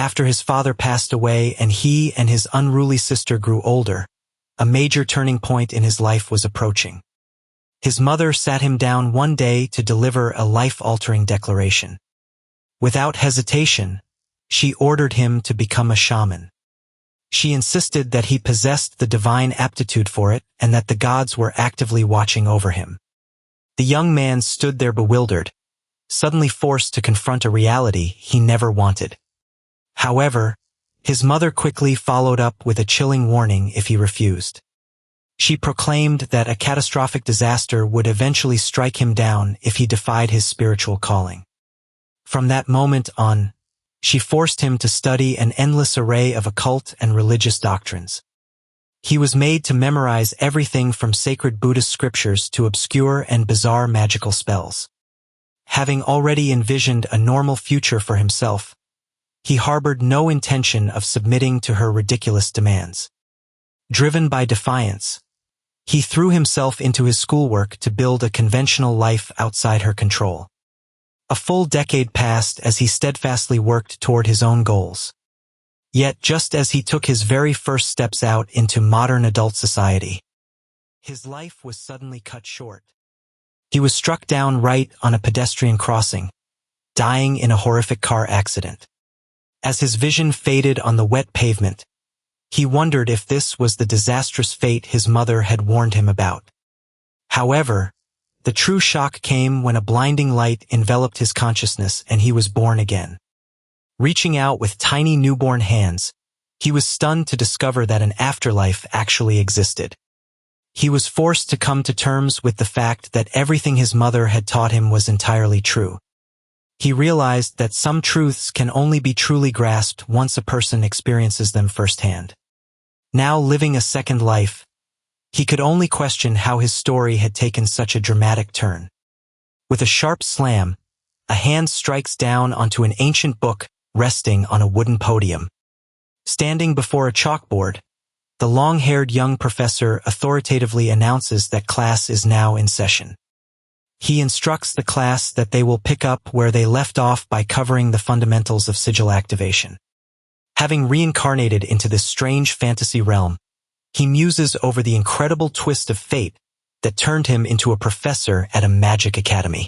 After his father passed away and he and his unruly sister grew older, a major turning point in his life was approaching. His mother sat him down one day to deliver a life-altering declaration. Without hesitation, she ordered him to become a shaman. She insisted that he possessed the divine aptitude for it and that the gods were actively watching over him. The young man stood there bewildered, suddenly forced to confront a reality he never wanted. However, his mother quickly followed up with a chilling warning if he refused. She proclaimed that a catastrophic disaster would eventually strike him down if he defied his spiritual calling. From that moment on, she forced him to study an endless array of occult and religious doctrines. He was made to memorize everything from sacred Buddhist scriptures to obscure and bizarre magical spells. Having already envisioned a normal future for himself, he harbored no intention of submitting to her ridiculous demands. Driven by defiance, he threw himself into his schoolwork to build a conventional life outside her control. A full decade passed as he steadfastly worked toward his own goals. Yet just as he took his very first steps out into modern adult society, his life was suddenly cut short. He was struck down right on a pedestrian crossing, dying in a horrific car accident. As his vision faded on the wet pavement, he wondered if this was the disastrous fate his mother had warned him about. However, the true shock came when a blinding light enveloped his consciousness and he was born again. Reaching out with tiny newborn hands, he was stunned to discover that an afterlife actually existed. He was forced to come to terms with the fact that everything his mother had taught him was entirely true. He realized that some truths can only be truly grasped once a person experiences them firsthand. Now living a second life, he could only question how his story had taken such a dramatic turn. With a sharp slam, a hand strikes down onto an ancient book resting on a wooden podium. Standing before a chalkboard, the long-haired young professor authoritatively announces that class is now in session. He instructs the class that they will pick up where they left off by covering the fundamentals of sigil activation. Having reincarnated into this strange fantasy realm, he muses over the incredible twist of fate that turned him into a professor at a magic academy.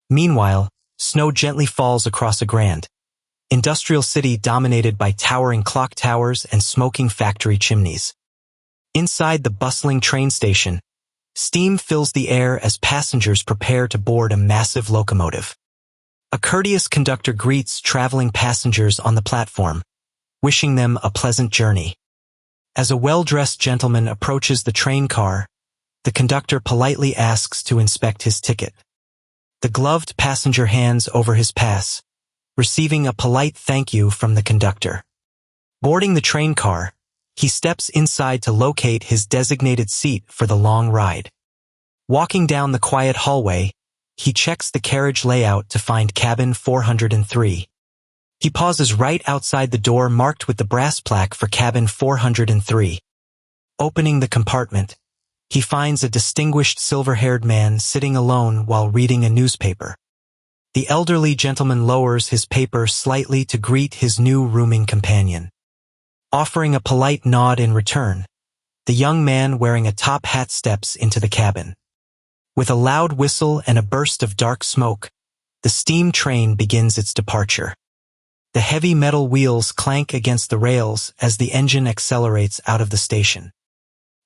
Meanwhile, snow gently falls across a grand, industrial city dominated by towering clock towers and smoking factory chimneys. Inside the bustling train station, steam fills the air as passengers prepare to board a massive locomotive. A courteous conductor greets traveling passengers on the platform, wishing them a pleasant journey. As a well-dressed gentleman approaches the train car, the conductor politely asks to inspect his ticket. The gloved passenger hands over his pass, receiving a polite thank you from the conductor. Boarding the train car, he steps inside to locate his designated seat for the long ride. Walking down the quiet hallway, he checks the carriage layout to find cabin 403. He pauses right outside the door marked with the brass plaque for cabin 403. Opening the compartment, he finds a distinguished silver-haired man sitting alone while reading a newspaper. The elderly gentleman lowers his paper slightly to greet his new rooming companion. Offering a polite nod in return, the young man wearing a top hat steps into the cabin. With a loud whistle and a burst of dark smoke, the steam train begins its departure. The heavy metal wheels clank against the rails as the engine accelerates out of the station.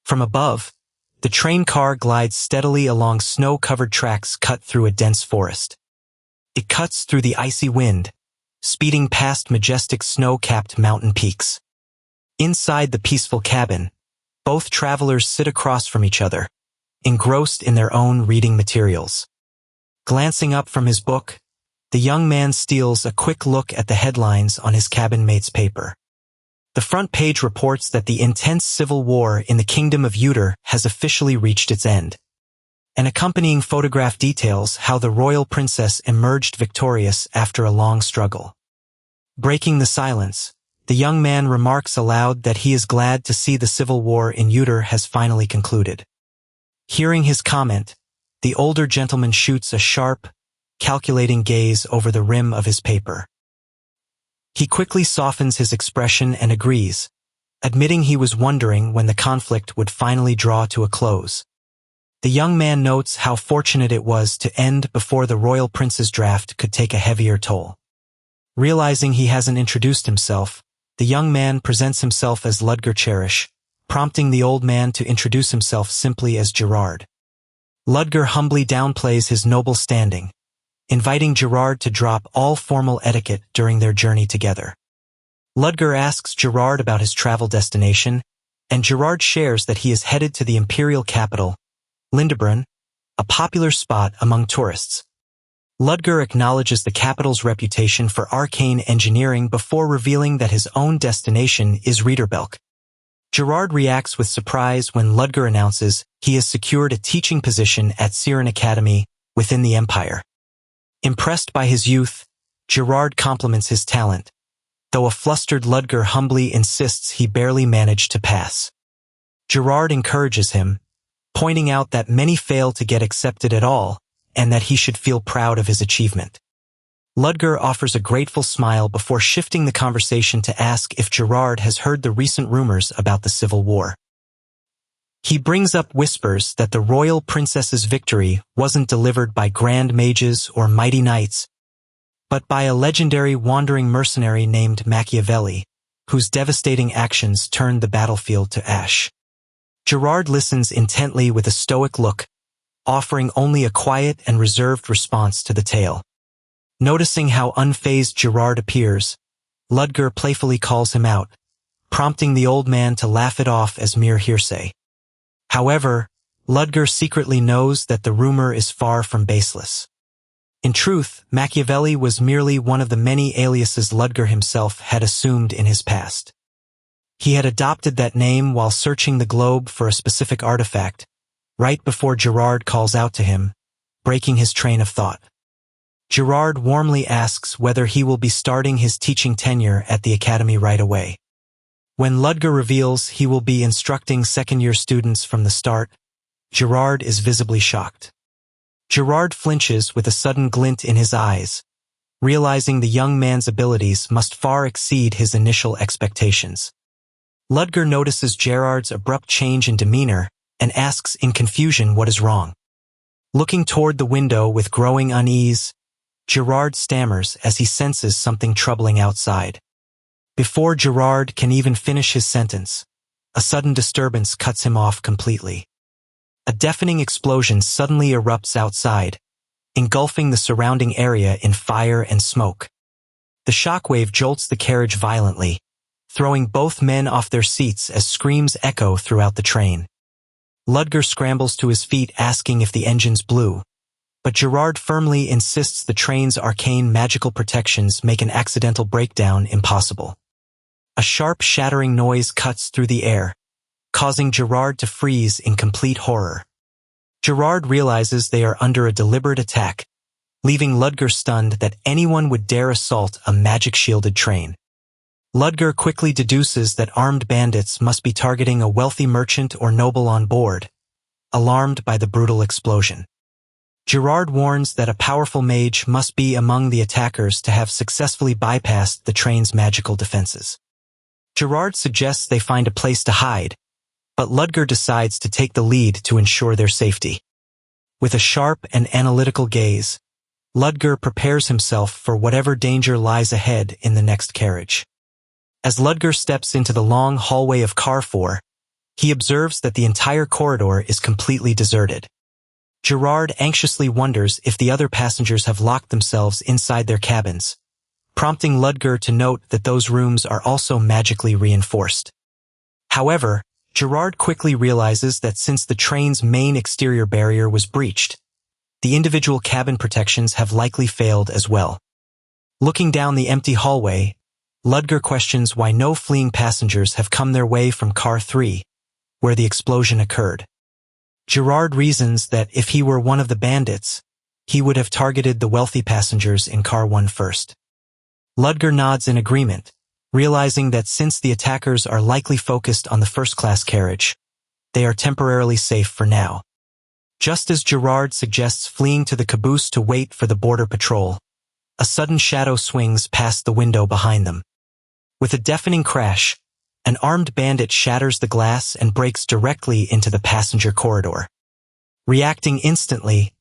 From above, the train car glides steadily along snow-covered tracks cut through a dense forest. It cuts through the icy wind, speeding past majestic snow-capped mountain peaks. Inside the peaceful cabin, both travelers sit across from each other, engrossed in their own reading materials. Glancing up from his book, the young man steals a quick look at the headlines on his cabin mate's paper. The front page reports that the intense civil war in the Kingdom of Uter has officially reached its end. An accompanying photograph details how the royal princess emerged victorious after a long struggle. Breaking the silence, the young man remarks aloud that he is glad to see the civil war in Uter has finally concluded. Hearing his comment, the older gentleman shoots a sharp, calculating gaze over the rim of his paper. He quickly softens his expression and agrees, admitting he was wondering when the conflict would finally draw to a close. The young man notes how fortunate it was to end before the royal prince's draft could take a heavier toll. Realizing he hasn't introduced himself, the young man presents himself as Ludger Cherish, prompting the old man to introduce himself simply as Gerard. Ludger humbly downplays his noble standing, inviting Gerard to drop all formal etiquette during their journey together. Ludger asks Gerard about his travel destination, and Gerard shares that he is headed to the imperial capital, Lindebrunn, a popular spot among tourists. Ludger acknowledges the capital's reputation for arcane engineering before revealing that his own destination is Riederbelk. Gerard reacts with surprise when Ludger announces he has secured a teaching position at Siren Academy within the empire. Impressed by his youth, Gerard compliments his talent, though a flustered Ludger humbly insists he barely managed to pass. Gerard encourages him, pointing out that many fail to get accepted at all, and that he should feel proud of his achievement. Ludger offers a grateful smile before shifting the conversation to ask if Gerard has heard the recent rumors about the civil war. He brings up whispers that the royal princess's victory wasn't delivered by grand mages or mighty knights, but by a legendary wandering mercenary named Machiavelli, whose devastating actions turned the battlefield to ash. Gerard listens intently with a stoic look, offering only a quiet and reserved response to the tale. Noticing how unfazed Gerard appears, Ludger playfully calls him out, prompting the old man to laugh it off as mere hearsay. However, Ludger secretly knows that the rumor is far from baseless. In truth, Machiavelli was merely one of the many aliases Ludger himself had assumed in his past. He had adopted that name while searching the globe for a specific artifact, right before Gerard calls out to him, breaking his train of thought. Gerard warmly asks whether he will be starting his teaching tenure at the academy right away. When Ludger reveals he will be instructing second-year students from the start, Gerard is visibly shocked. Gerard flinches with a sudden glint in his eyes, realizing the young man's abilities must far exceed his initial expectations. Ludger notices Gerard's abrupt change in demeanor and asks in confusion what is wrong. Looking toward the window with growing unease, Gerard stammers as he senses something troubling outside. Before Gerard can even finish his sentence, a sudden disturbance cuts him off completely. A deafening explosion suddenly erupts outside, engulfing the surrounding area in fire and smoke. The shockwave jolts the carriage violently, throwing both men off their seats as screams echo throughout the train. Ludger scrambles to his feet asking if the engines blew, but Gerard firmly insists the train's arcane magical protections make an accidental breakdown impossible. A sharp shattering noise cuts through the air, causing Gerard to freeze in complete horror. Gerard realizes they are under a deliberate attack, leaving Ludger stunned that anyone would dare assault a magic-shielded train. Ludger quickly deduces that armed bandits must be targeting a wealthy merchant or noble on board, alarmed by the brutal explosion. Gerard warns that a powerful mage must be among the attackers to have successfully bypassed the train's magical defenses. Gerard suggests they find a place to hide, but Ludger decides to take the lead to ensure their safety. With a sharp and analytical gaze, Ludger prepares himself for whatever danger lies ahead in the next carriage. As Ludger steps into the long hallway of Car 4, he observes that the entire corridor is completely deserted. Gerard anxiously wonders if the other passengers have locked themselves inside their cabins, prompting Ludger to note that those rooms are also magically reinforced. However, Gerard quickly realizes that since the train's main exterior barrier was breached, the individual cabin protections have likely failed as well. Looking down the empty hallway, Ludger questions why no fleeing passengers have come their way from Car 3, where the explosion occurred. Gerard reasons that if he were one of the bandits, he would have targeted the wealthy passengers in Car 1 first. Ludger nods in agreement, realizing that since the attackers are likely focused on the first-class carriage, they are temporarily safe for now. Just as Gerard suggests fleeing to the caboose to wait for the border patrol, a sudden shadow swings past the window behind them. With a deafening crash, an armed bandit shatters the glass and breaks directly into the passenger corridor. Reacting instantly,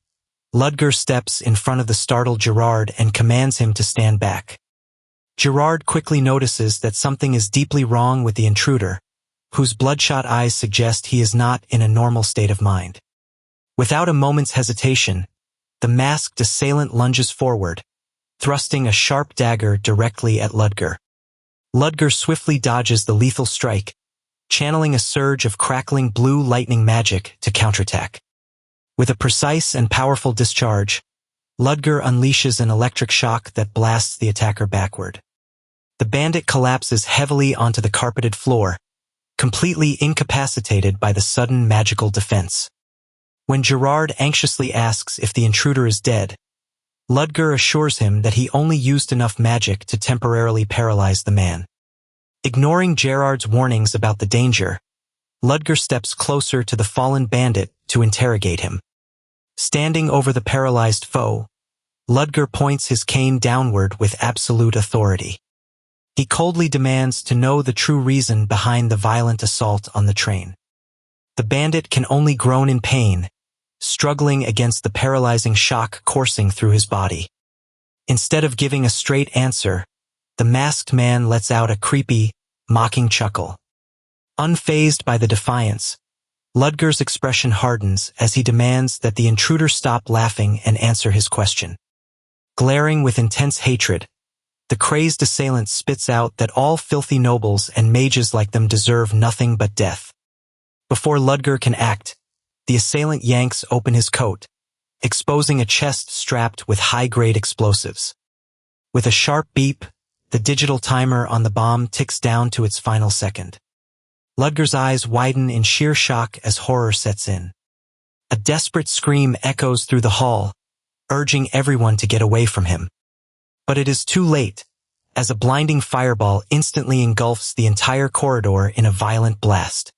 Ludger steps in front of the startled Gerard and commands him to stand back. Gerard quickly notices that something is deeply wrong with the intruder, whose bloodshot eyes suggest he is not in a normal state of mind. Without a moment's hesitation, the masked assailant lunges forward, thrusting a sharp dagger directly at Ludger. Ludger swiftly dodges the lethal strike, channeling a surge of crackling blue lightning magic to counterattack. With a precise and powerful discharge, Ludger unleashes an electric shock that blasts the attacker backward. The bandit collapses heavily onto the carpeted floor, completely incapacitated by the sudden magical defense. When Gerard anxiously asks if the intruder is dead, Ludger assures him that he only used enough magic to temporarily paralyze the man. Ignoring Gerard's warnings about the danger, Ludger steps closer to the fallen bandit to interrogate him. Standing over the paralyzed foe, Ludger points his cane downward with absolute authority. He coldly demands to know the true reason behind the violent assault on the train. The bandit can only groan in pain, struggling against the paralyzing shock coursing through his body. Instead of giving a straight answer, the masked man lets out a creepy, mocking chuckle. Unfazed by the defiance, Ludger's expression hardens as he demands that the intruder stop laughing and answer his question. Glaring with intense hatred, the crazed assailant spits out that all filthy nobles and mages like them deserve nothing but death. Before Ludger can act, the assailant yanks open his coat, exposing a chest strapped with high-grade explosives. With a sharp beep, the digital timer on the bomb ticks down to its final second. Ludger's eyes widen in sheer shock as horror sets in. A desperate scream echoes through the hall, urging everyone to get away from him. But it is too late, as a blinding fireball instantly engulfs the entire corridor in a violent blast.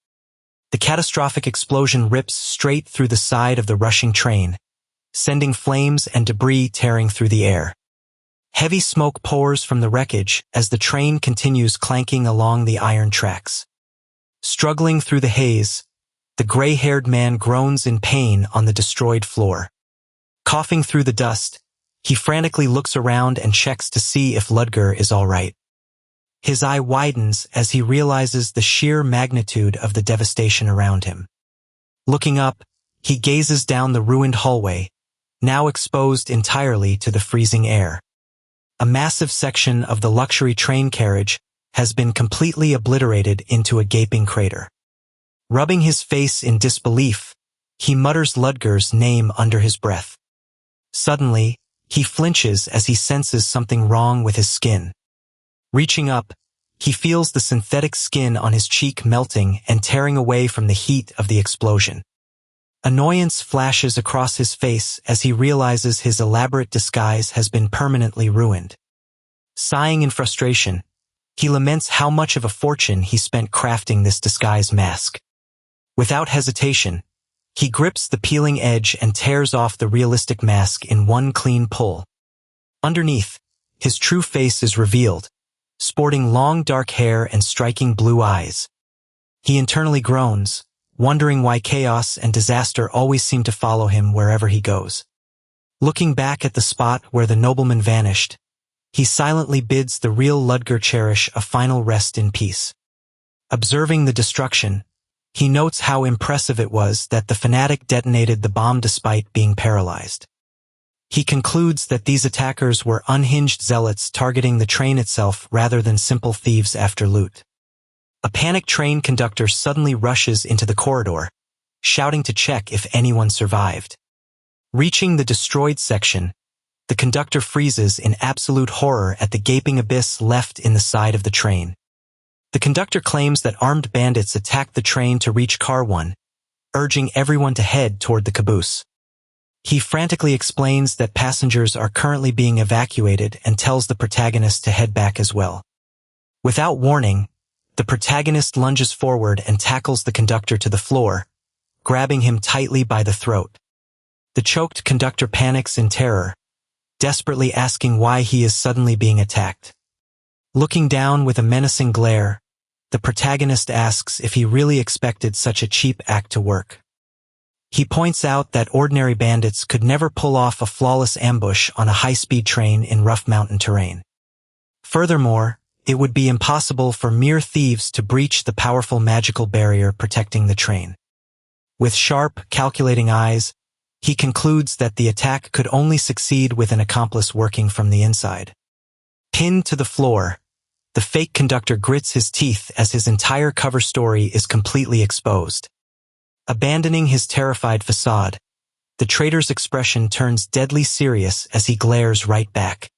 The catastrophic explosion rips straight through the side of the rushing train, sending flames and debris tearing through the air. Heavy smoke pours from the wreckage as the train continues clanking along the iron tracks. Struggling through the haze, the gray-haired man groans in pain on the destroyed floor. Coughing through the dust, he frantically looks around and checks to see if Ludger is all right. His eye widens as he realizes the sheer magnitude of the devastation around him. Looking up, he gazes down the ruined hallway, now exposed entirely to the freezing air. A massive section of the luxury train carriage has been completely obliterated into a gaping crater. Rubbing his face in disbelief, he mutters Ludger's name under his breath. Suddenly, he flinches as he senses something wrong with his skin. Reaching up, he feels the synthetic skin on his cheek melting and tearing away from the heat of the explosion. Annoyance flashes across his face as he realizes his elaborate disguise has been permanently ruined. Sighing in frustration, he laments how much of a fortune he spent crafting this disguise mask. Without hesitation, he grips the peeling edge and tears off the realistic mask in one clean pull. Underneath, his true face is revealed, sporting long dark hair and striking blue eyes. He internally groans, wondering why chaos and disaster always seem to follow him wherever he goes. Looking back at the spot where the nobleman vanished, he silently bids the real Ludger cherish a final rest in peace. Observing the destruction, he notes how impressive it was that the fanatic detonated the bomb despite being paralyzed. He concludes that these attackers were unhinged zealots targeting the train itself rather than simple thieves after loot. A panicked train conductor suddenly rushes into the corridor, shouting to check if anyone survived. Reaching the destroyed section, the conductor freezes in absolute horror at the gaping abyss left in the side of the train. The conductor claims that armed bandits attacked the train to reach Car 1, urging everyone to head toward the caboose. He frantically explains that passengers are currently being evacuated and tells the protagonist to head back as well. Without warning, the protagonist lunges forward and tackles the conductor to the floor, grabbing him tightly by the throat. The choked conductor panics in terror, desperately asking why he is suddenly being attacked. Looking down with a menacing glare, the protagonist asks if he really expected such a cheap act to work. He points out that ordinary bandits could never pull off a flawless ambush on a high-speed train in rough mountain terrain. Furthermore, it would be impossible for mere thieves to breach the powerful magical barrier protecting the train. With sharp, calculating eyes, he concludes that the attack could only succeed with an accomplice working from the inside. Pinned to the floor, the fake conductor grits his teeth as his entire cover story is completely exposed. Abandoning his terrified facade, the traitor's expression turns deadly serious as he glares right back.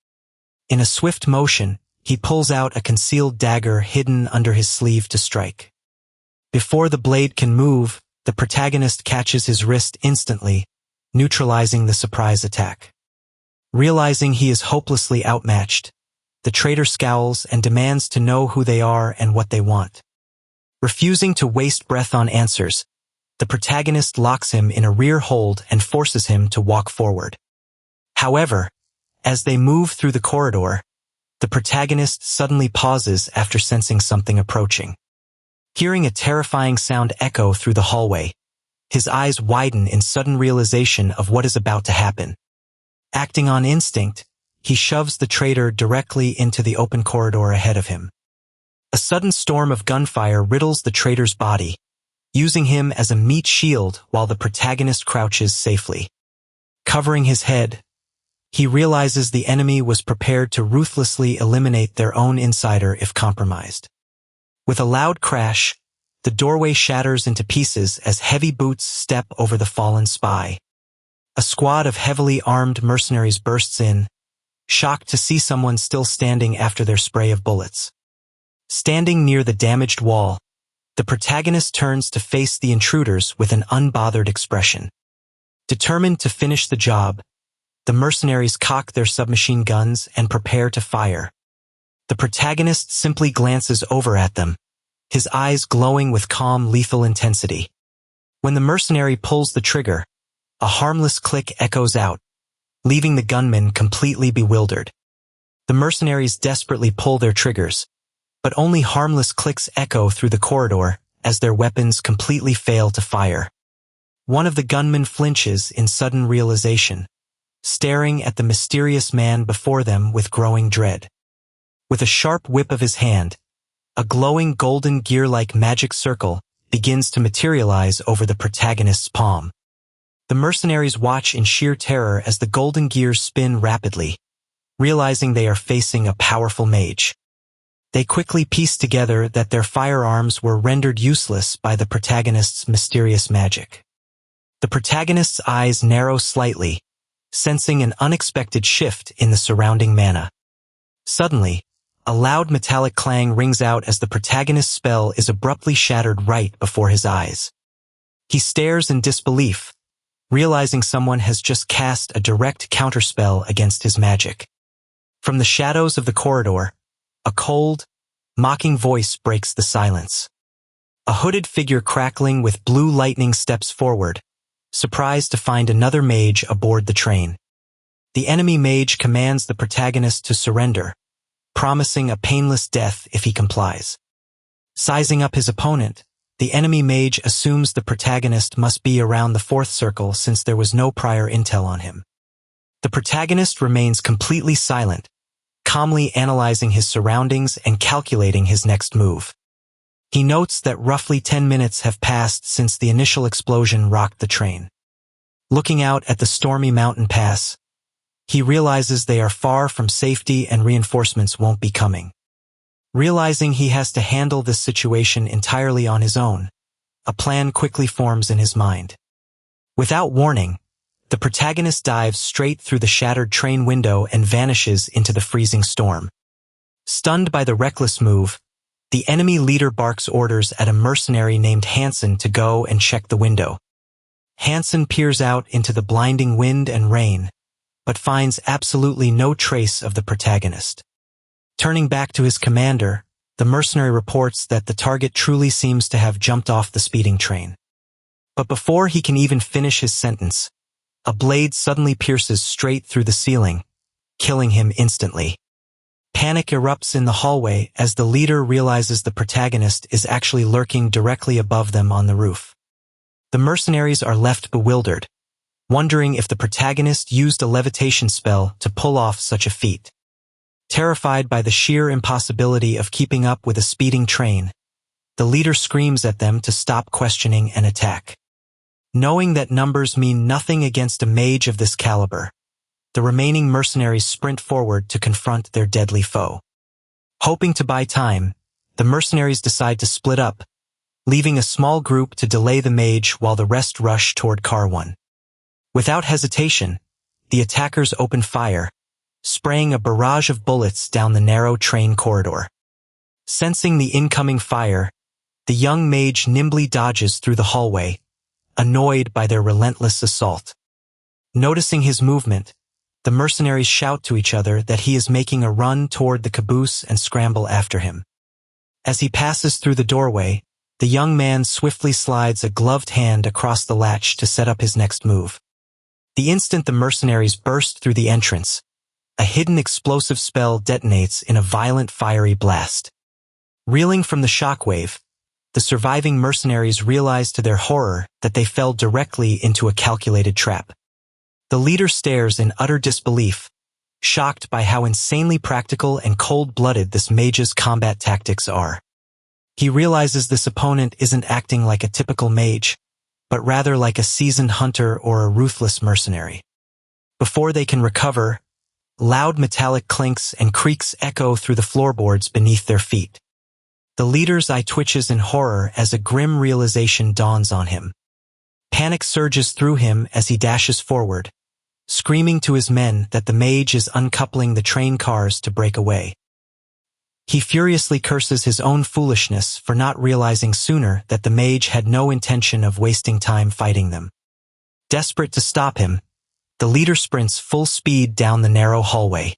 In a swift motion, he pulls out a concealed dagger hidden under his sleeve to strike. Before the blade can move, the protagonist catches his wrist instantly, neutralizing the surprise attack. Realizing he is hopelessly outmatched, the traitor scowls and demands to know who they are and what they want. Refusing to waste breath on answers, the protagonist locks him in a rear hold and forces him to walk forward. However, as they move through the corridor, the protagonist suddenly pauses after sensing something approaching. Hearing a terrifying sound echo through the hallway, his eyes widen in sudden realization of what is about to happen. Acting on instinct, he shoves the traitor directly into the open corridor ahead of him. A sudden storm of gunfire riddles the traitor's body, using him as a meat shield while the protagonist crouches safely. Covering his head, he realizes the enemy was prepared to ruthlessly eliminate their own insider if compromised. With a loud crash, the doorway shatters into pieces as heavy boots step over the fallen spy. A squad of heavily armed mercenaries bursts in, shocked to see someone still standing after their spray of bullets. Standing near the damaged wall, the protagonist turns to face the intruders with an unbothered expression. Determined to finish the job, the mercenaries cock their submachine guns and prepare to fire. The protagonist simply glances over at them, his eyes glowing with calm, lethal intensity. When the mercenary pulls the trigger, a harmless click echoes out, leaving the gunmen completely bewildered. The mercenaries desperately pull their triggers, but only harmless clicks echo through the corridor as their weapons completely fail to fire. One of the gunmen flinches in sudden realization, staring at the mysterious man before them with growing dread. With a sharp whip of his hand, a glowing golden gear-like magic circle begins to materialize over the protagonist's palm. The mercenaries watch in sheer terror as the golden gears spin rapidly, realizing they are facing a powerful mage. They quickly piece together that their firearms were rendered useless by the protagonist's mysterious magic. The protagonist's eyes narrow slightly, sensing an unexpected shift in the surrounding mana. Suddenly, a loud metallic clang rings out as the protagonist's spell is abruptly shattered right before his eyes. He stares in disbelief, realizing someone has just cast a direct counterspell against his magic. From the shadows of the corridor, a cold, mocking voice breaks the silence. A hooded figure crackling with blue lightning steps forward, surprised to find another mage aboard the train. The enemy mage commands the protagonist to surrender, promising a painless death if he complies. Sizing up his opponent, the enemy mage assumes the protagonist must be around the fourth circle since there was no prior intel on him. The protagonist remains completely silent, calmly analyzing his surroundings and calculating his next move. He notes that roughly 10 minutes have passed since the initial explosion rocked the train. Looking out at the stormy mountain pass, he realizes they are far from safety and reinforcements won't be coming. Realizing he has to handle this situation entirely on his own, a plan quickly forms in his mind. Without warning, the protagonist dives straight through the shattered train window and vanishes into the freezing storm. Stunned by the reckless move, the enemy leader barks orders at a mercenary named Hansen to go and check the window. Hansen peers out into the blinding wind and rain, but finds absolutely no trace of the protagonist. Turning back to his commander, the mercenary reports that the target truly seems to have jumped off the speeding train. But before he can even finish his sentence, a blade suddenly pierces straight through the ceiling, killing him instantly. Panic erupts in the hallway as the leader realizes the protagonist is actually lurking directly above them on the roof. The mercenaries are left bewildered, wondering if the protagonist used a levitation spell to pull off such a feat. Terrified by the sheer impossibility of keeping up with a speeding train, the leader screams at them to stop questioning and attack. Knowing that numbers mean nothing against a mage of this caliber, the remaining mercenaries sprint forward to confront their deadly foe. Hoping to buy time, the mercenaries decide to split up, leaving a small group to delay the mage while the rest rush toward Car 1. Without hesitation, the attackers open fire, spraying a barrage of bullets down the narrow train corridor. Sensing the incoming fire, the young mage nimbly dodges through the hallway, annoyed by their relentless assault. Noticing his movement, the mercenaries shout to each other that he is making a run toward the caboose and scramble after him. As he passes through the doorway, the young man swiftly slides a gloved hand across the latch to set up his next move. The instant the mercenaries burst through the entrance, a hidden explosive spell detonates in a violent fiery blast. Reeling from the shockwave, the surviving mercenaries realize to their horror that they fell directly into a calculated trap. The leader stares in utter disbelief, shocked by how insanely practical and cold-blooded this mage's combat tactics are. He realizes this opponent isn't acting like a typical mage, but rather like a seasoned hunter or a ruthless mercenary. Before they can recover, loud metallic clinks and creaks echo through the floorboards beneath their feet. The leader's eye twitches in horror as a grim realization dawns on him. Panic surges through him as he dashes forward, screaming to his men that the mage is uncoupling the train cars to break away. He furiously curses his own foolishness for not realizing sooner that the mage had no intention of wasting time fighting them. Desperate to stop him, the leader sprints full speed down the narrow hallway.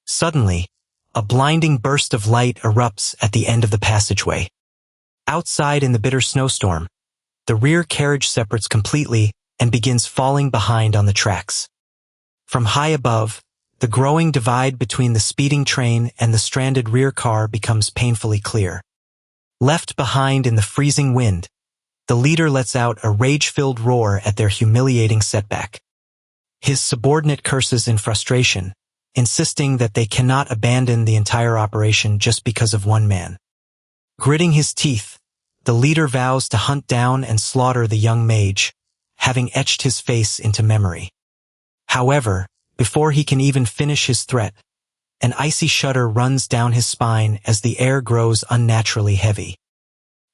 Suddenly, a blinding burst of light erupts at the end of the passageway. Outside in the bitter snowstorm, the rear carriage separates completely and begins falling behind on the tracks. From high above, the growing divide between the speeding train and the stranded rear car becomes painfully clear. Left behind in the freezing wind, the leader lets out a rage-filled roar at their humiliating setback. His subordinate curses in frustration, insisting that they cannot abandon the entire operation just because of one man. Gritting his teeth, the leader vows to hunt down and slaughter the young mage, having etched his face into memory. However, before he can even finish his threat, an icy shudder runs down his spine as the air grows unnaturally heavy.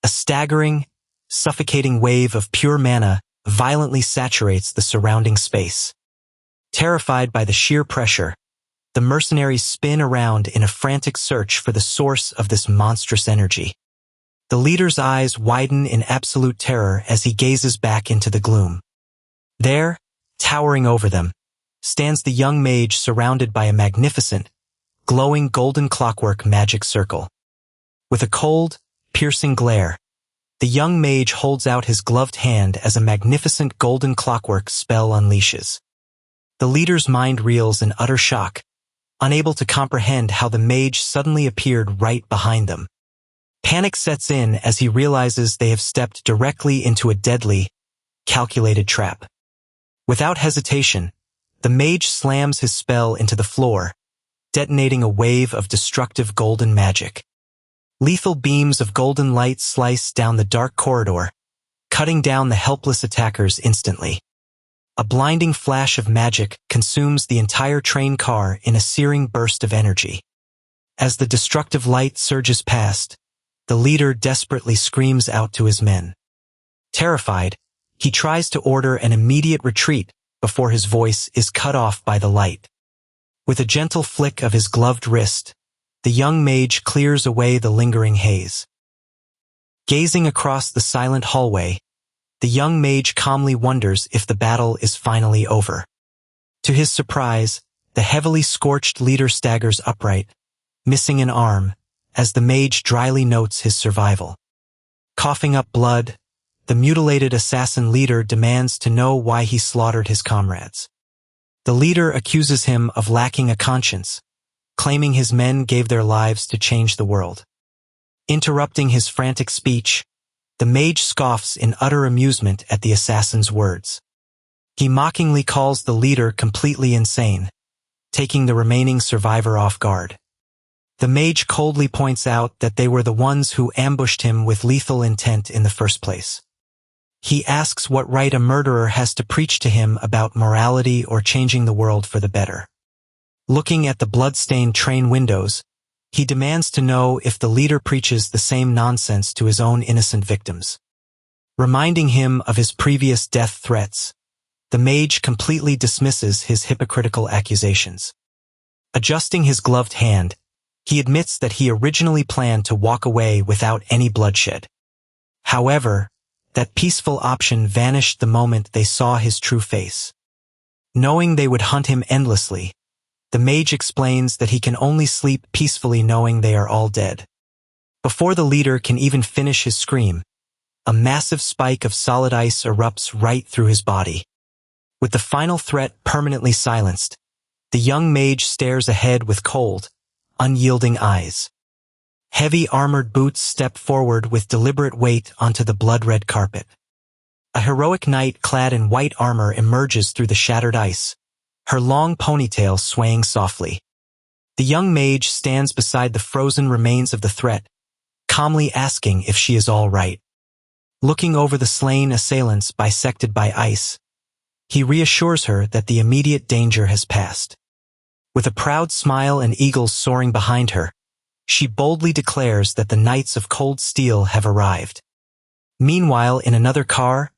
A staggering, suffocating wave of pure mana violently saturates the surrounding space. Terrified by the sheer pressure, the mercenaries spin around in a frantic search for the source of this monstrous energy. The leader's eyes widen in absolute terror as he gazes back into the gloom. There, towering over them, stands the young mage surrounded by a magnificent, glowing golden clockwork magic circle. With a cold, piercing glare, the young mage holds out his gloved hand as a magnificent golden clockwork spell unleashes. The leader's mind reels in utter shock, unable to comprehend how the mage suddenly appeared right behind them. Panic sets in as he realizes they have stepped directly into a deadly, calculated trap. Without hesitation, the mage slams his spell into the floor, detonating a wave of destructive golden magic. Lethal beams of golden light slice down the dark corridor, cutting down the helpless attackers instantly. A blinding flash of magic consumes the entire train car in a searing burst of energy. As the destructive light surges past, the leader desperately screams out to his men. Terrified, he tries to order an immediate retreat before his voice is cut off by the light. With a gentle flick of his gloved wrist, the young mage clears away the lingering haze. Gazing across the silent hallway, the young mage calmly wonders if the battle is finally over. To his surprise, the heavily scorched leader staggers upright, missing an arm, as the mage dryly notes his survival. Coughing up blood, the mutilated assassin leader demands to know why he slaughtered his comrades. The leader accuses him of lacking a conscience, claiming his men gave their lives to change the world. Interrupting his frantic speech, the mage scoffs in utter amusement at the assassin's words. He mockingly calls the leader completely insane, taking the remaining survivor off guard. The mage coldly points out that they were the ones who ambushed him with lethal intent in the first place. He asks what right a murderer has to preach to him about morality or changing the world for the better. Looking at the blood-stained train windows, he demands to know if the leader preaches the same nonsense to his own innocent victims. Reminding him of his previous death threats, the mage completely dismisses his hypocritical accusations. Adjusting his gloved hand, he admits that he originally planned to walk away without any bloodshed. However, that peaceful option vanished the moment they saw his true face. Knowing they would hunt him endlessly, the mage explains that he can only sleep peacefully knowing they are all dead. Before the leader can even finish his scream, a massive spike of solid ice erupts right through his body. With the final threat permanently silenced, the young mage stares ahead with cold, unyielding eyes. Heavy armored boots step forward with deliberate weight onto the blood-red carpet. A heroic knight clad in white armor emerges through the shattered ice, her long ponytail swaying softly. The young mage stands beside the frozen remains of the threat, calmly asking if she is all right. Looking over the slain assailants bisected by ice, he reassures her that the immediate danger has passed. With a proud smile and eagles soaring behind her, she boldly declares that the Knights of Cold Steel have arrived. Meanwhile, in another car,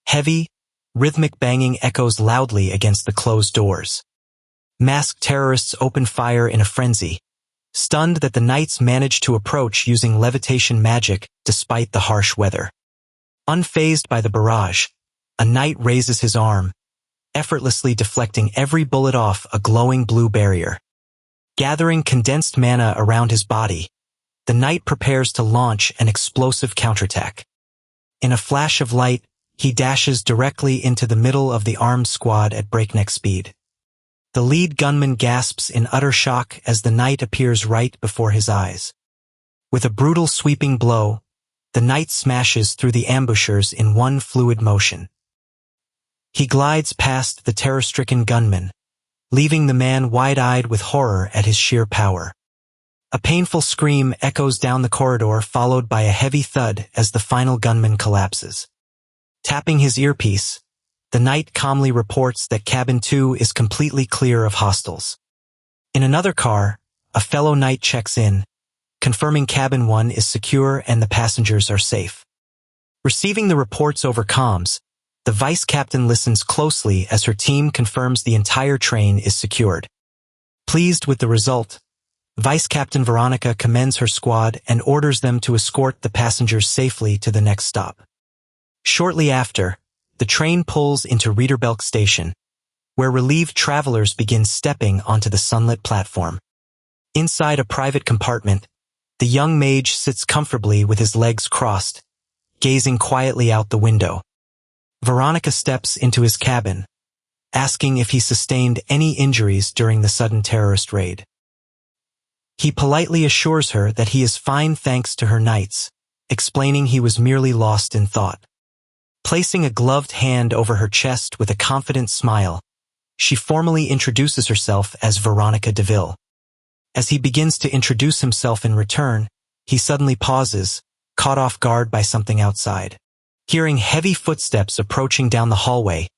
heavy, rhythmic banging echoes loudly against the closed doors. Masked terrorists open fire in a frenzy, stunned that the Knights manage to approach using levitation magic despite the harsh weather. Unfazed by the barrage, a knight raises his arm, effortlessly deflecting every bullet off a glowing blue barrier. Gathering condensed mana around his body, the knight prepares to launch an explosive counterattack. In a flash of light, he dashes directly into the middle of the armed squad at breakneck speed. The lead gunman gasps in utter shock as the knight appears right before his eyes. With a brutal sweeping blow, the knight smashes through the ambushers in one fluid motion. He glides past the terror-stricken gunman, leaving the man wide-eyed with horror at his sheer power. A painful scream echoes down the corridor, followed by a heavy thud as the final gunman collapses. Tapping his earpiece, the knight calmly reports that cabin 2 is completely clear of hostiles. In another car, a fellow knight checks in, confirming cabin 1 is secure and the passengers are safe. Receiving the reports over comms, the vice captain listens closely as her team confirms the entire train is secured. Pleased with the result, Vice Captain Veronica commends her squad and orders them to escort the passengers safely to the next stop. Shortly after, the train pulls into Reederbelk Station, where relieved travelers begin stepping onto the sunlit platform. Inside a private compartment, the young mage sits comfortably with his legs crossed, gazing quietly out the window. Veronica steps into his cabin, asking if he sustained any injuries during the sudden terrorist raid. He politely assures her that he is fine thanks to her knights, explaining he was merely lost in thought. Placing a gloved hand over her chest with a confident smile, she formally introduces herself as Veronica DeVille. As he begins to introduce himself in return, he suddenly pauses, caught off guard by something outside. Hearing heavy footsteps approaching down the hallway,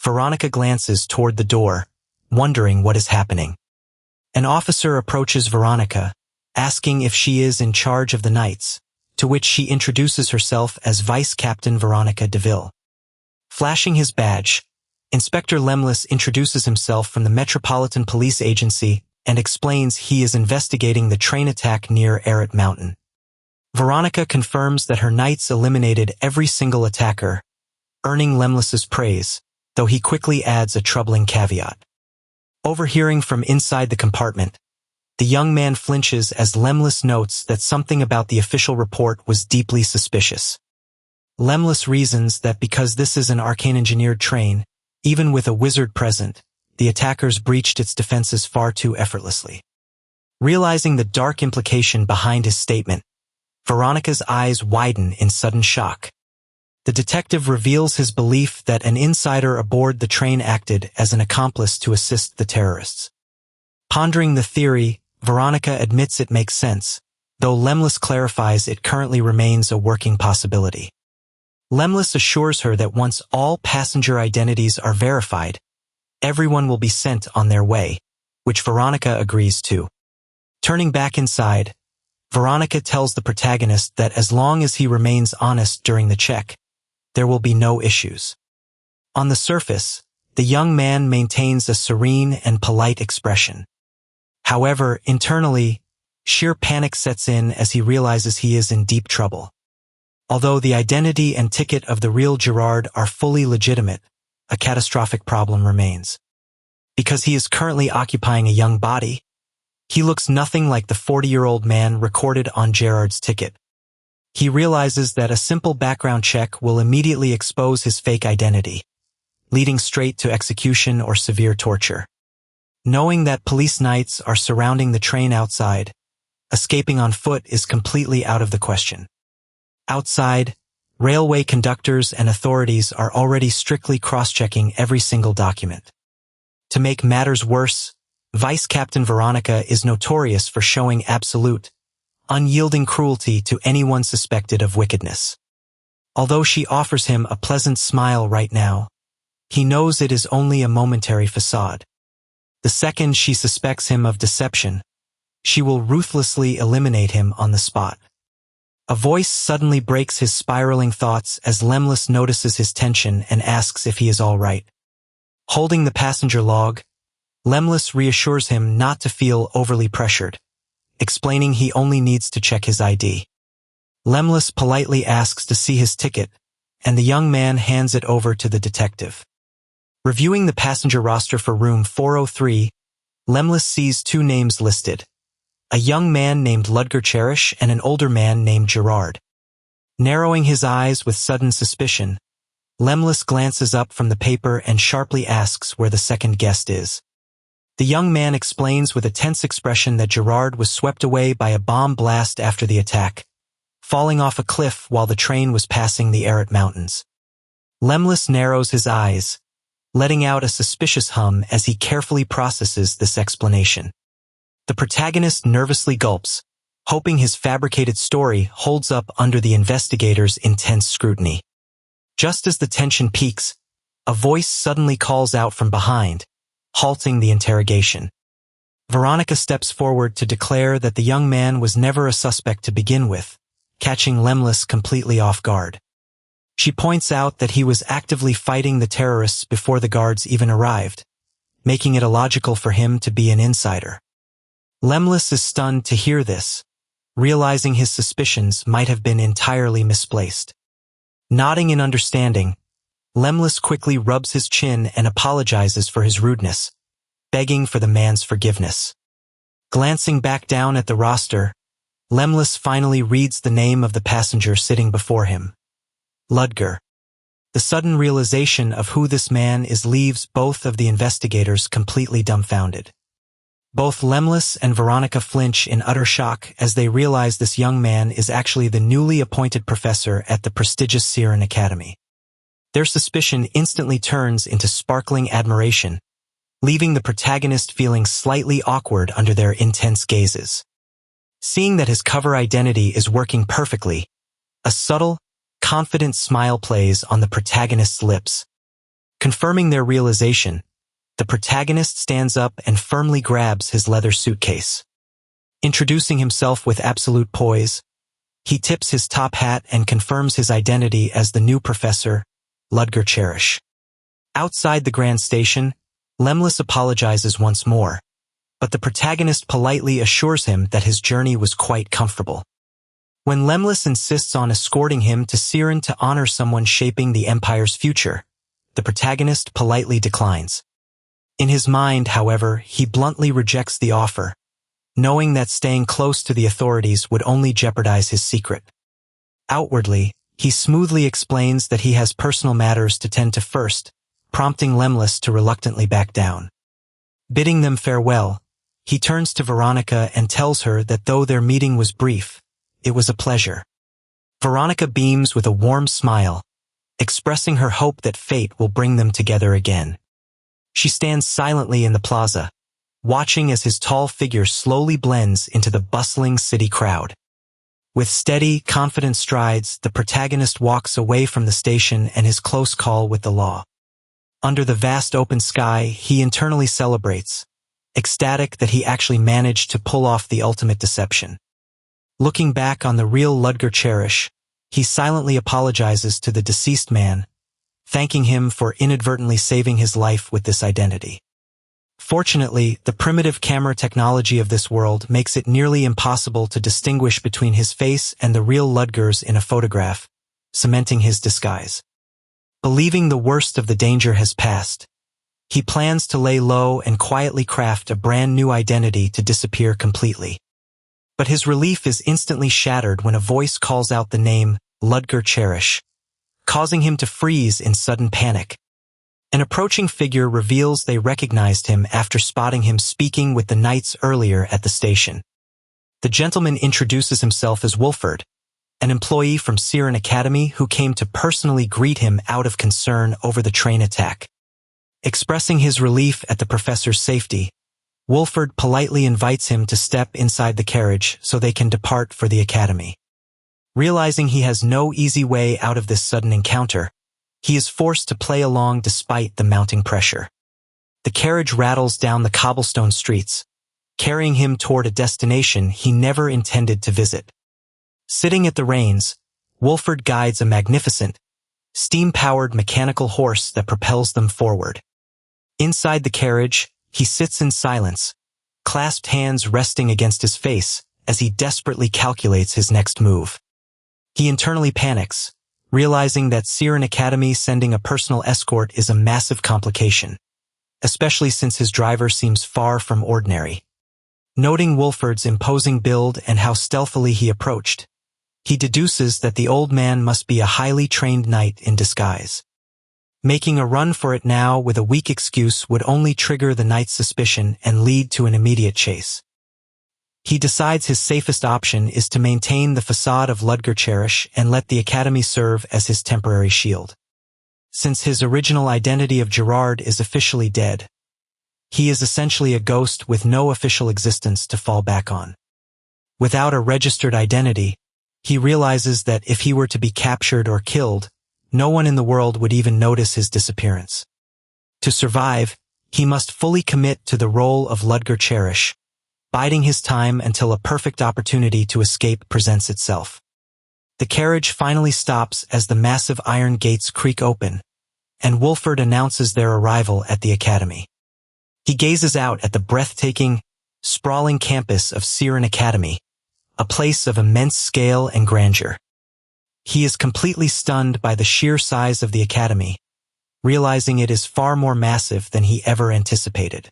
Veronica glances toward the door, wondering what is happening. An officer approaches Veronica, asking if she is in charge of the Knights, to which she introduces herself as Vice Captain Veronica DeVille. Flashing his badge, Inspector Lemlis introduces himself from the Metropolitan Police Agency and explains he is investigating the train attack near Arrett Mountain. Veronica confirms that her knights eliminated every single attacker, earning Lemlis's praise, though he quickly adds a troubling caveat. Overhearing from inside the compartment, the young man flinches as Lemlis notes that something about the official report was deeply suspicious. Lemlis reasons that because this is an arcane-engineered train, even with a wizard present, the attackers breached its defenses far too effortlessly. Realizing the dark implication behind his statement, Veronica's eyes widen in sudden shock. The detective reveals his belief that an insider aboard the train acted as an accomplice to assist the terrorists. Pondering the theory, Veronica admits it makes sense, though Lemlis clarifies it currently remains a working possibility. Lemlis assures her that once all passenger identities are verified, everyone will be sent on their way, which Veronica agrees to. Turning back inside, Veronica tells the protagonist that as long as he remains honest during the check, there will be no issues. On the surface, the young man maintains a serene and polite expression. However, internally, sheer panic sets in as he realizes he is in deep trouble. Although the identity and ticket of the real Gerard are fully legitimate, a catastrophic problem remains. Because he is currently occupying a young body, he looks nothing like the 40-year-old man recorded on Gerard's ticket. He realizes that a simple background check will immediately expose his fake identity, leading straight to execution or severe torture. Knowing that police knights are surrounding the train outside, escaping on foot is completely out of the question. Outside, railway conductors and authorities are already strictly cross-checking every single document. To make matters worse, Vice Captain Veronica is notorious for showing absolute, unyielding cruelty to anyone suspected of wickedness. Although she offers him a pleasant smile right now, he knows it is only a momentary facade. The second she suspects him of deception, she will ruthlessly eliminate him on the spot. A voice suddenly breaks his spiraling thoughts as Lemlis notices his tension and asks if he is all right. Holding the passenger log, Lemlis reassures him not to feel overly pressured, explaining he only needs to check his ID. Lemlis politely asks to see his ticket, and the young man hands it over to the detective. Reviewing the passenger roster for room 403, Lemlis sees two names listed, a young man named Ludger Cherish and an older man named Gerard. Narrowing his eyes with sudden suspicion, Lemlis glances up from the paper and sharply asks where the second guest is. The young man explains with a tense expression that Gerard was swept away by a bomb blast after the attack, falling off a cliff while the train was passing the Arat Mountains. Lemlis narrows his eyes, letting out a suspicious hum as he carefully processes this explanation. The protagonist nervously gulps, hoping his fabricated story holds up under the investigator's intense scrutiny. Just as the tension peaks, a voice suddenly calls out from behind, halting the interrogation. Veronica steps forward to declare that the young man was never a suspect to begin with, catching Lemlis completely off guard. She points out that he was actively fighting the terrorists before the guards even arrived, making it illogical for him to be an insider. Lemlis is stunned to hear this, realizing his suspicions might have been entirely misplaced. Nodding in understanding, Lemlis quickly rubs his chin and apologizes for his rudeness, begging for the man's forgiveness. Glancing back down at the roster, Lemlis finally reads the name of the passenger sitting before him. Ludger. The sudden realization of who this man is leaves both of the investigators completely dumbfounded. Both Lemlis and Veronica flinch in utter shock as they realize this young man is actually the newly appointed professor at the prestigious Siren Academy. Their suspicion instantly turns into sparkling admiration, leaving the protagonist feeling slightly awkward under their intense gazes. Seeing that his cover identity is working perfectly, a subtle, confident smile plays on the protagonist's lips. Confirming their realization, the protagonist stands up and firmly grabs his leather suitcase. Introducing himself with absolute poise, he tips his top hat and confirms his identity as the new professor, Ludger Cherish. Outside the grand station, Lemlis apologizes once more, but the protagonist politely assures him that his journey was quite comfortable. When Lemlis insists on escorting him to Siren to honor someone shaping the Empire's future, the protagonist politely declines. In his mind, however, he bluntly rejects the offer, knowing that staying close to the authorities would only jeopardize his secret. Outwardly, he smoothly explains that he has personal matters to tend to first, prompting Lemlis to reluctantly back down. Bidding them farewell, He turns to Veronica and tells her that though their meeting was brief, it was a pleasure. Veronica beams with a warm smile, expressing her hope that fate will bring them together again. She stands silently in the plaza, watching as his tall figure slowly blends into the bustling city crowd. With steady, confident strides, the protagonist walks away from the station and his close call with the law. Under the vast open sky, he internally celebrates, ecstatic that he actually managed to pull off the ultimate deception. Looking back on the real Ludger Cherish, he silently apologizes to the deceased man, thanking him for inadvertently saving his life with this identity. Fortunately, the primitive camera technology of this world makes it nearly impossible to distinguish between his face and the real Ludgers in a photograph, cementing his disguise. Believing the worst of the danger has passed, he plans to lay low and quietly craft a brand new identity to disappear completely. But his relief is instantly shattered when a voice calls out the name Ludger Cherish, causing him to freeze in sudden panic. An approaching figure reveals they recognized him after spotting him speaking with the knights earlier at the station. The gentleman introduces himself as Wolford, an employee from Siren Academy who came to personally greet him out of concern over the train attack. Expressing his relief at the professor's safety, Wolford politely invites him to step inside the carriage so they can depart for the academy. Realizing he has no easy way out of this sudden encounter, he is forced to play along despite the mounting pressure. The carriage rattles down the cobblestone streets, carrying him toward a destination he never intended to visit. Sitting at the reins, Wolford guides a magnificent, steam-powered mechanical horse that propels them forward. Inside the carriage, he sits in silence, clasped hands resting against his face as he desperately calculates his next move. He internally panics, realizing that Siren Academy sending a personal escort is a massive complication, especially since his driver seems far from ordinary. Noting Wolford's imposing build and how stealthily he approached, he deduces that the old man must be a highly trained knight in disguise. Making a run for it now with a weak excuse would only trigger the knight's suspicion and lead to an immediate chase. He decides his safest option is to maintain the facade of Ludger Cherish and let the academy serve as his temporary shield. Since his original identity of Gerard is officially dead, he is essentially a ghost with no official existence to fall back on. Without a registered identity, he realizes that if he were to be captured or killed, no one in the world would even notice his disappearance. To survive, he must fully commit to the role of Ludger Cherish, biding his time until a perfect opportunity to escape presents itself. The carriage finally stops as the massive iron gates creak open, and Wolford announces their arrival at the academy. He gazes out at the breathtaking, sprawling campus of Siren Academy, a place of immense scale and grandeur. He is completely stunned by the sheer size of the academy, realizing it is far more massive than he ever anticipated.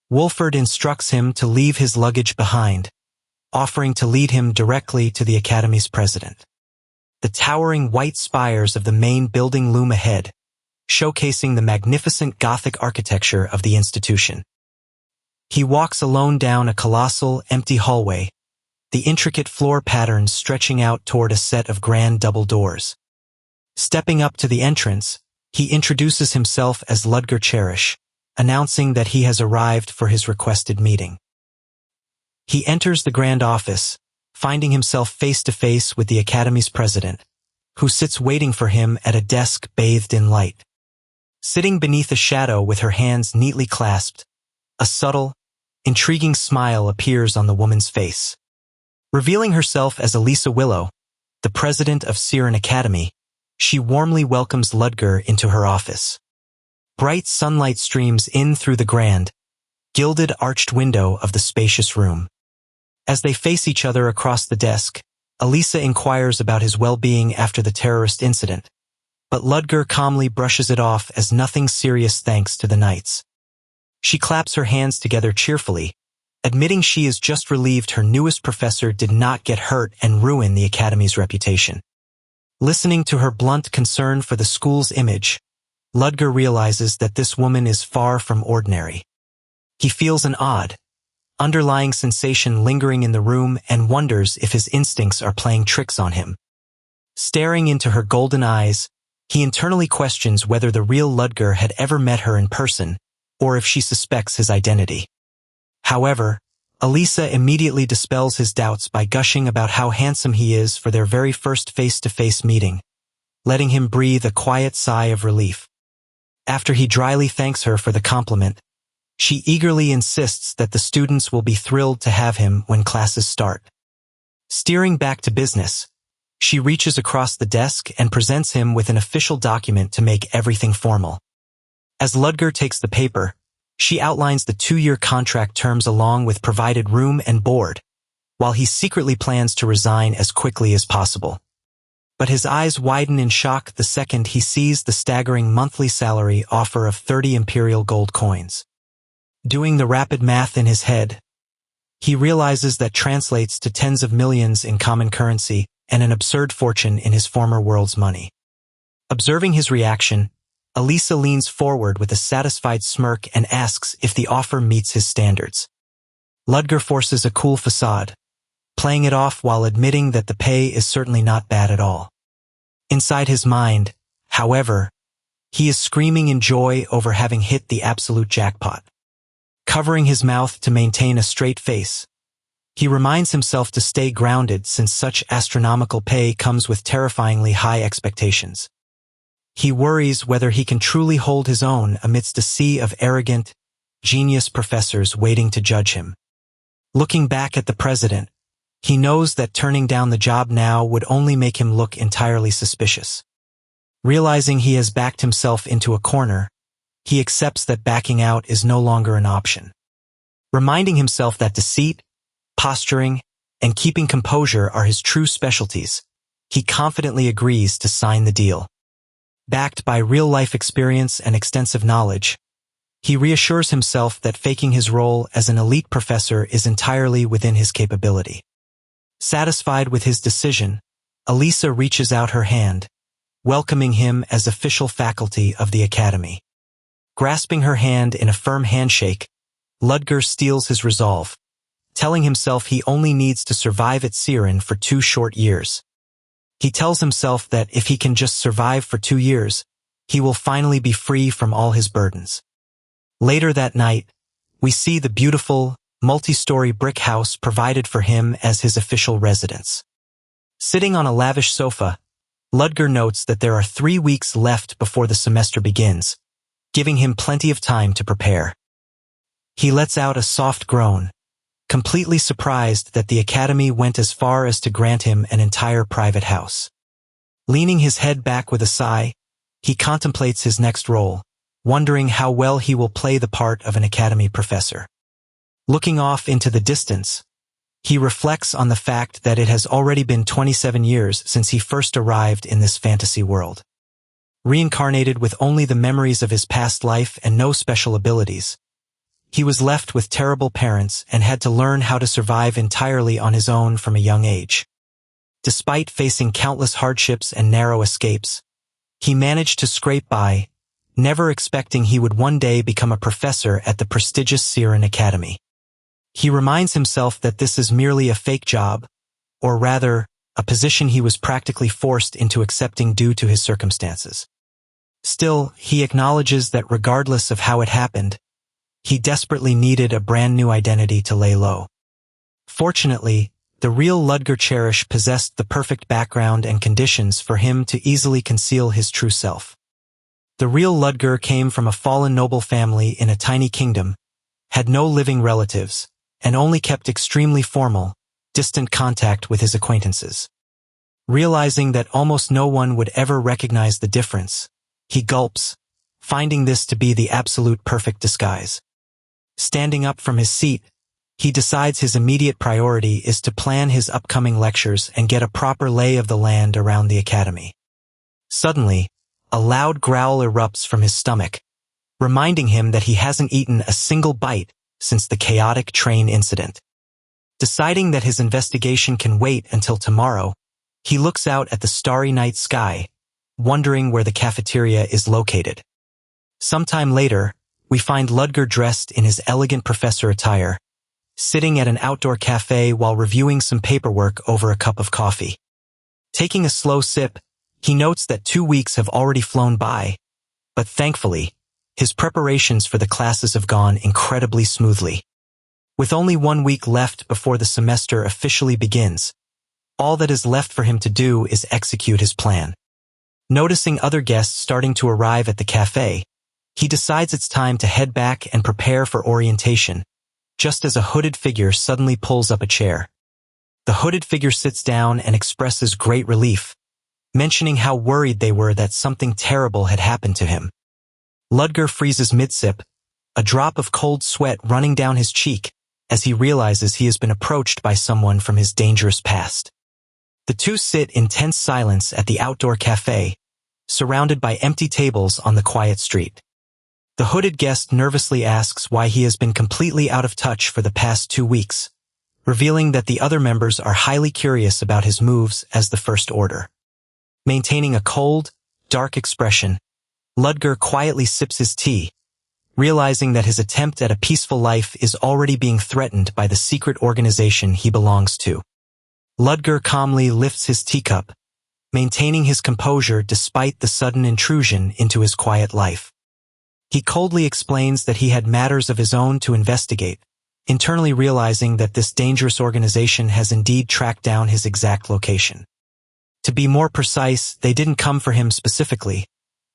Wolford instructs him to leave his luggage behind, offering to lead him directly to the academy's president. The towering white spires of the main building loom ahead, showcasing the magnificent Gothic architecture of the institution. He walks alone down a colossal, empty hallway, the intricate floor patterns stretching out toward a set of grand double doors. Stepping up to the entrance, he introduces himself as Ludger Cherish, announcing that he has arrived for his requested meeting. He enters the grand office, finding himself face to face with the academy's president, who sits waiting for him at a desk bathed in light. Sitting beneath a shadow with her hands neatly clasped, a subtle, intriguing smile appears on the woman's face. Revealing herself as Elisa Willow, the president of Siren Academy, she warmly welcomes Ludger into her office. Bright sunlight streams in through the grand, gilded arched window of the spacious room. As they face each other across the desk, Elisa inquires about his well-being after the terrorist incident, but Ludger calmly brushes it off as nothing serious thanks to the knights. She claps her hands together cheerfully, admitting she is just relieved her newest professor did not get hurt and ruin the academy's reputation. Listening to her blunt concern for the school's image, Ludger realizes that this woman is far from ordinary. He feels an odd, underlying sensation lingering in the room, and wonders if his instincts are playing tricks on him. Staring into her golden eyes, he internally questions whether the real Ludger had ever met her in person, or if she suspects his identity. However, Elisa immediately dispels his doubts by gushing about how handsome he is for their very first face-to-face meeting, letting him breathe a quiet sigh of relief. After he dryly thanks her for the compliment, she eagerly insists that the students will be thrilled to have him when classes start. Steering back to business, she reaches across the desk and presents him with an official document to make everything formal. As Ludger takes the paper, she outlines the 2-year contract terms along with provided room and board, while he secretly plans to resign as quickly as possible. But his eyes widen in shock the second he sees the staggering monthly salary offer of 30 imperial gold coins. Doing the rapid math in his head, he realizes that translates to tens of millions in common currency and an absurd fortune in his former world's money. Observing his reaction, Elisa leans forward with a satisfied smirk and asks if the offer meets his standards. Ludger forces a cool facade, playing it off while admitting that the pay is certainly not bad at all. Inside his mind, however, he is screaming in joy over having hit the absolute jackpot. Covering his mouth to maintain a straight face, he reminds himself to stay grounded since such astronomical pay comes with terrifyingly high expectations. He worries whether he can truly hold his own amidst a sea of arrogant, genius professors waiting to judge him. Looking back at the president, he knows that turning down the job now would only make him look entirely suspicious. Realizing he has backed himself into a corner, he accepts that backing out is no longer an option. Reminding himself that deceit, posturing, and keeping composure are his true specialties, he confidently agrees to sign the deal. Backed by real-life experience and extensive knowledge, he reassures himself that faking his role as an elite professor is entirely within his capability. Satisfied with his decision, Elisa reaches out her hand, welcoming him as official faculty of the academy. Grasping her hand in a firm handshake, Ludger steels his resolve, telling himself he only needs to survive at Siren for 2 short years. He tells himself that if he can just survive for 2 years, he will finally be free from all his burdens. Later that night, we see the beautiful, multi-story brick house provided for him as his official residence. Sitting on a lavish sofa, Ludger notes that there are 3 weeks left before the semester begins, giving him plenty of time to prepare. He lets out a soft groan, completely surprised that the academy went as far as to grant him an entire private house. Leaning his head back with a sigh, he contemplates his next role, wondering how well he will play the part of an academy professor. Looking off into the distance, he reflects on the fact that it has already been 27 years since he first arrived in this fantasy world. Reincarnated with only the memories of his past life and no special abilities, he was left with terrible parents and had to learn how to survive entirely on his own from a young age. Despite facing countless hardships and narrow escapes, he managed to scrape by, never expecting he would one day become a professor at the prestigious Siren Academy. He reminds himself that this is merely a fake job, or rather, a position he was practically forced into accepting due to his circumstances. Still, he acknowledges that regardless of how it happened, he desperately needed a brand new identity to lay low. Fortunately, the real Ludger Cherish possessed the perfect background and conditions for him to easily conceal his true self. The real Ludger came from a fallen noble family in a tiny kingdom, had no living relatives, and only kept extremely formal, distant contact with his acquaintances. Realizing that almost no one would ever recognize the difference, he gulps, finding this to be the absolute perfect disguise. Standing up from his seat, he decides his immediate priority is to plan his upcoming lectures and get a proper lay of the land around the academy. Suddenly, a loud growl erupts from his stomach, reminding him that he hasn't eaten a single bite since the chaotic train incident. Deciding that his investigation can wait until tomorrow, he looks out at the starry night sky, wondering where the cafeteria is located. Sometime later, we find Ludger dressed in his elegant professor attire, sitting at an outdoor cafe while reviewing some paperwork over a cup of coffee. Taking a slow sip, he notes that 2 weeks have already flown by, but thankfully, his preparations for the classes have gone incredibly smoothly. With only 1 week left before the semester officially begins, all that is left for him to do is execute his plan. Noticing other guests starting to arrive at the cafe, he decides it's time to head back and prepare for orientation, just as a hooded figure suddenly pulls up a chair. The hooded figure sits down and expresses great relief, mentioning how worried they were that something terrible had happened to him. Ludger freezes mid-sip, a drop of cold sweat running down his cheek, as he realizes he has been approached by someone from his dangerous past. The two sit in tense silence at the outdoor cafe, surrounded by empty tables on the quiet street. The hooded guest nervously asks why he has been completely out of touch for the past 2 weeks, revealing that the other members are highly curious about his moves as the First Order. Maintaining a cold, dark expression, Ludger quietly sips his tea, realizing that his attempt at a peaceful life is already being threatened by the secret organization he belongs to. Ludger calmly lifts his teacup, maintaining his composure despite the sudden intrusion into his quiet life. He coldly explains that he had matters of his own to investigate, internally realizing that this dangerous organization has indeed tracked down his exact location. To be more precise, they didn't come for him specifically,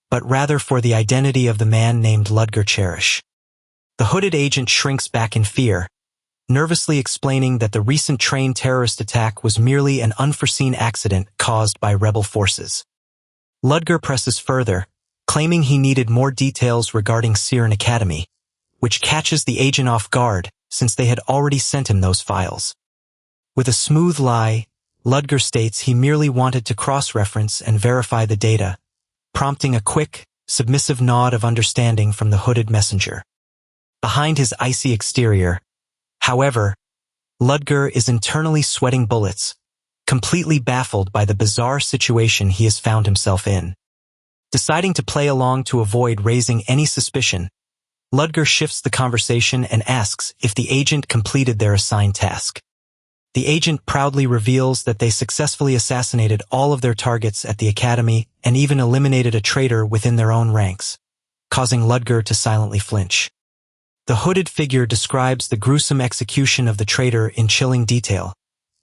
but rather for the identity of the man named Ludger Cherish. The hooded agent shrinks back in fear, nervously explaining that the recent train terrorist attack was merely an unforeseen accident caused by rebel forces. Ludger presses further, claiming he needed more details regarding Siren Academy, which catches the agent off guard since they had already sent him those files. With a smooth lie, Ludger states he merely wanted to cross-reference and verify the data, prompting a quick, submissive nod of understanding from the hooded messenger. Behind his icy exterior, however, Ludger is internally sweating bullets, completely baffled by the bizarre situation he has found himself in. Deciding to play along to avoid raising any suspicion, Ludger shifts the conversation and asks if the agent completed their assigned task. The agent proudly reveals that they successfully assassinated all of their targets at the academy and even eliminated a traitor within their own ranks, causing Ludger to silently flinch. The hooded figure describes the gruesome execution of the traitor in chilling detail,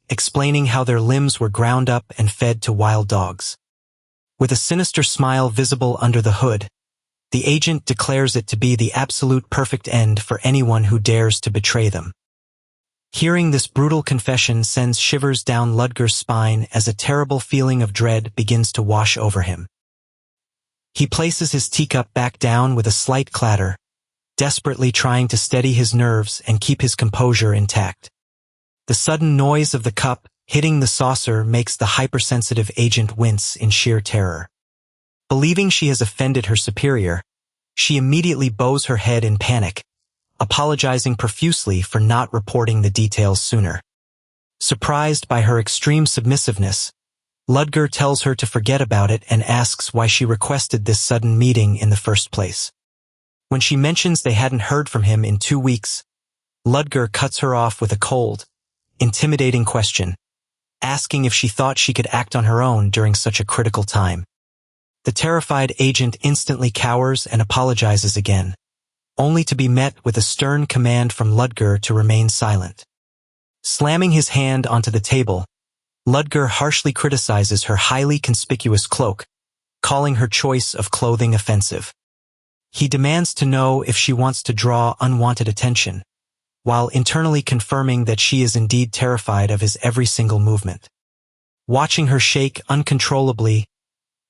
explaining how their limbs were ground up and fed to wild dogs. With a sinister smile visible under the hood, the agent declares it to be the absolute perfect end for anyone who dares to betray them. Hearing this brutal confession sends shivers down Ludger's spine as a terrible feeling of dread begins to wash over him. He places his teacup back down with a slight clatter, desperately trying to steady his nerves and keep his composure intact. The sudden noise of the cup hitting the saucer makes the hypersensitive agent wince in sheer terror. Believing she has offended her superior, she immediately bows her head in panic, apologizing profusely for not reporting the details sooner. Surprised by her extreme submissiveness, Ludger tells her to forget about it and asks why she requested this sudden meeting in the first place. When she mentions they hadn't heard from him in 2 weeks, Ludger cuts her off with a cold, intimidating question, asking if she thought she could act on her own during such a critical time. The terrified agent instantly cowers and apologizes again, only to be met with a stern command from Ludger to remain silent. Slamming his hand onto the table, Ludger harshly criticizes her highly conspicuous cloak, calling her choice of clothing offensive. He demands to know if she wants to draw unwanted attention, while internally confirming that she is indeed terrified of his every single movement. Watching her shake uncontrollably,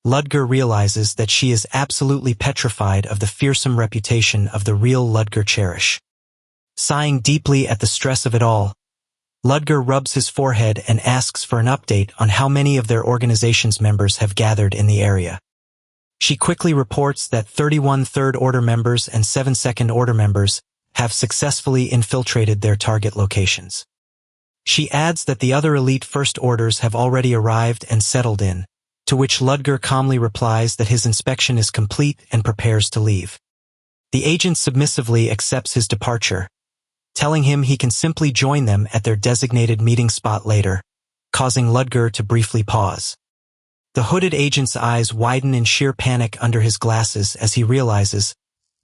Ludger realizes that she is absolutely petrified of the fearsome reputation of the real Ludger Cherish. Sighing deeply at the stress of it all, Ludger rubs his forehead and asks for an update on how many of their organization's members have gathered in the area. She quickly reports that 31 Third Order members and 7 Second Order members have successfully infiltrated their target locations. She adds that the other elite First Orders have already arrived and settled in, to which Ludger calmly replies that his inspection is complete and prepares to leave. The agent submissively accepts his departure, telling him he can simply join them at their designated meeting spot later, causing Ludger to briefly pause. The hooded agent's eyes widen in sheer panic under his glasses as he realizes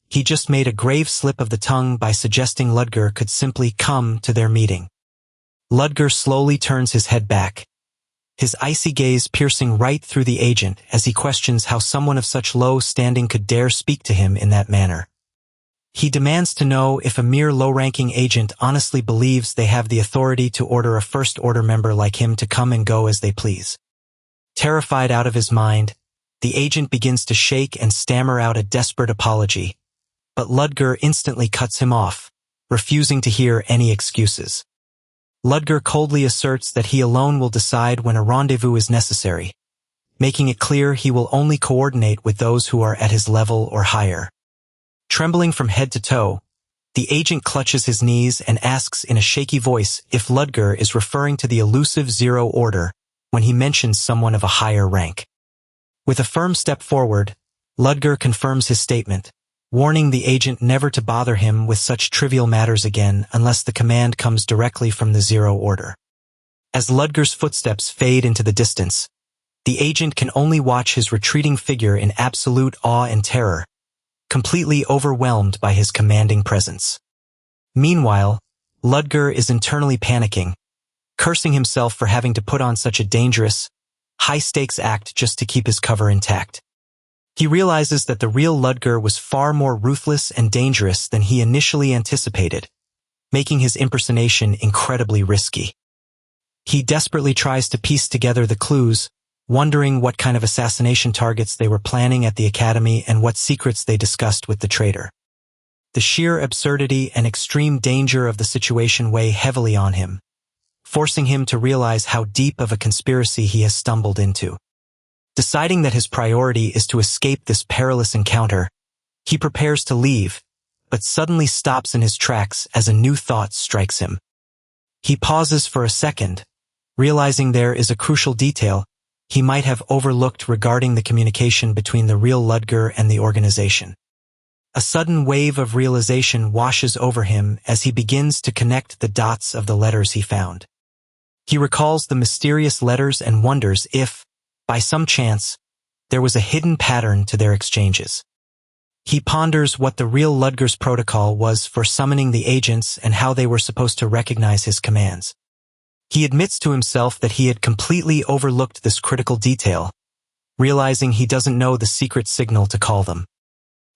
he just made a grave slip of the tongue by suggesting Ludger could simply come to their meeting. Ludger slowly turns his head back, his icy gaze piercing right through the agent as he questions how someone of such low standing could dare speak to him in that manner. He demands to know if a mere low-ranking agent honestly believes they have the authority to order a first-order member like him to come and go as they please. Terrified out of his mind, the agent begins to shake and stammer out a desperate apology, but Ludger instantly cuts him off, refusing to hear any excuses. Ludger coldly asserts that he alone will decide when a rendezvous is necessary, making it clear he will only coordinate with those who are at his level or higher. Trembling from head to toe, the agent clutches his knees and asks in a shaky voice if Ludger is referring to the elusive Zero Order when he mentions someone of a higher rank. With a firm step forward, Ludger confirms his statement, warning the agent never to bother him with such trivial matters again unless the command comes directly from the Zero Order. As Ludger's footsteps fade into the distance, the agent can only watch his retreating figure in absolute awe and terror, completely overwhelmed by his commanding presence. Meanwhile, Ludger is internally panicking, cursing himself for having to put on such a dangerous, high-stakes act just to keep his cover intact. He realizes that the real Ludger was far more ruthless and dangerous than he initially anticipated, making his impersonation incredibly risky. He desperately tries to piece together the clues, wondering what kind of assassination targets they were planning at the academy and what secrets they discussed with the traitor. The sheer absurdity and extreme danger of the situation weigh heavily on him, forcing him to realize how deep of a conspiracy he has stumbled into. Deciding that his priority is to escape this perilous encounter, he prepares to leave, but suddenly stops in his tracks as a new thought strikes him. He pauses for a second, realizing there is a crucial detail he might have overlooked regarding the communication between the real Ludger and the organization. A sudden wave of realization washes over him as he begins to connect the dots of the letters he found. He recalls the mysterious letters and wonders if, by some chance, there was a hidden pattern to their exchanges. He ponders what the real Ludger's protocol was for summoning the agents and how they were supposed to recognize his commands. He admits to himself that he had completely overlooked this critical detail, realizing he doesn't know the secret signal to call them.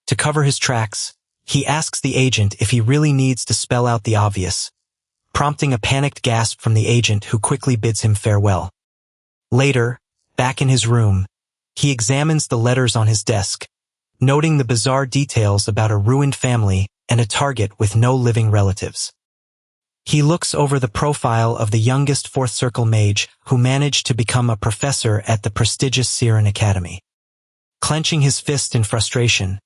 To cover his tracks, he asks the agent if he really needs to spell out the obvious, prompting a panicked gasp from the agent who quickly bids him farewell. Later, back in his room, he examines the letters on his desk, noting the bizarre details about a ruined family and a target with no living relatives. He looks over the profile of the youngest Fourth Circle mage who managed to become a professor at the prestigious Siren Academy. Clenching his fist in frustration,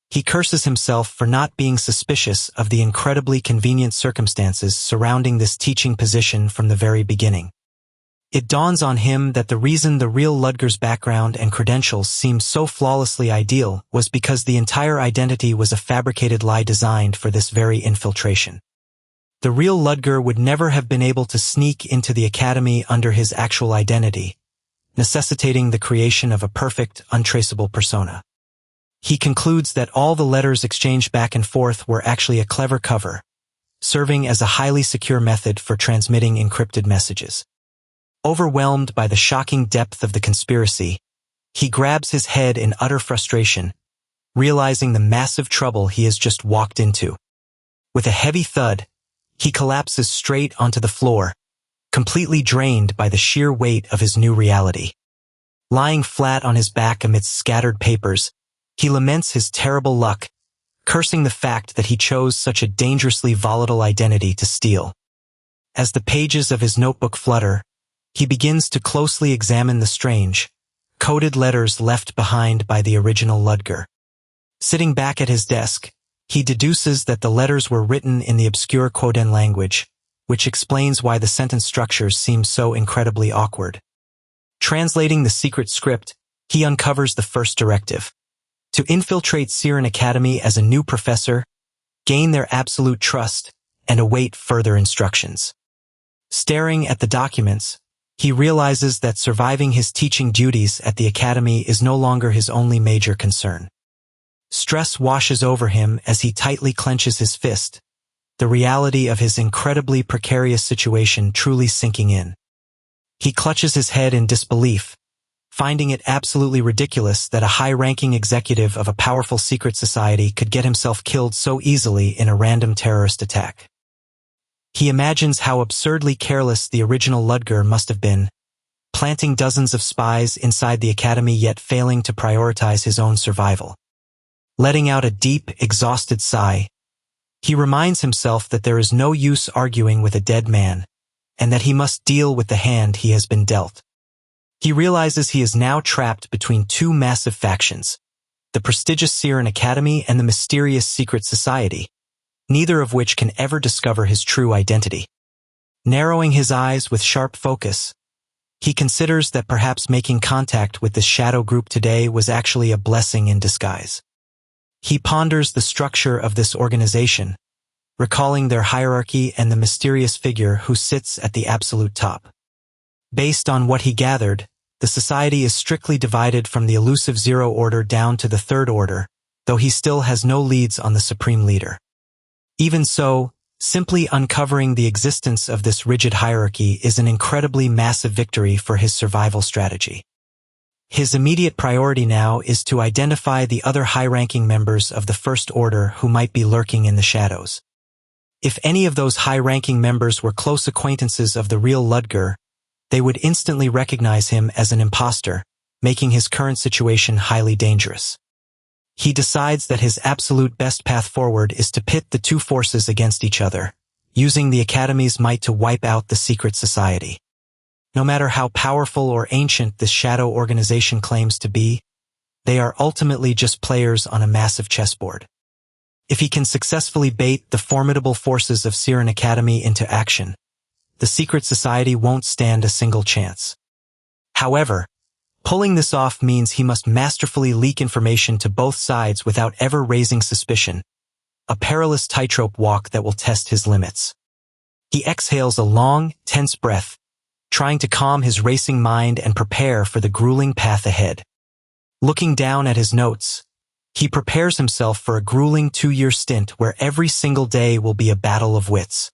he curses himself for not being suspicious of the incredibly convenient circumstances surrounding this teaching position from the very beginning. It dawns on him that the reason the real Ludger's background and credentials seemed so flawlessly ideal was because the entire identity was a fabricated lie designed for this very infiltration. The real Ludger would never have been able to sneak into the academy under his actual identity, necessitating the creation of a perfect, untraceable persona. He concludes that all the letters exchanged back and forth were actually a clever cover, serving as a highly secure method for transmitting encrypted messages. Overwhelmed by the shocking depth of the conspiracy, he grabs his head in utter frustration, realizing the massive trouble he has just walked into. With a heavy thud, he collapses straight onto the floor, completely drained by the sheer weight of his new reality. Lying flat on his back amidst scattered papers, he laments his terrible luck, cursing the fact that he chose such a dangerously volatile identity to steal. As the pages of his notebook flutter, he begins to closely examine the strange, coded letters left behind by the original Ludger. Sitting back at his desk, he deduces that the letters were written in the obscure Quoden language, which explains why the sentence structures seem so incredibly awkward. Translating the secret script, he uncovers the first directive: to infiltrate Siren Academy as a new professor, gain their absolute trust, and await further instructions. Staring at the documents, he realizes that surviving his teaching duties at the academy is no longer his only major concern. Stress washes over him as he tightly clenches his fist, the reality of his incredibly precarious situation truly sinking in. He clutches his head in disbelief, finding it absolutely ridiculous that a high-ranking executive of a powerful secret society could get himself killed so easily in a random terrorist attack. He imagines how absurdly careless the original Ludger must have been, planting dozens of spies inside the academy yet failing to prioritize his own survival. Letting out a deep, exhausted sigh, he reminds himself that there is no use arguing with a dead man, and that he must deal with the hand he has been dealt. He realizes he is now trapped between two massive factions, the prestigious Siren Academy and the mysterious secret society, neither of which can ever discover his true identity. Narrowing his eyes with sharp focus, he considers that perhaps making contact with this shadow group today was actually a blessing in disguise. He ponders the structure of this organization, recalling their hierarchy and the mysterious figure who sits at the absolute top. Based on what he gathered, the society is strictly divided from the elusive Zero Order down to the Third Order, though he still has no leads on the Supreme Leader. Even so, simply uncovering the existence of this rigid hierarchy is an incredibly massive victory for his survival strategy. His immediate priority now is to identify the other high-ranking members of the First Order who might be lurking in the shadows. If any of those high-ranking members were close acquaintances of the real Ludger, they would instantly recognize him as an imposter, making his current situation highly dangerous. He decides that his absolute best path forward is to pit the two forces against each other, using the Academy's might to wipe out the secret society. No matter how powerful or ancient this shadow organization claims to be, they are ultimately just players on a massive chessboard. If he can successfully bait the formidable forces of Siren Academy into action, the secret society won't stand a single chance. However, pulling this off means he must masterfully leak information to both sides without ever raising suspicion, a perilous tightrope walk that will test his limits. He exhales a long, tense breath, trying to calm his racing mind and prepare for the grueling path ahead. Looking down at his notes, he prepares himself for a grueling 2-year stint where every single day will be a battle of wits.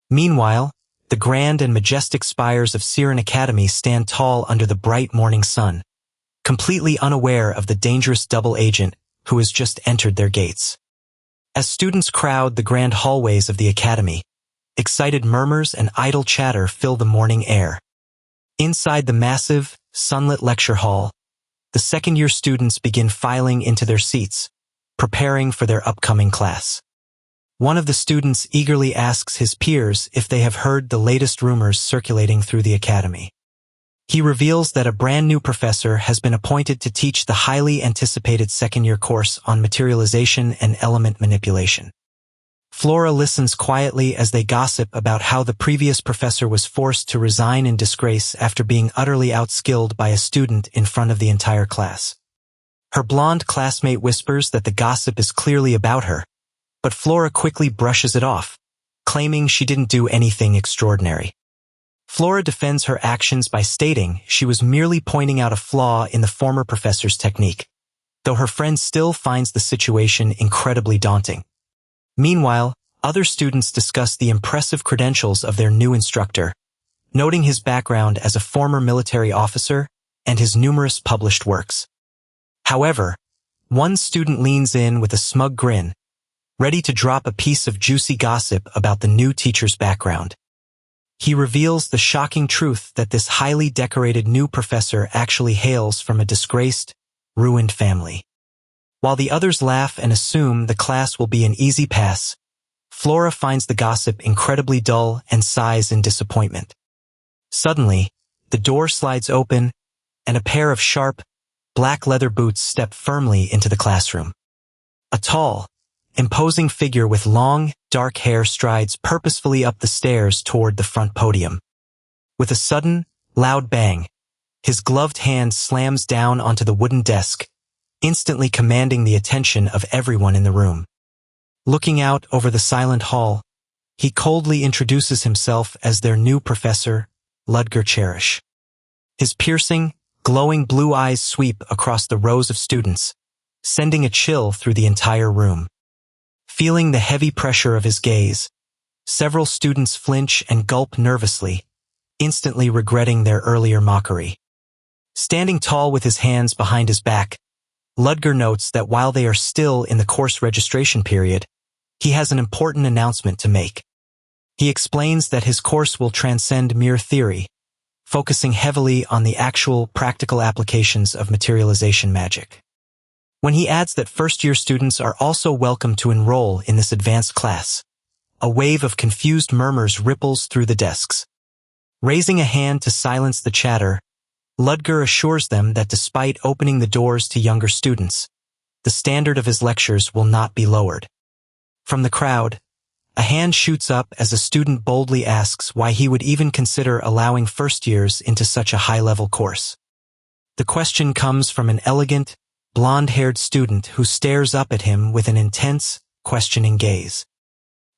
Meanwhile, the grand and majestic spires of Siren Academy stand tall under the bright morning sun, completely unaware of the dangerous double agent who has just entered their gates. As students crowd the grand hallways of the academy, excited murmurs and idle chatter fill the morning air. Inside the massive, sunlit lecture hall, the second-year students begin filing into their seats, preparing for their upcoming class. One of the students eagerly asks his peers if they have heard the latest rumors circulating through the academy. He reveals that a brand new professor has been appointed to teach the highly anticipated second-year course on materialization and element manipulation. Flora listens quietly as they gossip about how the previous professor was forced to resign in disgrace after being utterly outskilled by a student in front of the entire class. Her blonde classmate whispers that the gossip is clearly about her, but Flora quickly brushes it off, claiming she didn't do anything extraordinary. Flora defends her actions by stating she was merely pointing out a flaw in the former professor's technique, though her friend still finds the situation incredibly daunting. Meanwhile, other students discuss the impressive credentials of their new instructor, noting his background as a former military officer and his numerous published works. However, one student leans in with a smug grin, ready to drop a piece of juicy gossip about the new teacher's background. He reveals the shocking truth that this highly decorated new professor actually hails from a disgraced, ruined family. While the others laugh and assume the class will be an easy pass, Flora finds the gossip incredibly dull and sighs in disappointment. Suddenly, the door slides open, and a pair of sharp, black leather boots step firmly into the classroom. A tall, imposing figure with long, dark hair strides purposefully up the stairs toward the front podium. With a sudden, loud bang, his gloved hand slams down onto the wooden desk, instantly commanding the attention of everyone in the room. Looking out over the silent hall, He coldly introduces himself as their new professor, Ludger Cherish. His piercing, glowing blue eyes sweep across the rows of students, sending a chill through the entire room. Feeling the heavy pressure of his gaze, several students flinch and gulp nervously, instantly regretting their earlier mockery. Standing tall with his hands behind his back, Ludger notes that while they are still in the course registration period, he has an important announcement to make. He explains that his course will transcend mere theory, focusing heavily on the actual practical applications of materialization magic. When he adds that first-year students are also welcome to enroll in this advanced class, a wave of confused murmurs ripples through the desks. Raising a hand to silence the chatter, Ludger assures them that despite opening the doors to younger students, the standard of his lectures will not be lowered. From the crowd, a hand shoots up as a student boldly asks why he would even consider allowing first-years into such a high-level course. The question comes from an elegant, blonde-haired student who stares up at him with an intense, questioning gaze.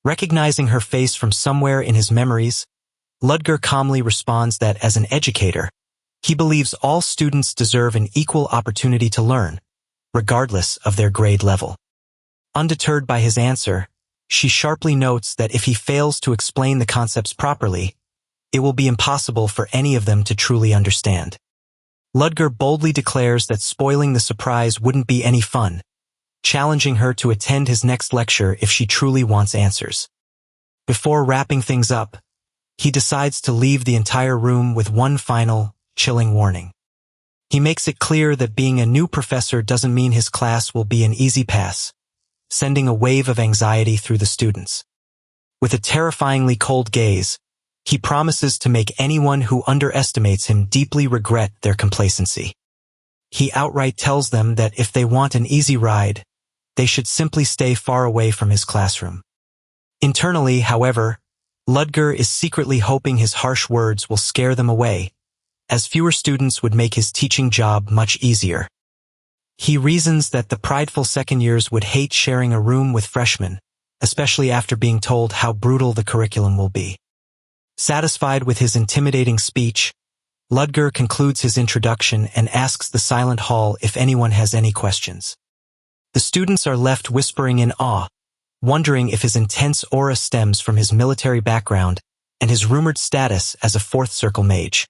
Recognizing her face from somewhere in his memories, Ludger calmly responds that as an educator, he believes all students deserve an equal opportunity to learn, regardless of their grade level. Undeterred by his answer, she sharply notes that if he fails to explain the concepts properly, it will be impossible for any of them to truly understand. Ludger boldly declares that spoiling the surprise wouldn't be any fun, challenging her to attend his next lecture if she truly wants answers. Before wrapping things up, he decides to leave the entire room with one final, chilling warning. He makes it clear that being a new professor doesn't mean his class will be an easy pass, sending a wave of anxiety through the students. With a terrifyingly cold gaze, he promises to make anyone who underestimates him deeply regret their complacency. He outright tells them that if they want an easy ride, they should simply stay far away from his classroom. Internally, however, Ludger is secretly hoping his harsh words will scare them away, as fewer students would make his teaching job much easier. He reasons that the prideful second-years would hate sharing a room with freshmen, especially after being told how brutal the curriculum will be. Satisfied with his intimidating speech, Ludger concludes his introduction and asks the silent hall if anyone has any questions. The students are left whispering in awe, wondering if his intense aura stems from his military background and his rumored status as a fourth circle mage.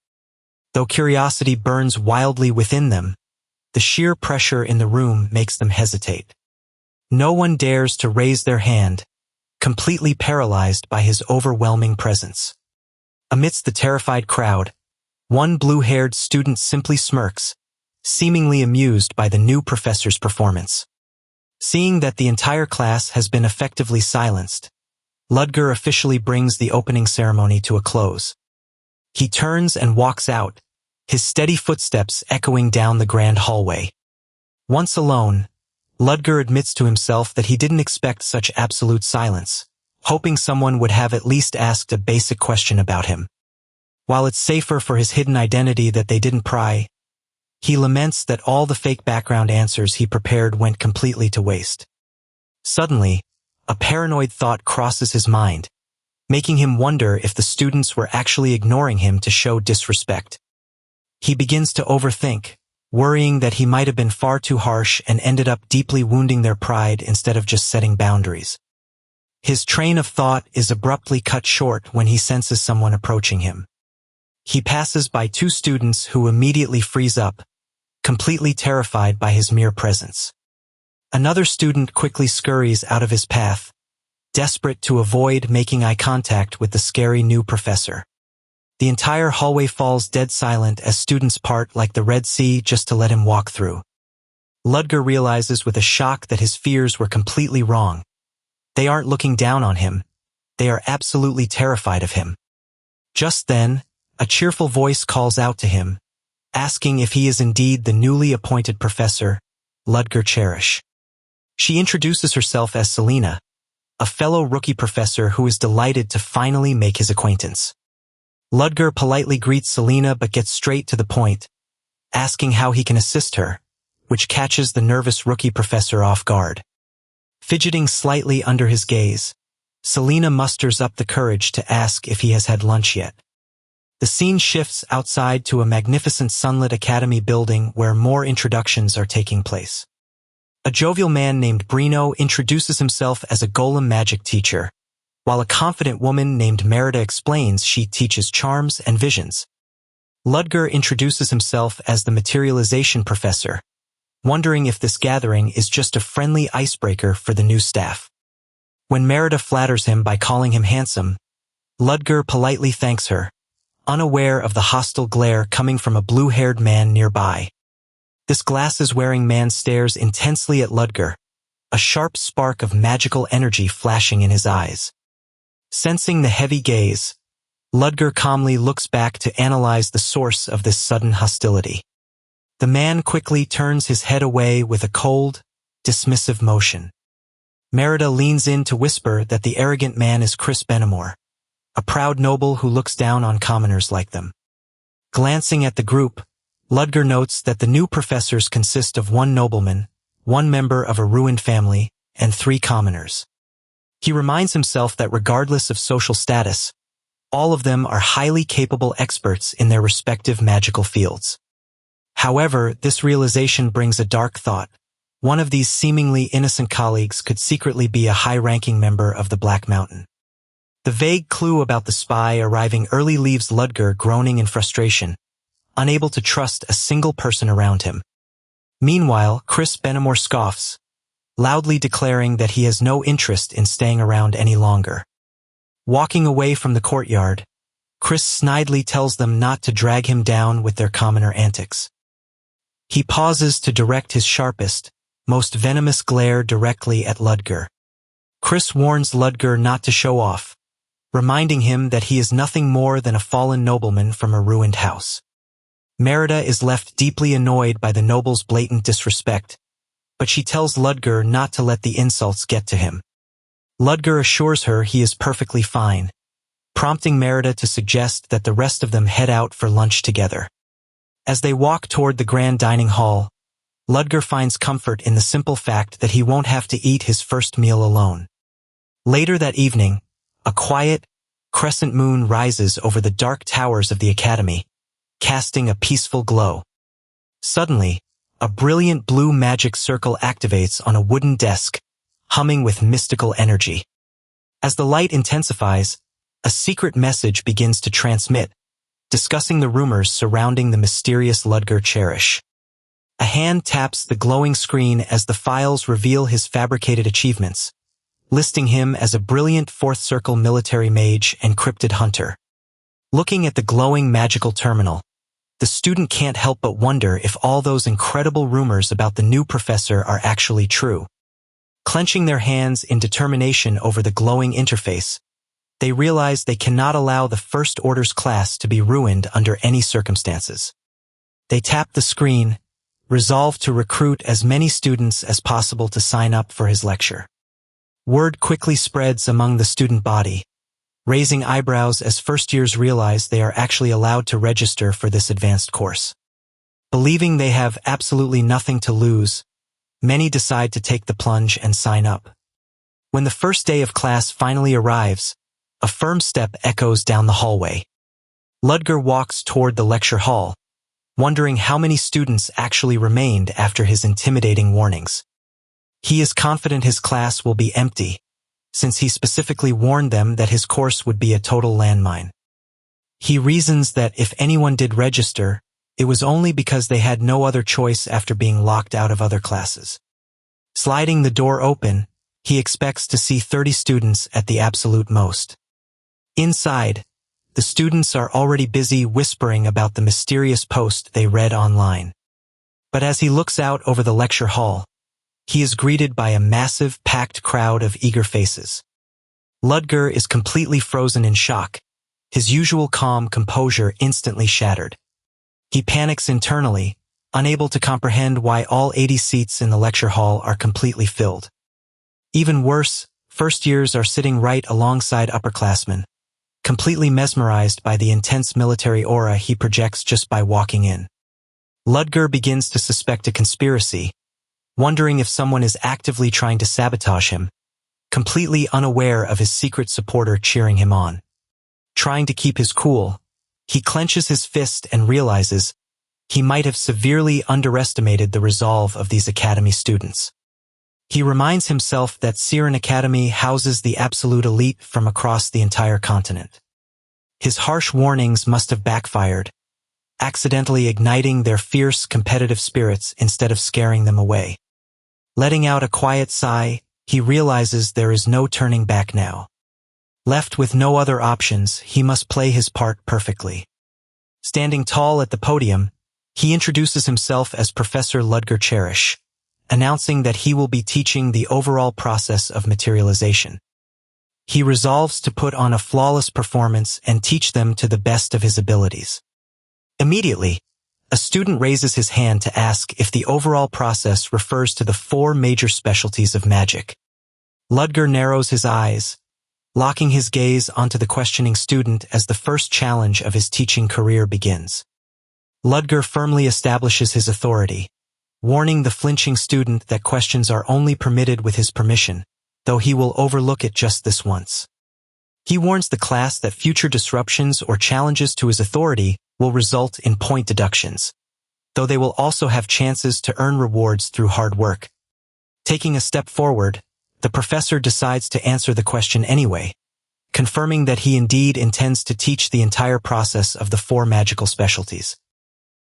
Though curiosity burns wildly within them, the sheer pressure in the room makes them hesitate. No one dares to raise their hand, completely paralyzed by his overwhelming presence. Amidst the terrified crowd, one blue-haired student simply smirks, seemingly amused by the new professor's performance. Seeing that the entire class has been effectively silenced, Ludger officially brings the opening ceremony to a close. He turns and walks out, his steady footsteps echoing down the grand hallway. Once alone, Ludger admits to himself that he didn't expect such absolute silence, hoping someone would have at least asked a basic question about him. While it's safer for his hidden identity that they didn't pry, he laments that all the fake background answers he prepared went completely to waste. Suddenly, a paranoid thought crosses his mind, making him wonder if the students were actually ignoring him to show disrespect. He begins to overthink, worrying that he might have been far too harsh and ended up deeply wounding their pride instead of just setting boundaries. His train of thought is abruptly cut short when he senses someone approaching him. He passes by two students who immediately freeze up, completely terrified by his mere presence. Another student quickly scurries out of his path, desperate to avoid making eye contact with the scary new professor. The entire hallway falls dead silent as students part like the Red Sea just to let him walk through. Ludger realizes with a shock that his fears were completely wrong. They aren't looking down on him. They are absolutely terrified of him. Just then, a cheerful voice calls out to him, asking if he is indeed the newly appointed professor, Ludger Cherish. She introduces herself as Selena, a fellow rookie professor who is delighted to finally make his acquaintance. Ludger politely greets Selena but gets straight to the point, asking how he can assist her, which catches the nervous rookie professor off guard. Fidgeting slightly under his gaze, Selena musters up the courage to ask if he has had lunch yet. The scene shifts outside to a magnificent sunlit academy building where more introductions are taking place. A jovial man named Brino introduces himself as a golem magic teacher, while a confident woman named Merida explains she teaches charms and visions. Ludger introduces himself as the materialization professor, wondering if this gathering is just a friendly icebreaker for the new staff. When Merida flatters him by calling him handsome, Ludger politely thanks her, unaware of the hostile glare coming from a blue-haired man nearby. This glasses-wearing man stares intensely at Ludger, a sharp spark of magical energy flashing in his eyes. Sensing the heavy gaze, Ludger calmly looks back to analyze the source of this sudden hostility. The man quickly turns his head away with a cold, dismissive motion. Merida leans in to whisper that the arrogant man is Chris Benamor, a proud noble who looks down on commoners like them. Glancing at the group, Ludger notes that the new professors consist of one nobleman, one member of a ruined family, and 3 commoners. He reminds himself that regardless of social status, all of them are highly capable experts in their respective magical fields. However, this realization brings a dark thought. One of these seemingly innocent colleagues could secretly be a high-ranking member of the Black Mountain. The vague clue about the spy arriving early leaves Ludger groaning in frustration, unable to trust a single person around him. Meanwhile, Chris Benamor scoffs, loudly declaring that he has no interest in staying around any longer. Walking away from the courtyard, Chris snidely tells them not to drag him down with their commoner antics. He pauses to direct his sharpest, most venomous glare directly at Ludger. Chris warns Ludger not to show off, reminding him that he is nothing more than a fallen nobleman from a ruined house. Merida is left deeply annoyed by the noble's blatant disrespect, but she tells Ludger not to let the insults get to him. Ludger assures her he is perfectly fine, prompting Merida to suggest that the rest of them head out for lunch together. As they walk toward the grand dining hall, Ludger finds comfort in the simple fact that he won't have to eat his first meal alone. Later that evening, a quiet, crescent moon rises over the dark towers of the academy, casting a peaceful glow. Suddenly, a brilliant blue magic circle activates on a wooden desk, humming with mystical energy. As the light intensifies, a secret message begins to transmit, discussing the rumors surrounding the mysterious Ludger Cherish. A hand taps the glowing screen as the files reveal his fabricated achievements, listing him as a brilliant fourth circle military mage and cryptid hunter. Looking at the glowing magical terminal, the student can't help but wonder if all those incredible rumors about the new professor are actually true. Clenching their hands in determination over the glowing interface, they realize they cannot allow the First Order's class to be ruined under any circumstances. They tap the screen, resolved to recruit as many students as possible to sign up for his lecture. Word quickly spreads among the student body, raising eyebrows as first years realize they are actually allowed to register for this advanced course. Believing they have absolutely nothing to lose, many decide to take the plunge and sign up. When the first day of class finally arrives, a firm step echoes down the hallway. Ludger walks toward the lecture hall, wondering how many students actually remained after his intimidating warnings. He is confident his class will be empty, since he specifically warned them that his course would be a total landmine. He reasons that if anyone did register, it was only because they had no other choice after being locked out of other classes. Sliding the door open, he expects to see 30 students at the absolute most. Inside, the students are already busy whispering about the mysterious post they read online. But as he looks out over the lecture hall, he is greeted by a massive, packed crowd of eager faces. Ludger is completely frozen in shock, his usual calm composure instantly shattered. He panics internally, unable to comprehend why all 80 seats in the lecture hall are completely filled. Even worse, first years are sitting right alongside upperclassmen, completely mesmerized by the intense military aura he projects just by walking in. Ludger begins to suspect a conspiracy, wondering if someone is actively trying to sabotage him, completely unaware of his secret supporter cheering him on. Trying to keep his cool, he clenches his fist and realizes he might have severely underestimated the resolve of these academy students. He reminds himself that Siren Academy houses the absolute elite from across the entire continent. His harsh warnings must have backfired, accidentally igniting their fierce competitive spirits instead of scaring them away. Letting out a quiet sigh, he realizes there is no turning back now. Left with no other options, he must play his part perfectly. Standing tall at the podium, he introduces himself as Professor Ludger Cherish, announcing that he will be teaching the overall process of materialization. He resolves to put on a flawless performance and teach them to the best of his abilities. Immediately, a student raises his hand to ask if the overall process refers to the 4 major specialties of magic. Ludger narrows his eyes, locking his gaze onto the questioning student as the first challenge of his teaching career begins. Ludger firmly establishes his authority, warning the flinching student that questions are only permitted with his permission, though he will overlook it just this once. He warns the class that future disruptions or challenges to his authority will result in point deductions, though they will also have chances to earn rewards through hard work. Taking a step forward, the professor decides to answer the question anyway, confirming that he indeed intends to teach the entire process of the 4 magical specialties.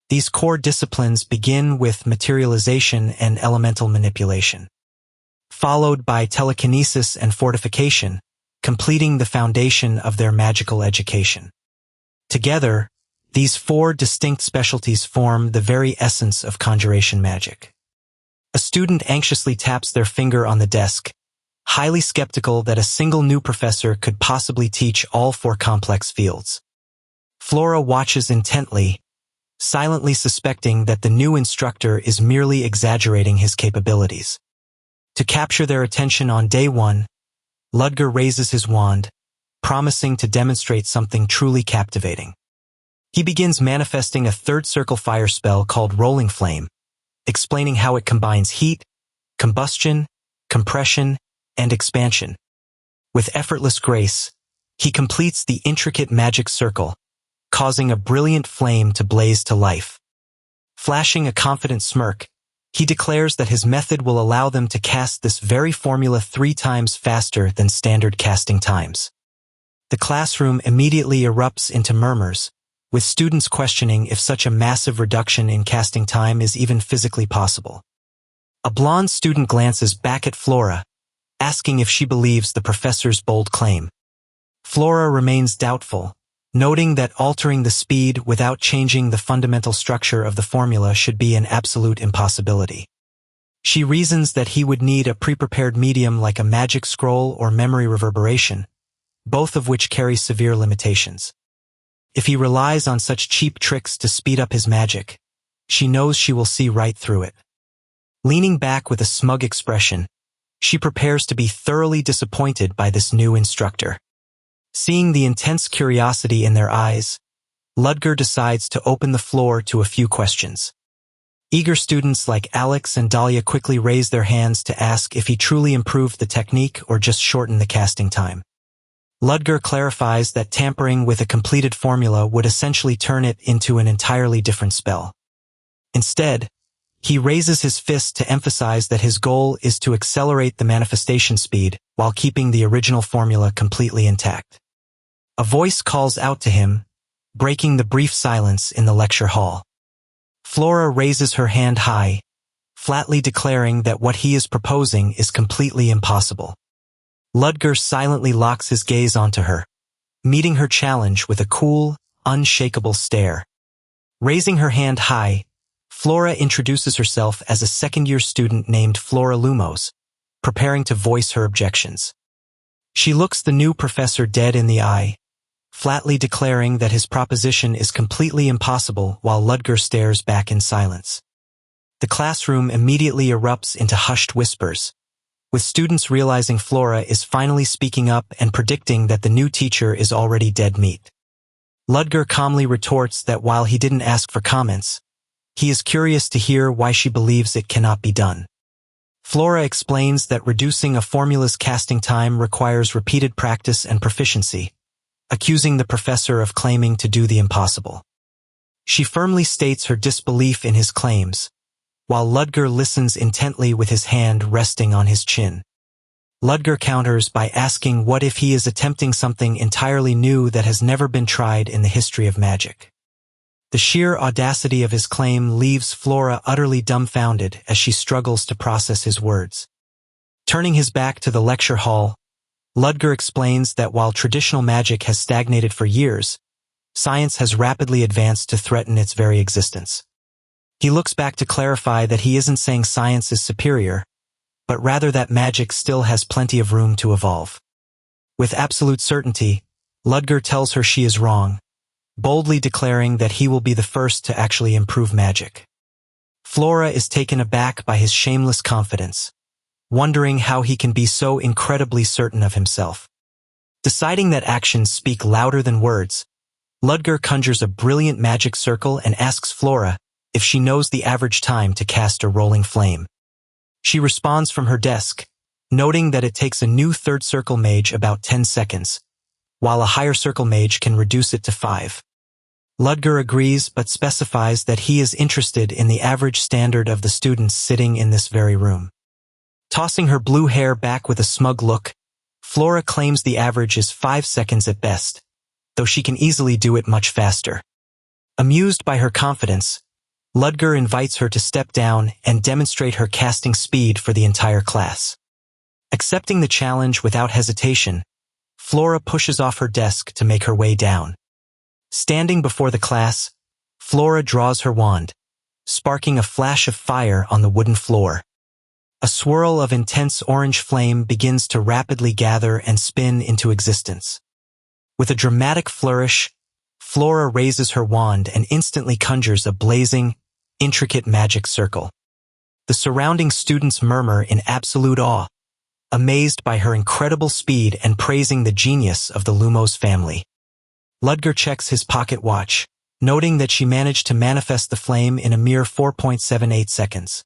These core disciplines begin with materialization and elemental manipulation, followed by telekinesis and fortification, completing the foundation of their magical education. Together, these 4 distinct specialties form the very essence of conjuration magic. A student anxiously taps their finger on the desk, highly skeptical that a single new professor could possibly teach all 4 complex fields. Flora watches intently, silently suspecting that the new instructor is merely exaggerating his capabilities. To capture their attention on day 1, Ludger raises his wand, promising to demonstrate something truly captivating. He begins manifesting a 3rd circle fire spell called Rolling Flame, explaining how it combines heat, combustion, compression, and expansion. With effortless grace, he completes the intricate magic circle, causing a brilliant flame to blaze to life. Flashing a confident smirk, he declares that his method will allow them to cast this very formula 3 times faster than standard casting times. The classroom immediately erupts into murmurs, with students questioning if such a massive reduction in casting time is even physically possible. A blonde student glances back at Flora, asking if she believes the professor's bold claim. Flora remains doubtful, noting that altering the speed without changing the fundamental structure of the formula should be an absolute impossibility. She reasons that he would need a pre-prepared medium like a magic scroll or memory reverberation, both of which carry severe limitations. If he relies on such cheap tricks to speed up his magic, she knows she will see right through it. Leaning back with a smug expression, she prepares to be thoroughly disappointed by this new instructor. Seeing the intense curiosity in their eyes, Ludger decides to open the floor to a few questions. Eager students like Alex and Dahlia quickly raise their hands to ask if he truly improved the technique or just shortened the casting time. Ludger clarifies that tampering with a completed formula would essentially turn it into an entirely different spell. Instead, he raises his fist to emphasize that his goal is to accelerate the manifestation speed while keeping the original formula completely intact. A voice calls out to him, breaking the brief silence in the lecture hall. Flora raises her hand high, flatly declaring that what he is proposing is completely impossible. Ludger silently locks his gaze onto her, meeting her challenge with a cool, unshakable stare. Raising her hand high, Flora introduces herself as a second-year student named Flora Lumos, preparing to voice her objections. She looks the new professor dead in the eye, flatly declaring that his proposition is completely impossible while Ludger stares back in silence. The classroom immediately erupts into hushed whispers, with students realizing Flora is finally speaking up and predicting that the new teacher is already dead meat. Ludger calmly retorts that while he didn't ask for comments, he is curious to hear why she believes it cannot be done. Flora explains that reducing a formula's casting time requires repeated practice and proficiency, accusing the professor of claiming to do the impossible. She firmly states her disbelief in his claims, while Ludger listens intently with his hand resting on his chin. Ludger counters by asking what if he is attempting something entirely new that has never been tried in the history of magic. The sheer audacity of his claim leaves Flora utterly dumbfounded as she struggles to process his words. Turning his back to the lecture hall, Ludger explains that while traditional magic has stagnated for years, science has rapidly advanced to threaten its very existence. He looks back to clarify that he isn't saying science is superior, but rather that magic still has plenty of room to evolve. With absolute certainty, Ludger tells her she is wrong, boldly declaring that he will be the first to actually improve magic. Flora is taken aback by his shameless confidence, wondering how he can be so incredibly certain of himself. Deciding that actions speak louder than words, Ludger conjures a brilliant magic circle and asks Flora if she knows the average time to cast a rolling flame. She responds from her desk, noting that it takes a new third circle mage about 10 seconds, while a higher circle mage can reduce it to 5. Ludger agrees but specifies that he is interested in the average standard of the students sitting in this very room. Tossing her blue hair back with a smug look, Flora claims the average is 5 seconds at best, though she can easily do it much faster. Amused by her confidence, Ludger invites her to step down and demonstrate her casting speed for the entire class. Accepting the challenge without hesitation, Flora pushes off her desk to make her way down. Standing before the class, Flora draws her wand, sparking a flash of fire on the wooden floor. A swirl of intense orange flame begins to rapidly gather and spin into existence. With a dramatic flourish, Flora raises her wand and instantly conjures a blazing, intricate magic circle. The surrounding students murmur in absolute awe, amazed by her incredible speed and praising the genius of the Lumos family. Ludger checks his pocket watch, noting that she managed to manifest the flame in a mere 4.78 seconds,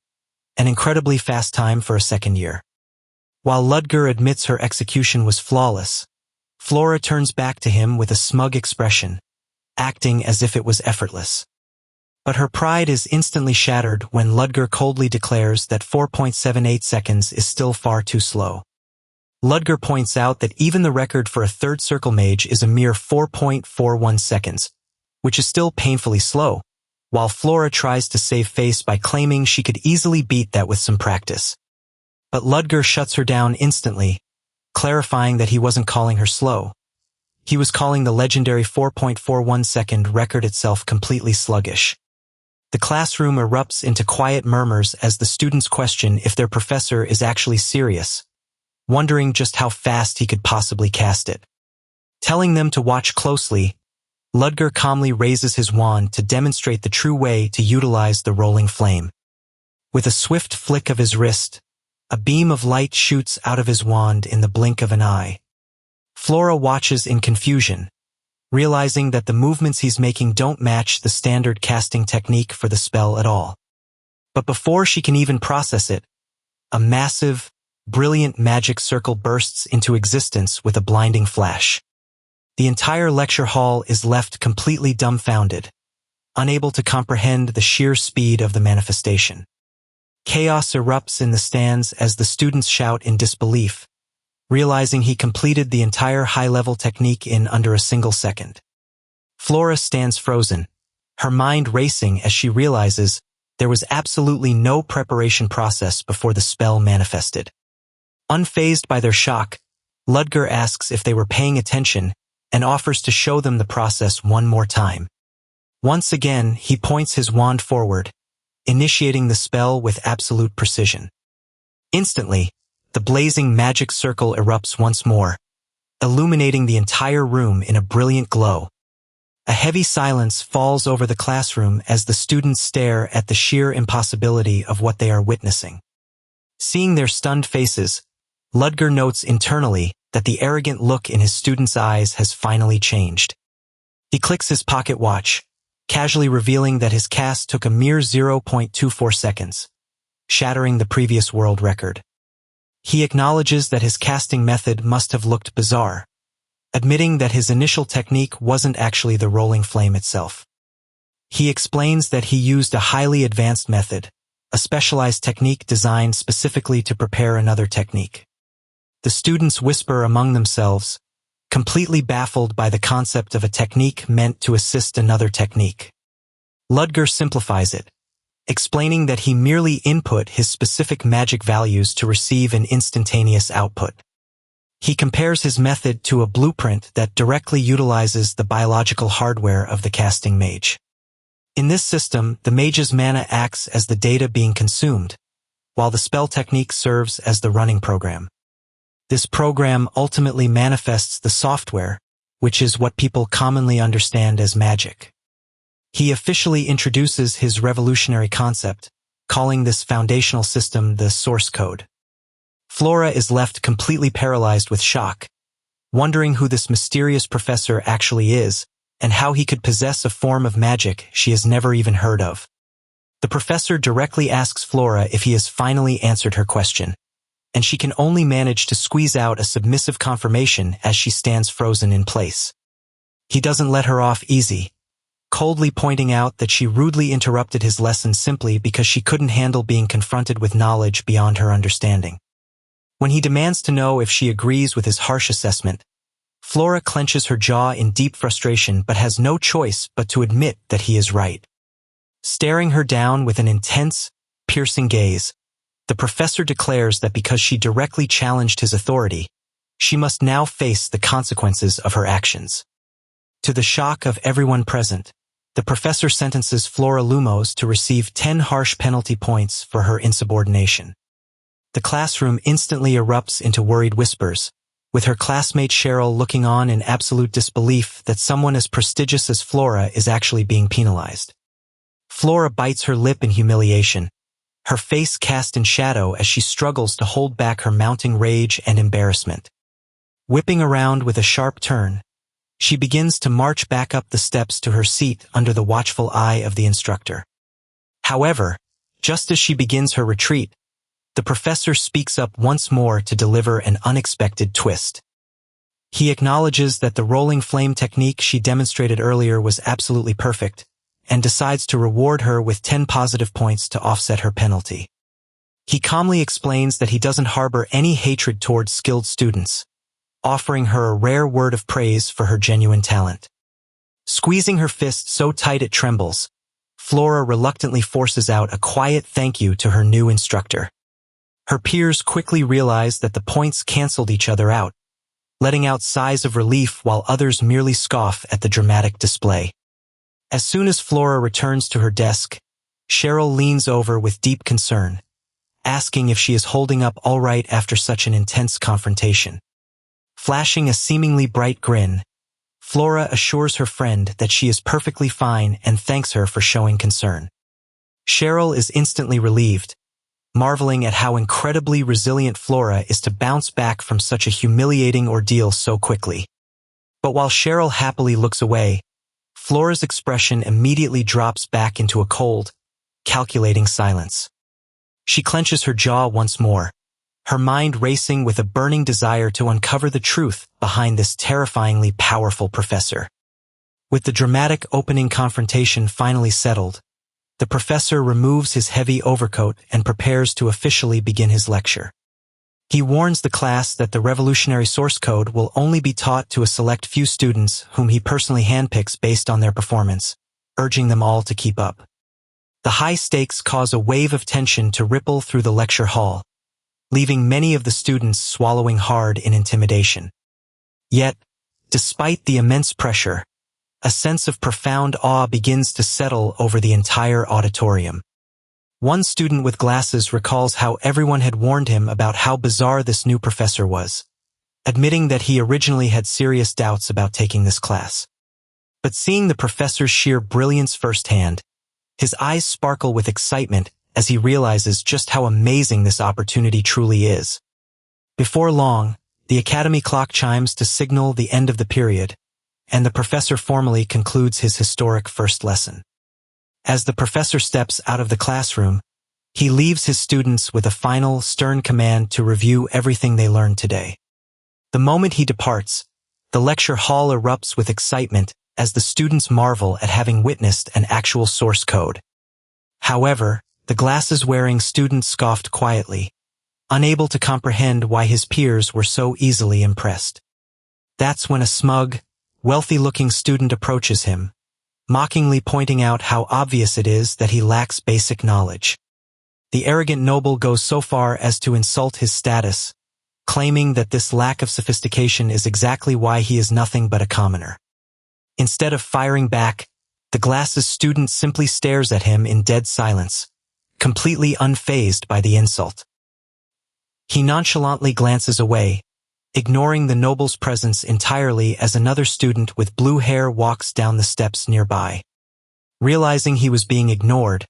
an incredibly fast time for a second year. While Ludger admits her execution was flawless, Flora turns back to him with a smug expression, acting as if it was effortless. But her pride is instantly shattered when Ludger coldly declares that 4.78 seconds is still far too slow. Ludger points out that even the record for a third circle mage is a mere 4.41 seconds, which is still painfully slow, while Flora tries to save face by claiming she could easily beat that with some practice. But Ludger shuts her down instantly, clarifying that he wasn't calling her slow. He was calling the legendary 4.41 second record itself completely sluggish. The classroom erupts into quiet murmurs as the students question if their professor is actually serious, wondering just how fast he could possibly cast it. Telling them to watch closely, Ludger calmly raises his wand to demonstrate the true way to utilize the rolling flame. With a swift flick of his wrist, a beam of light shoots out of his wand in the blink of an eye. Flora watches in confusion, realizing that the movements he's making don't match the standard casting technique for the spell at all. But before she can even process it, a massive, brilliant magic circle bursts into existence with a blinding flash. The entire lecture hall is left completely dumbfounded, unable to comprehend the sheer speed of the manifestation. Chaos erupts in the stands as the students shout in disbelief, realizing he completed the entire high-level technique in under a single second. Flora stands frozen, her mind racing as she realizes there was absolutely no preparation process before the spell manifested. Unfazed by their shock, Ludger asks if they were paying attention and offers to show them the process one more time. Once again, he points his wand forward, initiating the spell with absolute precision. Instantly, the blazing magic circle erupts once more, illuminating the entire room in a brilliant glow. A heavy silence falls over the classroom as the students stare at the sheer impossibility of what they are witnessing. Seeing their stunned faces, Ludger notes internally that the arrogant look in his students' eyes has finally changed. He clicks his pocket watch, casually revealing that his cast took a mere 0.24 seconds, shattering the previous world record. He acknowledges that his casting method must have looked bizarre, admitting that his initial technique wasn't actually the rolling flame itself. He explains that he used a highly advanced method, a specialized technique designed specifically to prepare another technique. The students whisper among themselves, completely baffled by the concept of a technique meant to assist another technique. Ludger simplifies it, explaining that he merely input his specific magic values to receive an instantaneous output. He compares his method to a blueprint that directly utilizes the biological hardware of the casting mage. In this system, the mage's mana acts as the data being consumed, while the spell technique serves as the running program. This program ultimately manifests the software, which is what people commonly understand as magic. He officially introduces his revolutionary concept, calling this foundational system the source code. Flora is left completely paralyzed with shock, wondering who this mysterious professor actually is, and how he could possess a form of magic she has never even heard of. The professor directly asks Flora if he has finally answered her question, and she can only manage to squeeze out a submissive confirmation as she stands frozen in place. He doesn't let her off easy, coldly pointing out that she rudely interrupted his lesson simply because she couldn't handle being confronted with knowledge beyond her understanding. When he demands to know if she agrees with his harsh assessment, Flora clenches her jaw in deep frustration but has no choice but to admit that he is right. Staring her down with an intense, piercing gaze, the professor declares that because she directly challenged his authority, she must now face the consequences of her actions. To the shock of everyone present, the professor sentences Flora Lumos to receive 10 harsh penalty points for her insubordination. The classroom instantly erupts into worried whispers, with her classmate Cheryl looking on in absolute disbelief that someone as prestigious as Flora is actually being penalized. Flora bites her lip in humiliation, her face cast in shadow as she struggles to hold back her mounting rage and embarrassment. Whipping around with a sharp turn, she begins to march back up the steps to her seat under the watchful eye of the instructor. However, just as she begins her retreat, the professor speaks up once more to deliver an unexpected twist. He acknowledges that the rolling flame technique she demonstrated earlier was absolutely perfect, and decides to reward her with 10 positive points to offset her penalty. He calmly explains that he doesn't harbor any hatred towards skilled students, offering her a rare word of praise for her genuine talent. Squeezing her fist so tight it trembles, Flora reluctantly forces out a quiet thank you to her new instructor. Her peers quickly realize that the points canceled each other out, letting out sighs of relief while others merely scoff at the dramatic display. As soon as Flora returns to her desk, Cheryl leans over with deep concern, asking if she is holding up all right after such an intense confrontation. Flashing a seemingly bright grin, Flora assures her friend that she is perfectly fine and thanks her for showing concern. Cheryl is instantly relieved, marveling at how incredibly resilient Flora is to bounce back from such a humiliating ordeal so quickly. But while Cheryl happily looks away, Flora's expression immediately drops back into a cold, calculating silence. She clenches her jaw once more, her mind racing with a burning desire to uncover the truth behind this terrifyingly powerful professor. With the dramatic opening confrontation finally settled, the professor removes his heavy overcoat and prepares to officially begin his lecture. He warns the class that the revolutionary source code will only be taught to a select few students whom he personally handpicks based on their performance, urging them all to keep up. The high stakes cause a wave of tension to ripple through the lecture hall, leaving many of the students swallowing hard in intimidation. Yet, despite the immense pressure, a sense of profound awe begins to settle over the entire auditorium. One student with glasses recalls how everyone had warned him about how bizarre this new professor was, admitting that he originally had serious doubts about taking this class. But seeing the professor's sheer brilliance firsthand, his eyes sparkle with excitement as he realizes just how amazing this opportunity truly is. Before long, the academy clock chimes to signal the end of the period, and the professor formally concludes his historic first lesson. As the professor steps out of the classroom, He leaves his students with a final, stern command to review everything they learned today. The moment he departs, the lecture hall erupts with excitement as the students marvel at having witnessed an actual source code. However, the glasses-wearing student scoffed quietly, unable to comprehend why his peers were so easily impressed. That's when a smug, wealthy-looking student approaches him, mockingly pointing out how obvious it is that he lacks basic knowledge. The arrogant noble goes so far as to insult his status, claiming that this lack of sophistication is exactly why he is nothing but a commoner. Instead of firing back, the glasses student simply stares at him in dead silence, completely unfazed by the insult. He nonchalantly glances away, ignoring the noble's presence entirely as another student with blue hair walks down the steps nearby. Realizing he was being ignored,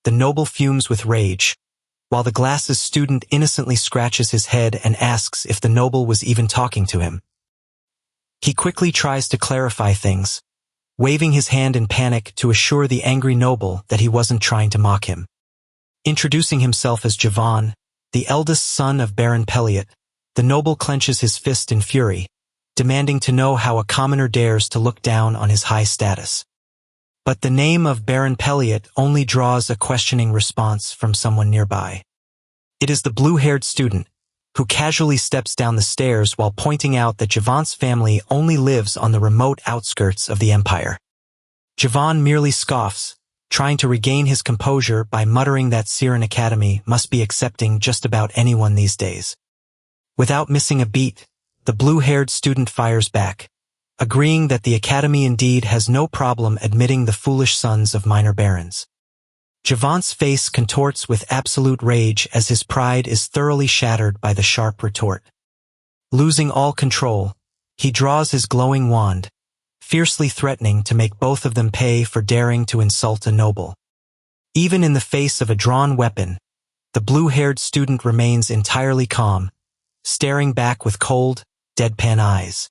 the noble fumes with rage, while the glasses student innocently scratches his head and asks if the noble was even talking to him. He quickly tries to clarify things, waving his hand in panic to assure the angry noble that he wasn't trying to mock him. Introducing himself as Javan, the eldest son of Baron Pelliot, the noble clenches his fist in fury, demanding to know how a commoner dares to look down on his high status. But the name of Baron Pelliot only draws a questioning response from someone nearby. It is the blue-haired student, who casually steps down the stairs while pointing out that Javan's family only lives on the remote outskirts of the empire. Javan merely scoffs, trying to regain his composure by muttering that Siren Academy must be accepting just about anyone these days. Without missing a beat, the blue-haired student fires back, agreeing that the academy indeed has no problem admitting the foolish sons of minor barons. Javan's face contorts with absolute rage as his pride is thoroughly shattered by the sharp retort. Losing all control, he draws his glowing wand, fiercely threatening to make both of them pay for daring to insult a noble. Even in the face of a drawn weapon, the blue-haired student remains entirely calm, staring back with cold, deadpan eyes.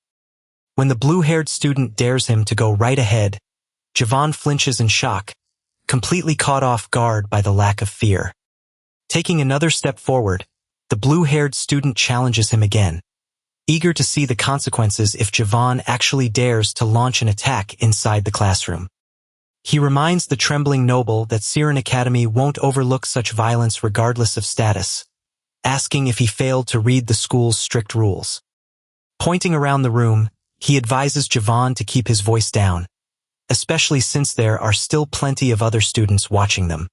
When the blue-haired student dares him to go right ahead, Javan flinches in shock, completely caught off guard by the lack of fear. Taking another step forward, the blue-haired student challenges him again, eager to see the consequences if Javan actually dares to launch an attack inside the classroom. He reminds the trembling noble that Siren Academy won't overlook such violence regardless of status, asking if he failed to read the school's strict rules. Pointing around the room, he advises Javan to keep his voice down, especially since there are still plenty of other students watching them.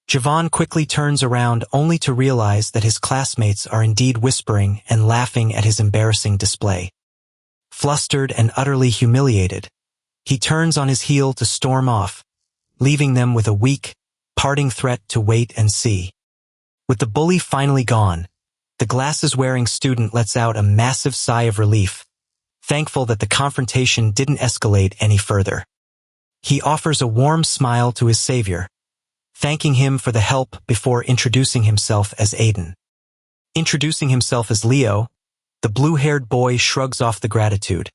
Javan quickly turns around only to realize that his classmates are indeed whispering and laughing at his embarrassing display. Flustered and utterly humiliated, he turns on his heel to storm off, leaving them with a weak, parting threat to wait and see. With the bully finally gone, the glasses-wearing student lets out a massive sigh of relief, thankful that the confrontation didn't escalate any further. He offers a warm smile to his savior, thanking him for the help before introducing himself as Aiden. Introducing himself as Leo, the blue-haired boy shrugs off the gratitude,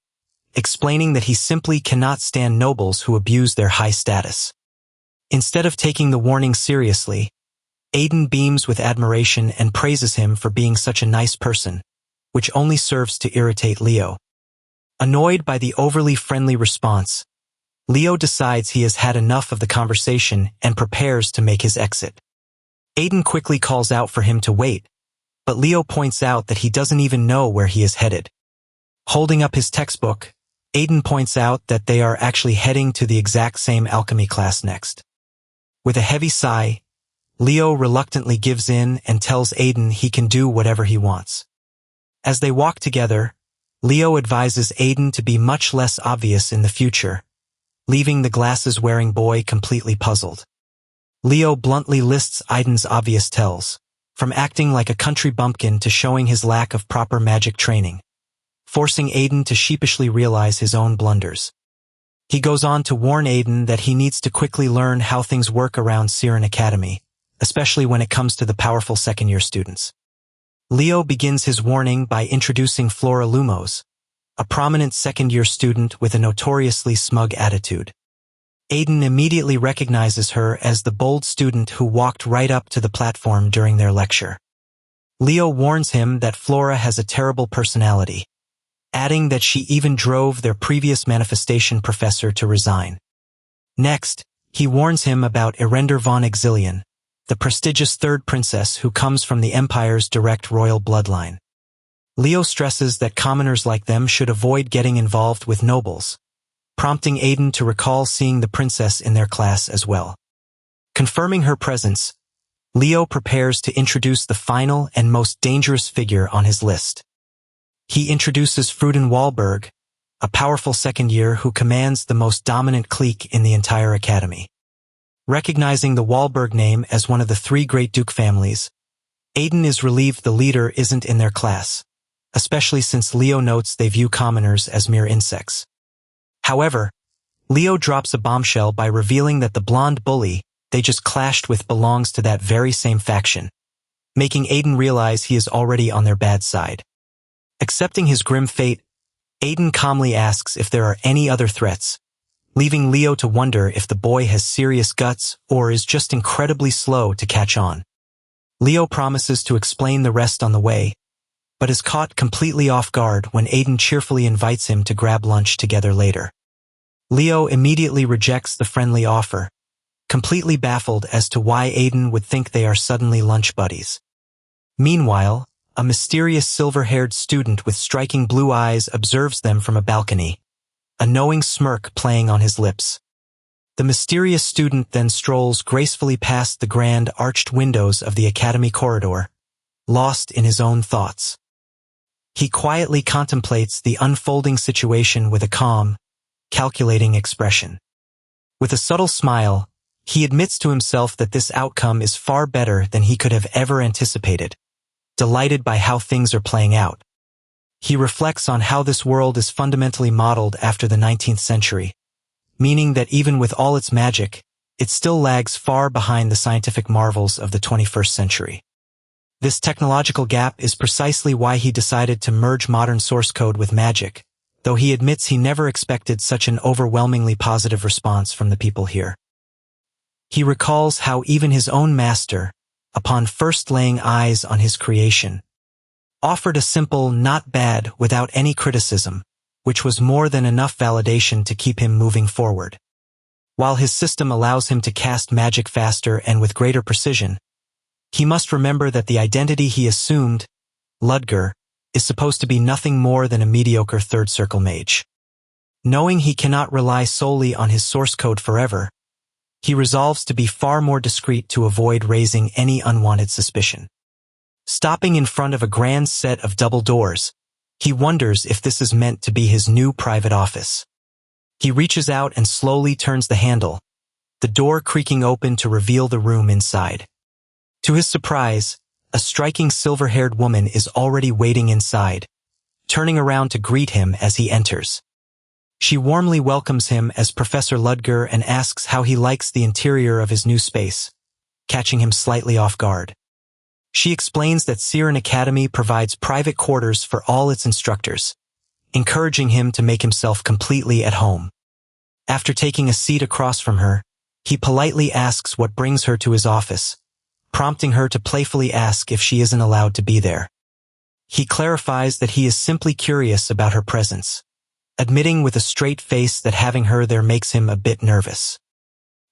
explaining that he simply cannot stand nobles who abuse their high status. Instead of taking the warning seriously, Aiden beams with admiration and praises him for being such a nice person, which only serves to irritate Leo. Annoyed by the overly friendly response, Leo decides he has had enough of the conversation and prepares to make his exit. Aiden quickly calls out for him to wait, but Leo points out that he doesn't even know where he is headed. Holding up his textbook, Aiden points out that they are actually heading to the exact same alchemy class next. With a heavy sigh, Leo reluctantly gives in and tells Aiden he can do whatever he wants. As they walk together, Leo advises Aiden to be much less obvious in the future, leaving the glasses-wearing boy completely puzzled. Leo bluntly lists Aiden's obvious tells, from acting like a country bumpkin to showing his lack of proper magic training, forcing Aiden to sheepishly realize his own blunders. He goes on to warn Aiden that he needs to quickly learn how things work around Siren Academy, especially when it comes to the powerful second-year students. Leo begins his warning by introducing Flora Lumos, a prominent second-year student with a notoriously smug attitude. Aiden immediately recognizes her as the bold student who walked right up to the platform during their lecture. Leo warns him that Flora has a terrible personality, adding that she even drove their previous manifestation professor to resign. Next, he warns him about Irender von Exilian, the prestigious third princess who comes from the Empire's direct royal bloodline. Leo stresses that commoners like them should avoid getting involved with nobles, prompting Aiden to recall seeing the princess in their class as well. Confirming her presence, Leo prepares to introduce the final and most dangerous figure on his list. He introduces Fruden Wahlberg, a powerful second year who commands the most dominant clique in the entire academy. Recognizing the Wahlberg name as one of the three great Duke families, Aiden is relieved the leader isn't in their class, especially since Leo notes they view commoners as mere insects. However, Leo drops a bombshell by revealing that the blonde bully they just clashed with belongs to that very same faction, making Aiden realize he is already on their bad side. Accepting his grim fate, Aiden calmly asks if there are any other threats, leaving Leo to wonder if the boy has serious guts or is just incredibly slow to catch on. Leo promises to explain the rest on the way, but is caught completely off guard when Aiden cheerfully invites him to grab lunch together later. Leo immediately rejects the friendly offer, completely baffled as to why Aiden would think they are suddenly lunch buddies. Meanwhile, a mysterious silver-haired student with striking blue eyes observes them from a balcony, a knowing smirk playing on his lips. The mysterious student then strolls gracefully past the grand arched windows of the academy corridor, lost in his own thoughts. He quietly contemplates the unfolding situation with a calm, calculating expression. With a subtle smile, he admits to himself that this outcome is far better than he could have ever anticipated, delighted by how things are playing out. He reflects on how this world is fundamentally modeled after the 19th century, meaning that even with all its magic, it still lags far behind the scientific marvels of the 21st century. This technological gap is precisely why he decided to merge modern source code with magic, though he admits he never expected such an overwhelmingly positive response from the people here. He recalls how even his own master, upon first laying eyes on his creation, offered a simple "not bad" without any criticism, which was more than enough validation to keep him moving forward. While his system allows him to cast magic faster and with greater precision, he must remember that the identity he assumed, Ludger, is supposed to be nothing more than a mediocre third circle mage. Knowing he cannot rely solely on his source code forever, he resolves to be far more discreet to avoid raising any unwanted suspicion. Stopping in front of a grand set of double doors, he wonders if this is meant to be his new private office. He reaches out and slowly turns the handle, the door creaking open to reveal the room inside. To his surprise, a striking silver-haired woman is already waiting inside, turning around to greet him as he enters. She warmly welcomes him as Professor Ludger and asks how he likes the interior of his new space, catching him slightly off guard. She explains that Siren Academy provides private quarters for all its instructors, encouraging him to make himself completely at home. After taking a seat across from her, he politely asks what brings her to his office, prompting her to playfully ask if she isn't allowed to be there. He clarifies that he is simply curious about her presence, admitting with a straight face that having her there makes him a bit nervous.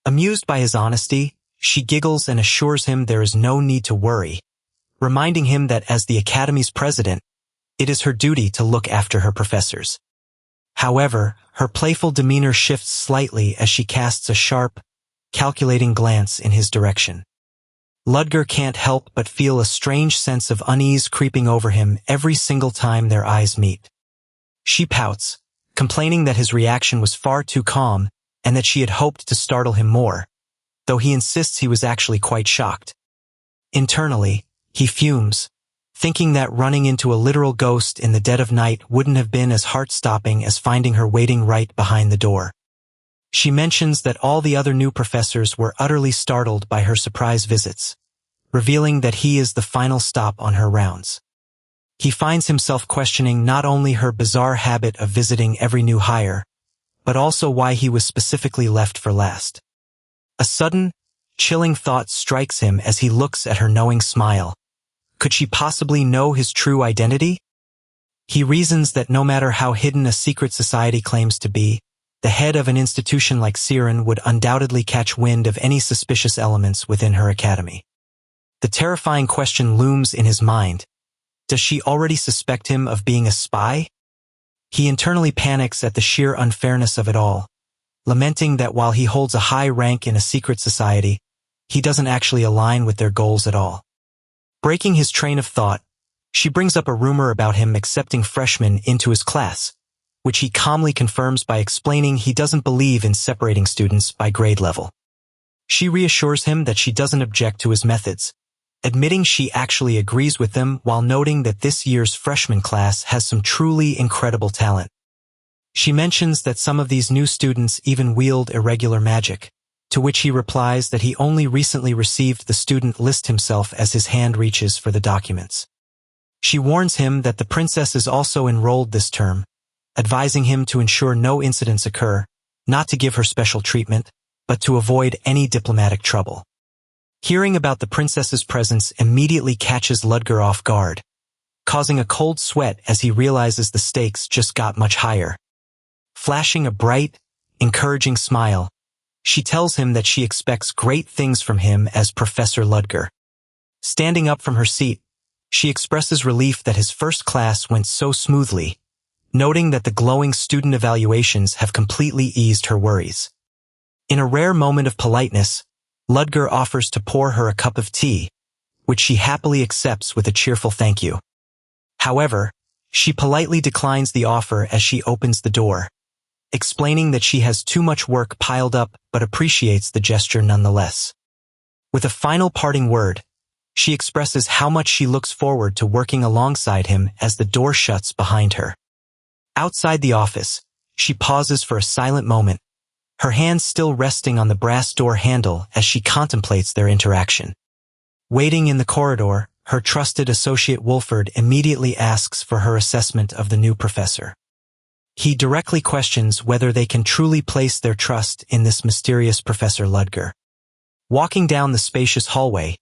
Amused by his honesty, she giggles and assures him there is no need to worry, reminding him that as the Academy's president, it is her duty to look after her professors. However, her playful demeanor shifts slightly as she casts a sharp, calculating glance in his direction. Ludger can't help but feel a strange sense of unease creeping over him every single time their eyes meet. She pouts, complaining that his reaction was far too calm and that she had hoped to startle him more, though he insists he was actually quite shocked. Internally, he fumes, thinking that running into a literal ghost in the dead of night wouldn't have been as heart-stopping as finding her waiting right behind the door. She mentions that all the other new professors were utterly startled by her surprise visits, revealing that he is the final stop on her rounds. He finds himself questioning not only her bizarre habit of visiting every new hire, but also why he was specifically left for last. A sudden, chilling thought strikes him as he looks at her knowing smile. Could she possibly know his true identity? He reasons that no matter how hidden a secret society claims to be, the head of an institution like Siren would undoubtedly catch wind of any suspicious elements within her academy. The terrifying question looms in his mind. Does she already suspect him of being a spy? He internally panics at the sheer unfairness of it all, lamenting that while he holds a high rank in a secret society, he doesn't actually align with their goals at all. Breaking his train of thought, she brings up a rumor about him accepting freshmen into his class, which he calmly confirms by explaining he doesn't believe in separating students by grade level. She reassures him that she doesn't object to his methods, admitting she actually agrees with them while noting that this year's freshman class has some truly incredible talent. She mentions that some of these new students even wield irregular magic, to which he replies that he only recently received the student list himself as his hand reaches for the documents. She warns him that the princess is also enrolled this term, advising him to ensure no incidents occur, not to give her special treatment, but to avoid any diplomatic trouble. Hearing about the princess's presence immediately catches Ludger off guard, causing a cold sweat as he realizes the stakes just got much higher. Flashing a bright, encouraging smile, she tells him that she expects great things from him as Professor Ludger. Standing up from her seat, she expresses relief that his first class went so smoothly, noting that the glowing student evaluations have completely eased her worries. In a rare moment of politeness, Ludger offers to pour her a cup of tea, which she happily accepts with a cheerful thank you. However, she politely declines the offer as she opens the door, explaining that she has too much work piled up but appreciates the gesture nonetheless. With a final parting word, she expresses how much she looks forward to working alongside him as the door shuts behind her. Outside the office, she pauses for a silent moment, her hands still resting on the brass door handle as she contemplates their interaction. Waiting in the corridor, her trusted associate Wolford immediately asks for her assessment of the new professor. He directly questions whether they can truly place their trust in this mysterious Professor Ludger. Walking down the spacious hallway,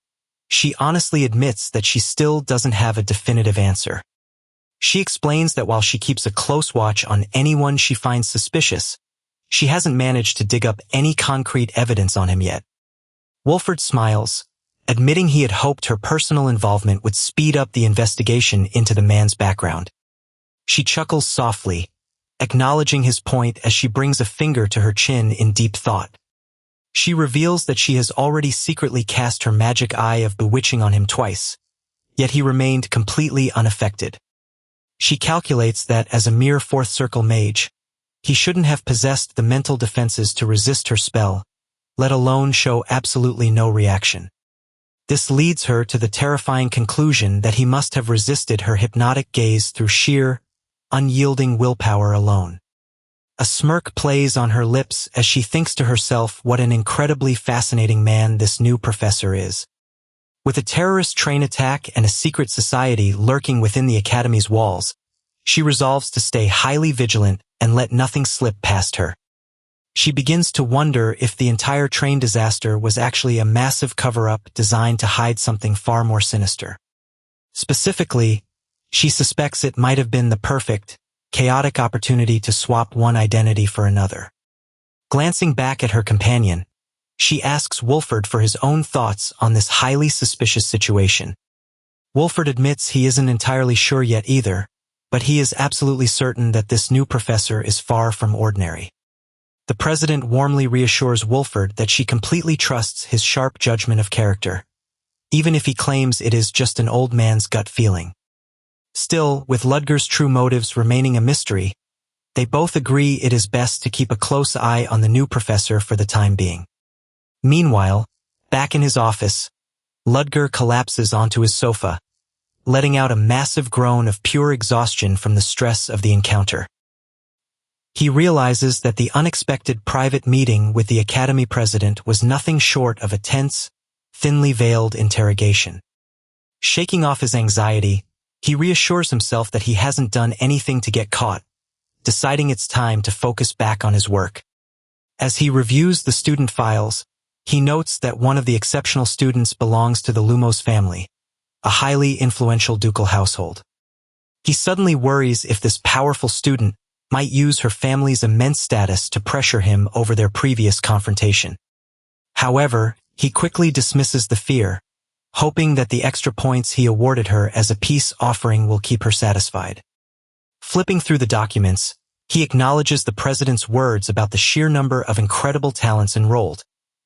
she honestly admits that she still doesn't have a definitive answer. She explains that while she keeps a close watch on anyone she finds suspicious, she hasn't managed to dig up any concrete evidence on him yet. Wolford smiles, admitting he had hoped her personal involvement would speed up the investigation into the man's background. She chuckles softly, acknowledging his point as she brings a finger to her chin in deep thought. She reveals that she has already secretly cast her magic eye of bewitching on him twice, yet he remained completely unaffected. She calculates that as a mere fourth circle mage, he shouldn't have possessed the mental defenses to resist her spell, let alone show absolutely no reaction. This leads her to the terrifying conclusion that he must have resisted her hypnotic gaze through sheer, unyielding willpower alone. A smirk plays on her lips as she thinks to herself what an incredibly fascinating man this new professor is. With a terrorist train attack and a secret society lurking within the academy's walls, she resolves to stay highly vigilant and let nothing slip past her. She begins to wonder if the entire train disaster was actually a massive cover-up designed to hide something far more sinister. Specifically, she suspects it might have been the perfect, chaotic opportunity to swap one identity for another. Glancing back at her companion, she asks Wolford for his own thoughts on this highly suspicious situation. Wolford admits he isn't entirely sure yet either, but he is absolutely certain that this new professor is far from ordinary. The president warmly reassures Wolford that she completely trusts his sharp judgment of character, even if he claims it is just an old man's gut feeling. Still, with Ludger's true motives remaining a mystery, they both agree it is best to keep a close eye on the new professor for the time being. Meanwhile, back in his office, Ludger collapses onto his sofa, letting out a massive groan of pure exhaustion from the stress of the encounter. He realizes that the unexpected private meeting with the academy president was nothing short of a tense, thinly veiled interrogation. Shaking off his anxiety, he reassures himself that he hasn't done anything to get caught, deciding it's time to focus back on his work. As he reviews the student files, he notes that one of the exceptional students belongs to the Lumos family, a highly influential ducal household. He suddenly worries if this powerful student might use her family's immense status to pressure him over their previous confrontation. However, he quickly dismisses the fear, hoping that the extra points he awarded her as a peace offering will keep her satisfied. Flipping through the documents, he acknowledges the president's words about the sheer number of incredible talents enrolled,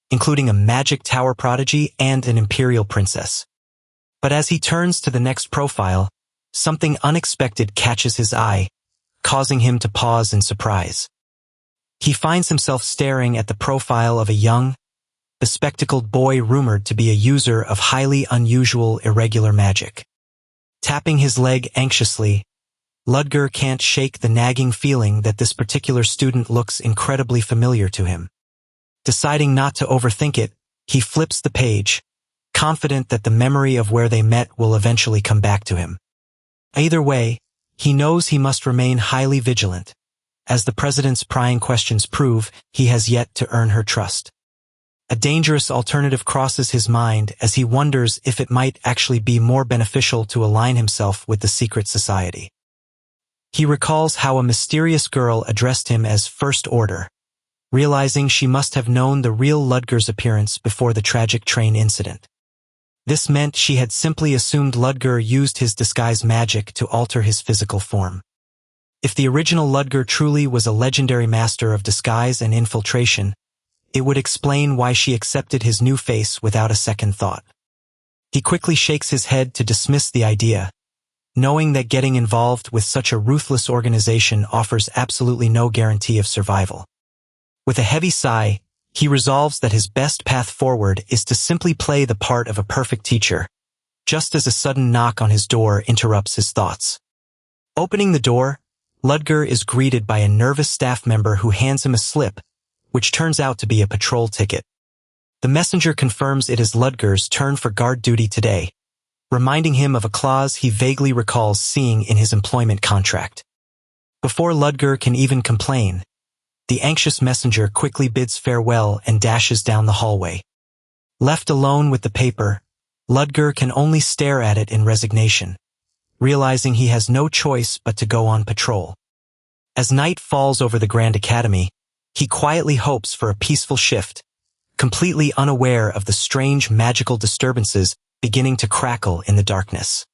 including a magic tower prodigy and an imperial princess. But as he turns to the next profile, something unexpected catches his eye, causing him to pause in surprise. He finds himself staring at the profile of a young, bespectacled boy rumored to be a user of highly unusual irregular magic. Tapping his leg anxiously, Ludger can't shake the nagging feeling that this particular student looks incredibly familiar to him. Deciding not to overthink it, he flips the page, confident that the memory of where they met will eventually come back to him. Either way, he knows he must remain highly vigilant. As the president's prying questions prove, he has yet to earn her trust. A dangerous alternative crosses his mind as he wonders if it might actually be more beneficial to align himself with the secret society. He recalls how a mysterious girl addressed him as First Order, realizing she must have known the real Ludger's appearance before the tragic train incident. This meant she had simply assumed Ludger used his disguise magic to alter his physical form. If the original Ludger truly was a legendary master of disguise and infiltration, it would explain why she accepted his new face without a second thought. He quickly shakes his head to dismiss the idea, knowing that getting involved with such a ruthless organization offers absolutely no guarantee of survival. With a heavy sigh, he resolves that his best path forward is to simply play the part of a perfect teacher, just as a sudden knock on his door interrupts his thoughts. Opening the door, Ludger is greeted by a nervous staff member who hands him a slip, which turns out to be a patrol ticket. The messenger confirms it is Ludger's turn for guard duty today, reminding him of a clause he vaguely recalls seeing in his employment contract. Before Ludger can even complain, the anxious messenger quickly bids farewell and dashes down the hallway. Left alone with the paper, Ludger can only stare at it in resignation, realizing he has no choice but to go on patrol. As night falls over the Grand Academy, he quietly hopes for a peaceful shift, completely unaware of the strange magical disturbances beginning to crackle in the darkness.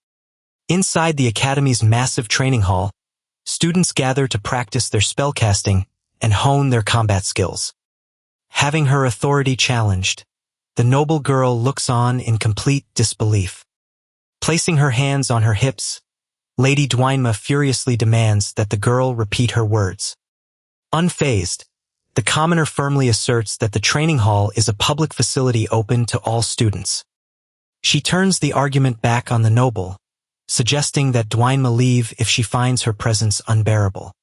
Inside the Academy's massive training hall, students gather to practice their spellcasting and hone their combat skills. Having her authority challenged, the noble girl looks on in complete disbelief. Placing her hands on her hips, Lady Dwynma furiously demands that the girl repeat her words. Unfazed, the commoner firmly asserts that the training hall is a public facility open to all students. She turns the argument back on the noble, suggesting that Dwynma leave if she finds her presence unbearable.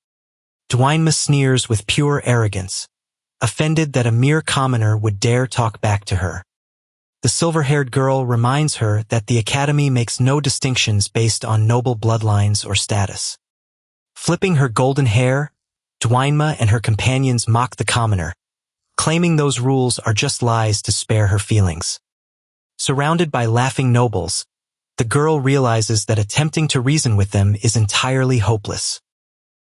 Dwynma sneers with pure arrogance, offended that a mere commoner would dare talk back to her. The silver-haired girl reminds her that the academy makes no distinctions based on noble bloodlines or status. Flipping her golden hair, Dwynma and her companions mock the commoner, claiming those rules are just lies to spare her feelings. Surrounded by laughing nobles, the girl realizes that attempting to reason with them is entirely hopeless.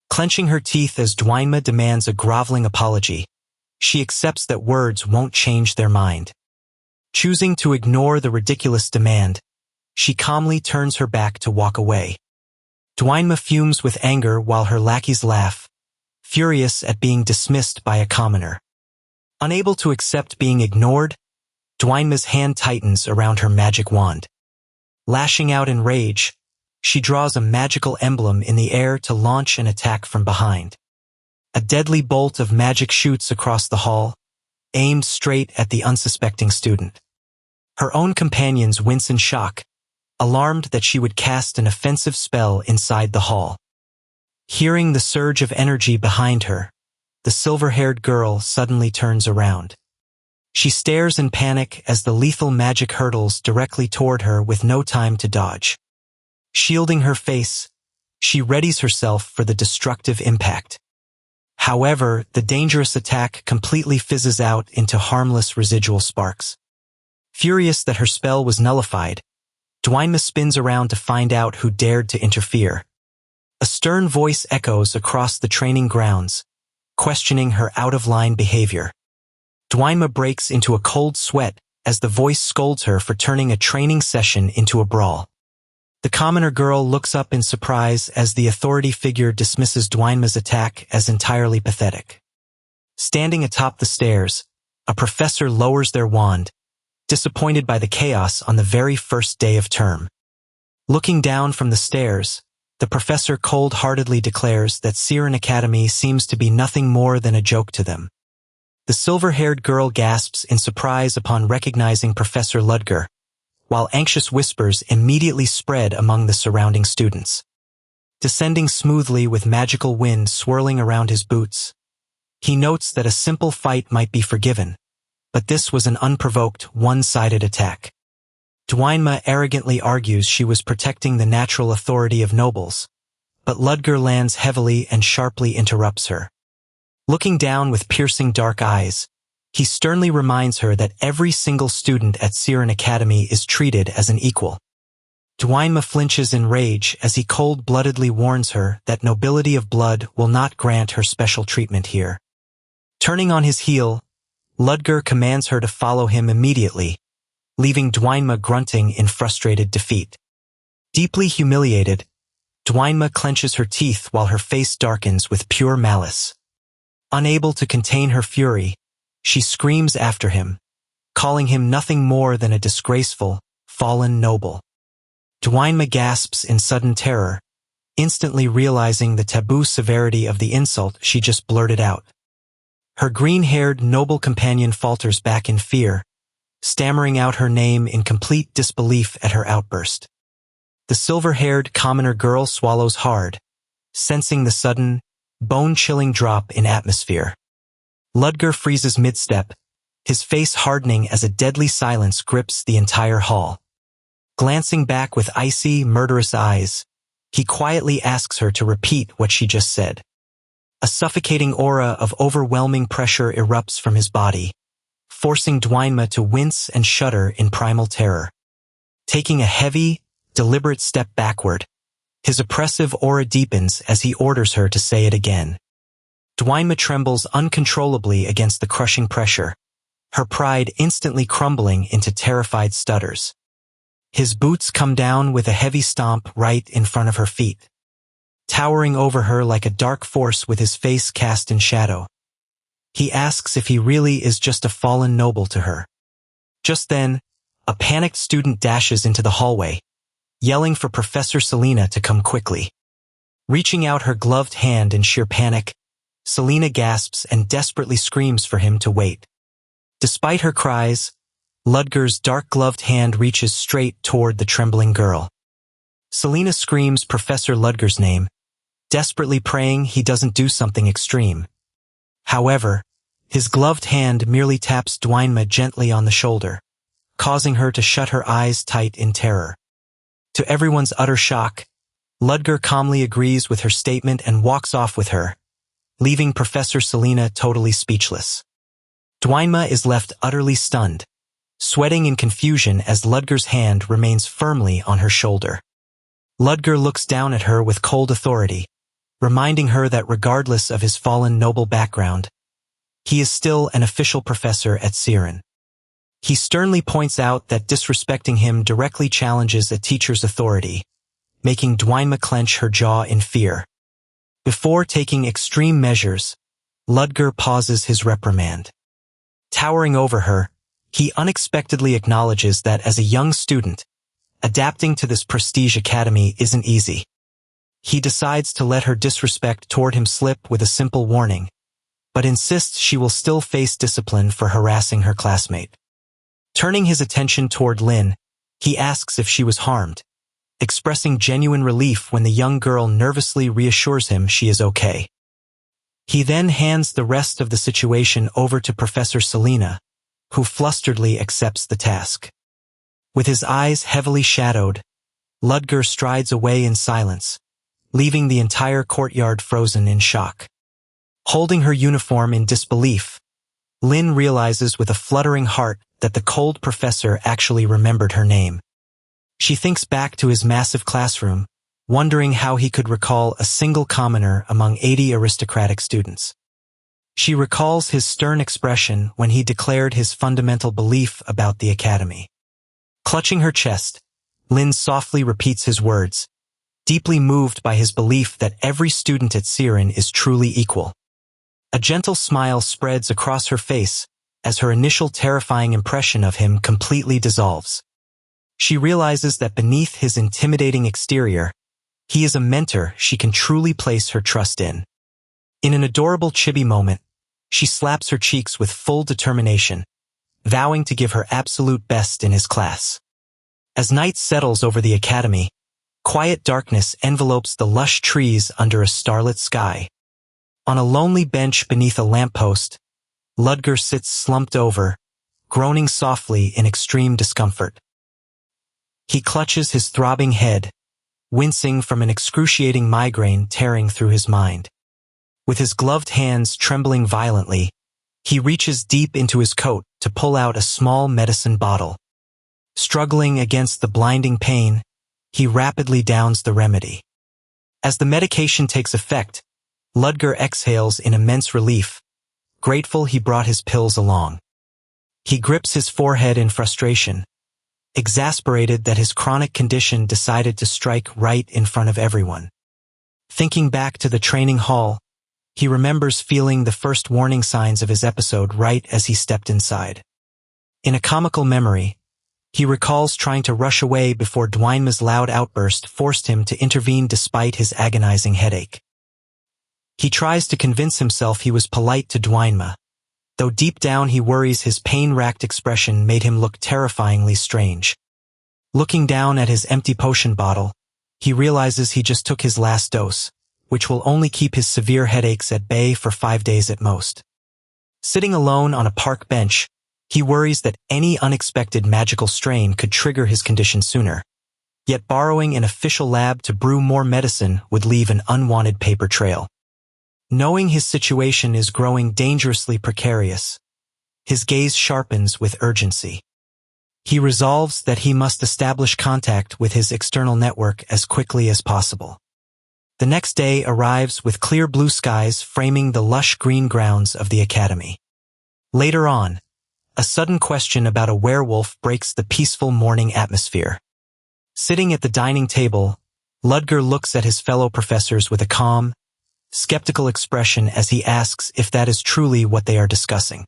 Clenching her teeth as Dwynma demands a groveling apology, she accepts that words won't change their mind. Choosing to ignore the ridiculous demand, she calmly turns her back to walk away. Dwynma fumes with anger while her lackeys laugh, furious at being dismissed by a commoner. Unable to accept being ignored, Dwynma's hand tightens around her magic wand. Lashing out in rage, she draws a magical emblem in the air to launch an attack from behind. A deadly bolt of magic shoots across the hall, aimed straight at the unsuspecting student. Her own companions wince in shock, alarmed that she would cast an offensive spell inside the hall. Hearing the surge of energy behind her, the silver-haired girl suddenly turns around. She stares in panic as the lethal magic hurtles directly toward her with no time to dodge. Shielding her face, she readies herself for the destructive impact. However, the dangerous attack completely fizzes out into harmless residual sparks. Furious that her spell was nullified, Dwynma spins around to find out who dared to interfere. A stern voice echoes across the training grounds, questioning her out-of-line behavior. Dwynma breaks into a cold sweat as the voice scolds her for turning a training session into a brawl. The commoner girl looks up in surprise as the authority figure dismisses Dwynma's attack as entirely pathetic. Standing atop the stairs, a professor lowers their wand, disappointed by the chaos on the very first day of term. Looking down from the stairs, the professor cold-heartedly declares that Siren Academy seems to be nothing more than a joke to them. The silver-haired girl gasps in surprise upon recognizing Professor Ludger, while anxious whispers immediately spread among the surrounding students. Descending smoothly with magical wind swirling around his boots, he notes that a simple fight might be forgiven, but this was an unprovoked, one-sided attack. Dwynma arrogantly argues she was protecting the natural authority of nobles, but Ludger lands heavily and sharply interrupts her. Looking down with piercing dark eyes, he sternly reminds her that every single student at Siren Academy is treated as an equal. Dwynma flinches in rage as he cold-bloodedly warns her that nobility of blood will not grant her special treatment here. Turning on his heel, Ludger commands her to follow him immediately, leaving Dwynma grunting in frustrated defeat. Deeply humiliated, Dwynma clenches her teeth while her face darkens with pure malice. Unable to contain her fury, she screams after him, calling him nothing more than a disgraceful, fallen noble. Dwynma gasps in sudden terror, instantly realizing the taboo severity of the insult she just blurted out. Her green-haired noble companion falters back in fear, stammering out her name in complete disbelief at her outburst. The silver-haired commoner girl swallows hard, sensing the sudden, bone-chilling drop in atmosphere. Ludger freezes mid-step, his face hardening as a deadly silence grips the entire hall. Glancing back with icy, murderous eyes, he quietly asks her to repeat what she just said. A suffocating aura of overwhelming pressure erupts from his body, forcing Dwynma to wince and shudder in primal terror. Taking a heavy, deliberate step backward, his oppressive aura deepens as he orders her to say it again. Dwynma trembles uncontrollably against the crushing pressure, her pride instantly crumbling into terrified stutters. His boots come down with a heavy stomp right in front of her feet, towering over her like a dark force with his face cast in shadow. He asks if he really is just a fallen noble to her. Just then, a panicked student dashes into the hallway, yelling for Professor Selena to come quickly. Reaching out her gloved hand in sheer panic, Selena gasps and desperately screams for him to wait. Despite her cries, Ludger's dark-gloved hand reaches straight toward the trembling girl. Selena screams Professor Ludger's name, desperately praying he doesn't do something extreme. However, his gloved hand merely taps Dwynma gently on the shoulder, causing her to shut her eyes tight in terror. To everyone's utter shock, Ludger calmly agrees with her statement and walks off with her, leaving Professor Selena totally speechless. Dwynma is left utterly stunned, sweating in confusion as Ludger's hand remains firmly on her shoulder. Ludger looks down at her with cold authority, reminding her that regardless of his fallen noble background, he is still an official professor at Siren. He sternly points out that disrespecting him directly challenges a teacher's authority, making Dwynma clench her jaw in fear. Before taking extreme measures, Ludger pauses his reprimand. Towering over her, he unexpectedly acknowledges that as a young student, adapting to this prestige academy isn't easy. He decides to let her disrespect toward him slip with a simple warning, but insists she will still face discipline for harassing her classmate. Turning his attention toward Lynn, he asks if she was harmed, expressing genuine relief when the young girl nervously reassures him she is okay. He then hands the rest of the situation over to Professor Selena, who flusteredly accepts the task. With his eyes heavily shadowed, Ludger strides away in silence, leaving the entire courtyard frozen in shock. Holding her uniform in disbelief, Lin realizes with a fluttering heart that the cold professor actually remembered her name. She thinks back to his massive classroom, wondering how he could recall a single commoner among 80 aristocratic students. She recalls his stern expression when he declared his fundamental belief about the academy. Clutching her chest, Lin softly repeats his words, deeply moved by his belief that every student at Siren is truly equal. A gentle smile spreads across her face as her initial terrifying impression of him completely dissolves. She realizes that beneath his intimidating exterior, he is a mentor she can truly place her trust in. In an adorable chibi moment, she slaps her cheeks with full determination, vowing to give her absolute best in his class. As night settles over the academy, quiet darkness envelopes the lush trees under a starlit sky. On a lonely bench beneath a lamppost, Ludger sits slumped over, groaning softly in extreme discomfort. He clutches his throbbing head, wincing from an excruciating migraine tearing through his mind. With his gloved hands trembling violently, he reaches deep into his coat to pull out a small medicine bottle. Struggling against the blinding pain, he rapidly downs the remedy. As the medication takes effect, Ludger exhales in immense relief, grateful he brought his pills along. He grips his forehead in frustration, exasperated that his chronic condition decided to strike right in front of everyone. Thinking back to the training hall, he remembers feeling the first warning signs of his episode right as he stepped inside. In a comical memory, he recalls trying to rush away before Dwynma's loud outburst forced him to intervene despite his agonizing headache. He tries to convince himself he was polite to Dwynma, though deep down he worries his pain-racked expression made him look terrifyingly strange. Looking down at his empty potion bottle, he realizes he just took his last dose, which will only keep his severe headaches at bay for 5 days at most. Sitting alone on a park bench, he worries that any unexpected magical strain could trigger his condition sooner. Yet borrowing an official lab to brew more medicine would leave an unwanted paper trail. Knowing his situation is growing dangerously precarious, his gaze sharpens with urgency. He resolves that he must establish contact with his external network as quickly as possible. The next day arrives with clear blue skies framing the lush green grounds of the academy. Later on, a sudden question about a werewolf breaks the peaceful morning atmosphere. Sitting at the dining table, Ludger looks at his fellow professors with a calm, skeptical expression as he asks if that is truly what they are discussing.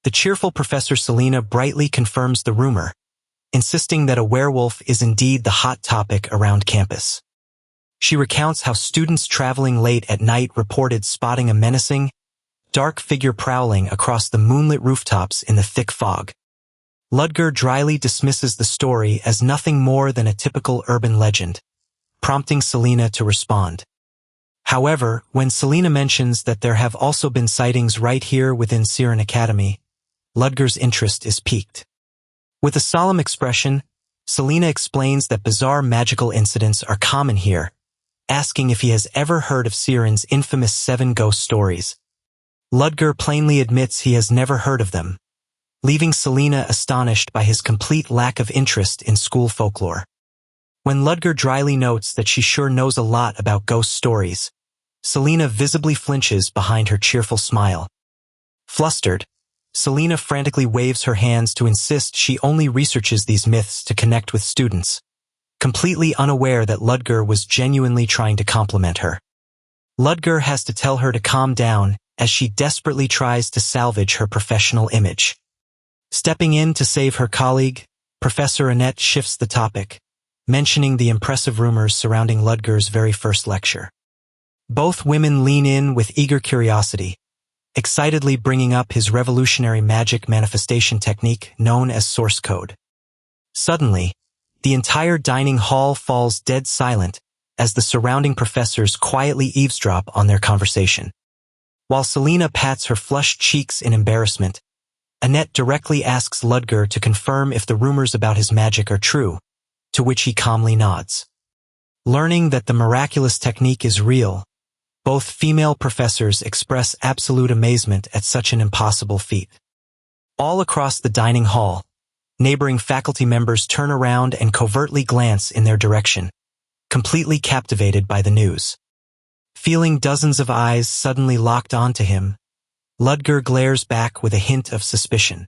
The cheerful Professor Selena brightly confirms the rumor, insisting that a werewolf is indeed the hot topic around campus. She recounts how students traveling late at night reported spotting a menacing, dark figure prowling across the moonlit rooftops in the thick fog. Ludger dryly dismisses the story as nothing more than a typical urban legend, prompting Selena to respond. However, when Selena mentions that there have also been sightings right here within Siren Academy, Ludger's interest is piqued. With a solemn expression, Selena explains that bizarre magical incidents are common here, asking if he has ever heard of Siren's infamous 7 ghost stories. Ludger plainly admits he has never heard of them, leaving Selena astonished by his complete lack of interest in school folklore. When Ludger dryly notes that she sure knows a lot about ghost stories, Selena visibly flinches behind her cheerful smile. Flustered, Selena frantically waves her hands to insist she only researches these myths to connect with students, completely unaware that Ludger was genuinely trying to compliment her. Ludger has to tell her to calm down as she desperately tries to salvage her professional image. Stepping in to save her colleague, Professor Annette shifts the topic, mentioning the impressive rumors surrounding Ludger's very first lecture. Both women lean in with eager curiosity, excitedly bringing up his revolutionary magic manifestation technique known as source code. Suddenly, the entire dining hall falls dead silent as the surrounding professors quietly eavesdrop on their conversation. While Selena pats her flushed cheeks in embarrassment, Annette directly asks Ludger to confirm if the rumors about his magic are true, to which he calmly nods. Learning that the miraculous technique is real, Both female professors express absolute amazement at such an impossible feat. All across the dining hall, neighboring faculty members turn around and covertly glance in their direction, completely captivated by the news. Feeling dozens of eyes suddenly locked onto him, Ludger glares back with a hint of suspicion.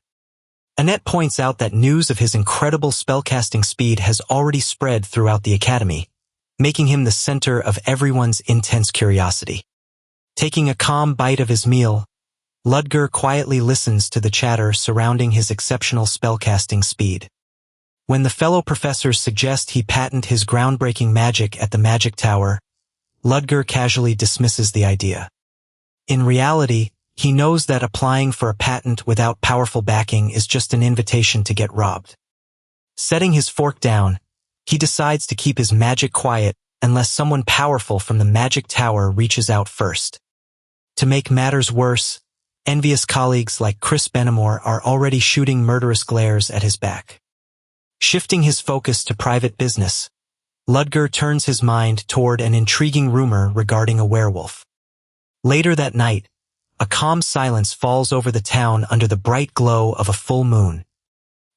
Annette points out that news of his incredible spellcasting speed has already spread throughout the academy, making him the center of everyone's intense curiosity. Taking a calm bite of his meal, Ludger quietly listens to the chatter surrounding his exceptional spellcasting speed. When the fellow professors suggest he patent his groundbreaking magic at the magic tower, Ludger casually dismisses the idea. In reality, he knows that applying for a patent without powerful backing is just an invitation to get robbed. Setting his fork down, he decides to keep his magic quiet unless someone powerful from the magic tower reaches out first. To make matters worse, envious colleagues like Chris Benamor are already shooting murderous glares at his back. Shifting his focus to private business, Ludger turns his mind toward an intriguing rumor regarding a werewolf. Later that night, a calm silence falls over the town under the bright glow of a full moon.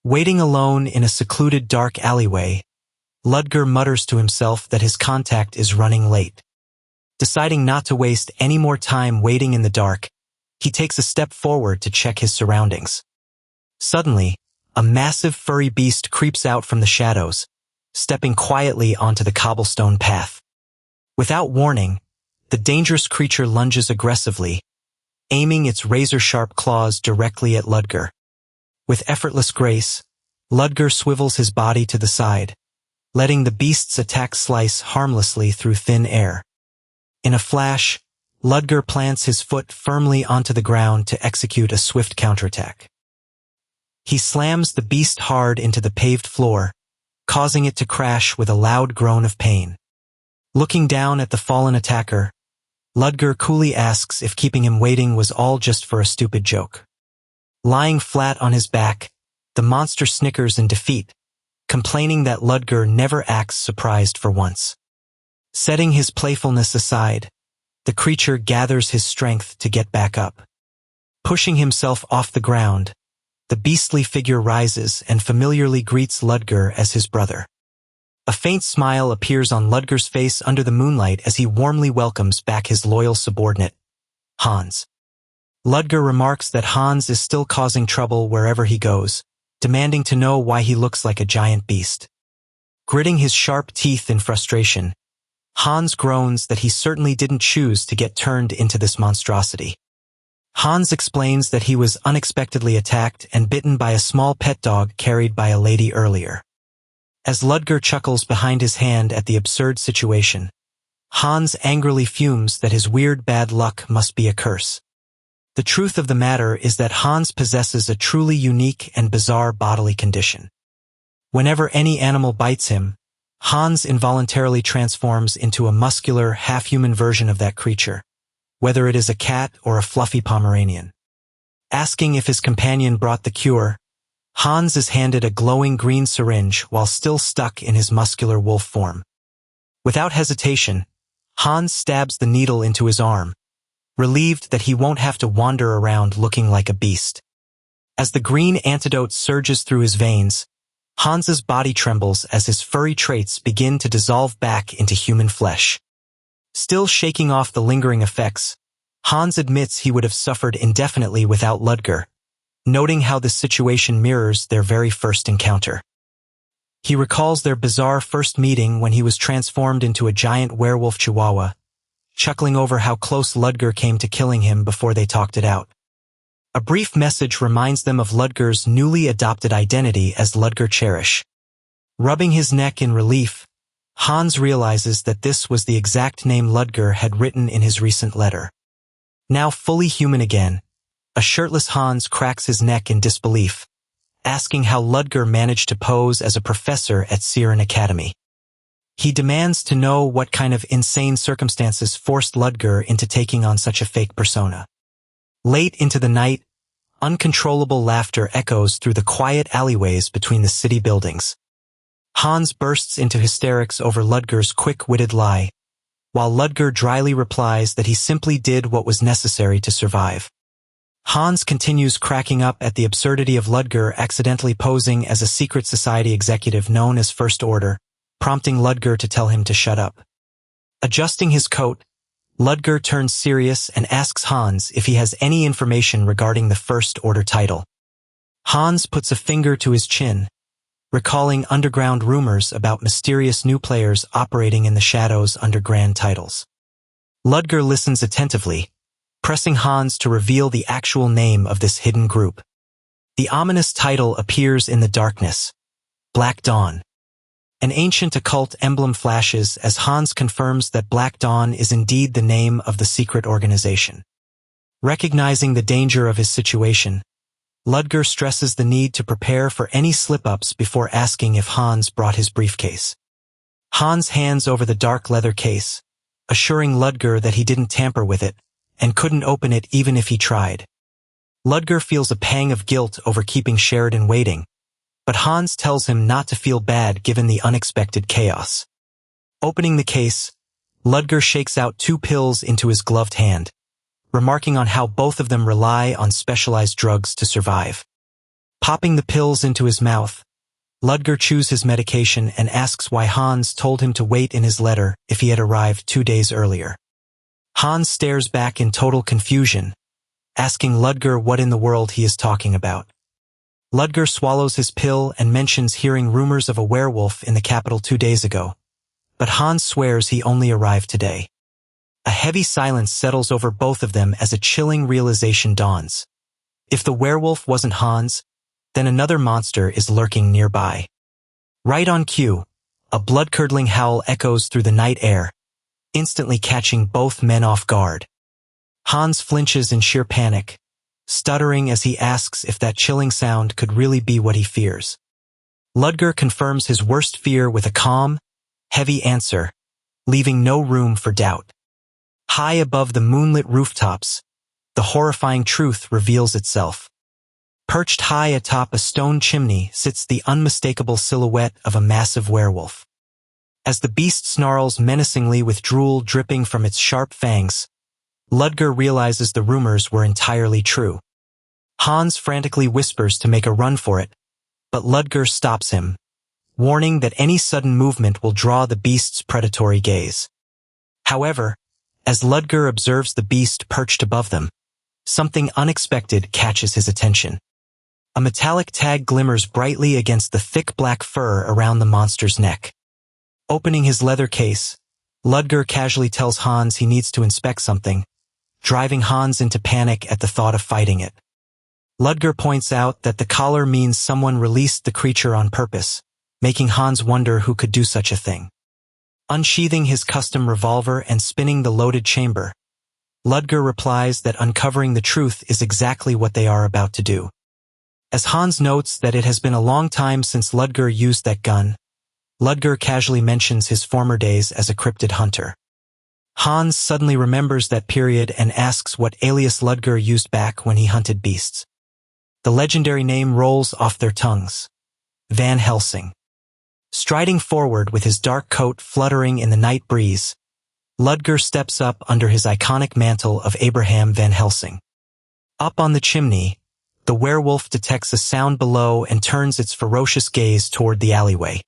Waiting alone in a secluded dark alleyway, Ludger mutters to himself that his contact is running late. Deciding not to waste any more time waiting in the dark, he takes a step forward to check his surroundings. Suddenly, a massive furry beast creeps out from the shadows, stepping quietly onto the cobblestone path. Without warning, the dangerous creature lunges aggressively, aiming its razor-sharp claws directly at Ludger. With effortless grace, Ludger swivels his body to the side, letting the beast's attack slice harmlessly through thin air. In a flash, Ludger plants his foot firmly onto the ground to execute a swift counterattack. He slams the beast hard into the paved floor, causing it to crash with a loud groan of pain. Looking down at the fallen attacker, Ludger coolly asks if keeping him waiting was all just for a stupid joke. Lying flat on his back, the monster snickers in defeat, complaining that Ludger never acts surprised for once. Setting his playfulness aside, the creature gathers his strength to get back up. Pushing himself off the ground, the beastly figure rises and familiarly greets Ludger as his brother. A faint smile appears on Ludger's face under the moonlight as he warmly welcomes back his loyal subordinate, Hans. Ludger remarks that Hans is still causing trouble wherever he goes, demanding to know why he looks like a giant beast. Gritting his sharp teeth in frustration, Hans groans that he certainly didn't choose to get turned into this monstrosity. Hans explains that he was unexpectedly attacked and bitten by a small pet dog carried by a lady earlier. As Ludger chuckles behind his hand at the absurd situation, Hans angrily fumes that his weird bad luck must be a curse. The truth of the matter is that Hans possesses a truly unique and bizarre bodily condition. Whenever any animal bites him, Hans involuntarily transforms into a muscular, half-human version of that creature, whether it is a cat or a fluffy Pomeranian. Asking if his companion brought the cure, Hans is handed a glowing green syringe while still stuck in his muscular wolf form. Without hesitation, Hans stabs the needle into his arm, relieved that he won't have to wander around looking like a beast. As the green antidote surges through his veins, Hans's body trembles as his furry traits begin to dissolve back into human flesh. Still shaking off the lingering effects, Hans admits he would have suffered indefinitely without Ludger, noting how this situation mirrors their very first encounter. He recalls their bizarre first meeting when he was transformed into a giant werewolf chihuahua, chuckling over how close Ludger came to killing him before they talked it out. A brief message reminds them of Ludger's newly adopted identity as Ludger Cherish. Rubbing his neck in relief, Hans realizes that this was the exact name Ludger had written in his recent letter. Now fully human again, a shirtless Hans cracks his neck in disbelief, asking how Ludger managed to pose as a professor at Siren Academy. He demands to know what kind of insane circumstances forced Ludger into taking on such a fake persona. Late into the night, uncontrollable laughter echoes through the quiet alleyways between the city buildings. Hans bursts into hysterics over Ludger's quick-witted lie, while Ludger dryly replies that he simply did what was necessary to survive. Hans continues cracking up at the absurdity of Ludger accidentally posing as a secret society executive known as First Order, prompting Ludger to tell him to shut up. Adjusting his coat, Ludger turns serious and asks Hans if he has any information regarding the First Order title. Hans puts a finger to his chin, recalling underground rumors about mysterious new players operating in the shadows under grand titles. Ludger listens attentively, pressing Hans to reveal the actual name of this hidden group. The ominous title appears in the darkness: Black Dawn. An ancient occult emblem flashes as Hans confirms that Black Dawn is indeed the name of the secret organization. Recognizing the danger of his situation, Ludger stresses the need to prepare for any slip-ups before asking if Hans brought his briefcase. Hans hands over the dark leather case, assuring Ludger that he didn't tamper with it and couldn't open it even if he tried. Ludger feels a pang of guilt over keeping Sheridan waiting, but Hans tells him not to feel bad given the unexpected chaos. Opening the case, Ludger shakes out 2 pills into his gloved hand, remarking on how both of them rely on specialized drugs to survive. Popping the pills into his mouth, Ludger chews his medication and asks why Hans told him to wait in his letter if he had arrived 2 days earlier. Hans stares back in total confusion, asking Ludger what in the world he is talking about. Ludger swallows his pill and mentions hearing rumors of a werewolf in the capital 2 days ago, but Hans swears he only arrived today. A heavy silence settles over both of them as a chilling realization dawns. If the werewolf wasn't Hans, then another monster is lurking nearby. Right on cue, a blood-curdling howl echoes through the night air, instantly catching both men off guard. Hans flinches in sheer panic, stuttering as he asks if that chilling sound could really be what he fears. Ludger confirms his worst fear with a calm, heavy answer, leaving no room for doubt. High above the moonlit rooftops, the horrifying truth reveals itself. Perched high atop a stone chimney sits the unmistakable silhouette of a massive werewolf. As the beast snarls menacingly with drool dripping from its sharp fangs, Ludger realizes the rumors were entirely true. Hans frantically whispers to make a run for it, but Ludger stops him, warning that any sudden movement will draw the beast's predatory gaze. However, as Ludger observes the beast perched above them, something unexpected catches his attention. A metallic tag glimmers brightly against the thick black fur around the monster's neck. Opening his leather case, Ludger casually tells Hans he needs to inspect something, driving Hans into panic at the thought of fighting it. Ludger points out that the collar means someone released the creature on purpose, making Hans wonder who could do such a thing. Unsheathing his custom revolver and spinning the loaded chamber, Ludger replies that uncovering the truth is exactly what they are about to do. As Hans notes that it has been a long time since Ludger used that gun, Ludger casually mentions his former days as a cryptid hunter. Hans suddenly remembers that period and asks what alias Ludger used back when he hunted beasts. The legendary name rolls off their tongues: Van Helsing. Striding forward with his dark coat fluttering in the night breeze, Ludger steps up under his iconic mantle of Abraham Van Helsing. Up on the chimney, the werewolf detects a sound below and turns its ferocious gaze toward the alleyway.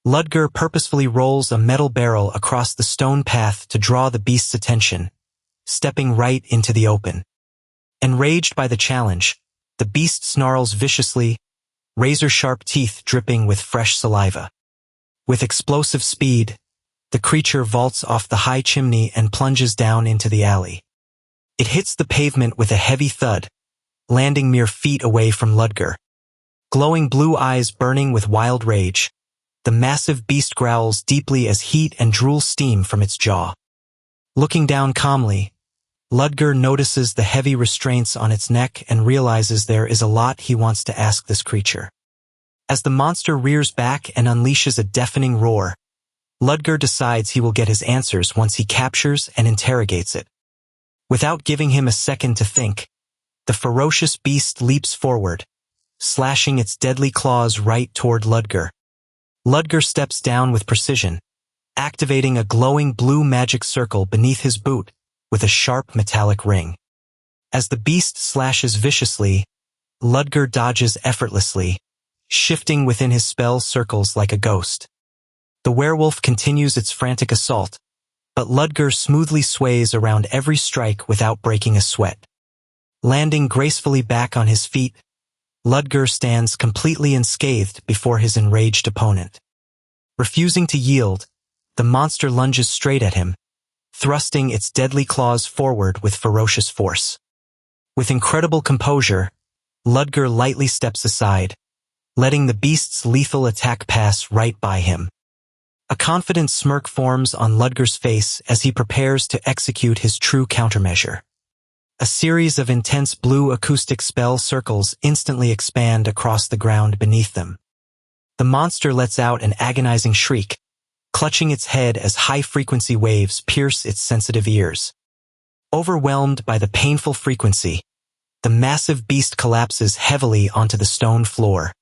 Ludger purposefully rolls a metal barrel across the stone path to draw the beast's attention, stepping right into the open. Enraged by the challenge, the beast snarls viciously, razor-sharp teeth dripping with fresh saliva. With explosive speed, the creature vaults off the high chimney and plunges down into the alley. It hits the pavement with a heavy thud, landing mere feet away from Ludger. Glowing blue eyes burning with wild rage, the massive beast growls deeply as heat and drool steam from its jaw. Looking down calmly, Ludger notices the heavy restraints on its neck and realizes there is a lot he wants to ask this creature. As the monster rears back and unleashes a deafening roar, Ludger decides he will get his answers once he captures and interrogates it. Without giving him a second to think, the ferocious beast leaps forward, slashing its deadly claws right toward Ludger. Ludger steps down with precision, activating a glowing blue magic circle beneath his boot with a sharp metallic ring. As the beast slashes viciously, Ludger dodges effortlessly, shifting within his spell circles like a ghost. The werewolf continues its frantic assault, but Ludger smoothly sways around every strike without breaking a sweat. Landing gracefully back on his feet, Ludger stands completely unscathed before his enraged opponent. Refusing to yield, the monster lunges straight at him, thrusting its deadly claws forward with ferocious force. With incredible composure, Ludger lightly steps aside, letting the beast's lethal attack pass right by him. A confident smirk forms on Ludger's face as he prepares to execute his true countermeasure. A series of intense blue acoustic spell circles instantly expand across the ground beneath them. The monster lets out an agonizing shriek, clutching its head as high-frequency waves pierce its sensitive ears. Overwhelmed by the painful frequency, the massive beast collapses heavily onto the stone floor.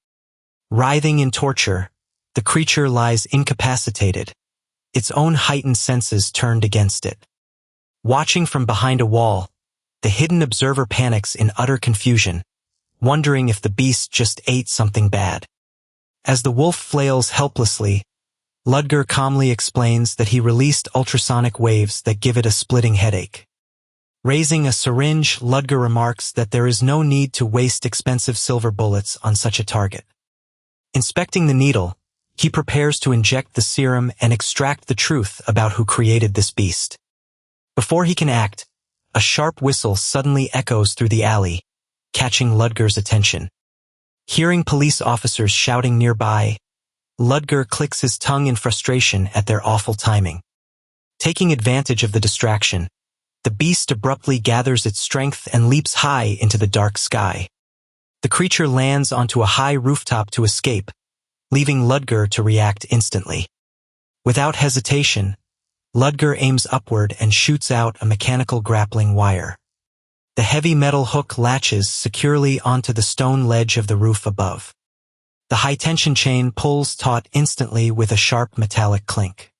Writhing in torture, the creature lies incapacitated, its own heightened senses turned against it. Watching from behind a wall, the hidden observer panics in utter confusion, wondering if the beast just ate something bad. As the wolf flails helplessly, Ludger calmly explains that he released ultrasonic waves that give it a splitting headache. Raising a syringe, Ludger remarks that there is no need to waste expensive silver bullets on such a target. Inspecting the needle, he prepares to inject the serum and extract the truth about who created this beast. Before he can act, a sharp whistle suddenly echoes through the alley, catching Ludger's attention. Hearing police officers shouting nearby, Ludger clicks his tongue in frustration at their awful timing. Taking advantage of the distraction, the beast abruptly gathers its strength and leaps high into the dark sky. The creature lands onto a high rooftop to escape, leaving Ludger to react instantly. Without hesitation, Ludger aims upward and shoots out a mechanical grappling wire. The heavy metal hook latches securely onto the stone ledge of the roof above. The high-tension chain pulls taut instantly with a sharp metallic clink.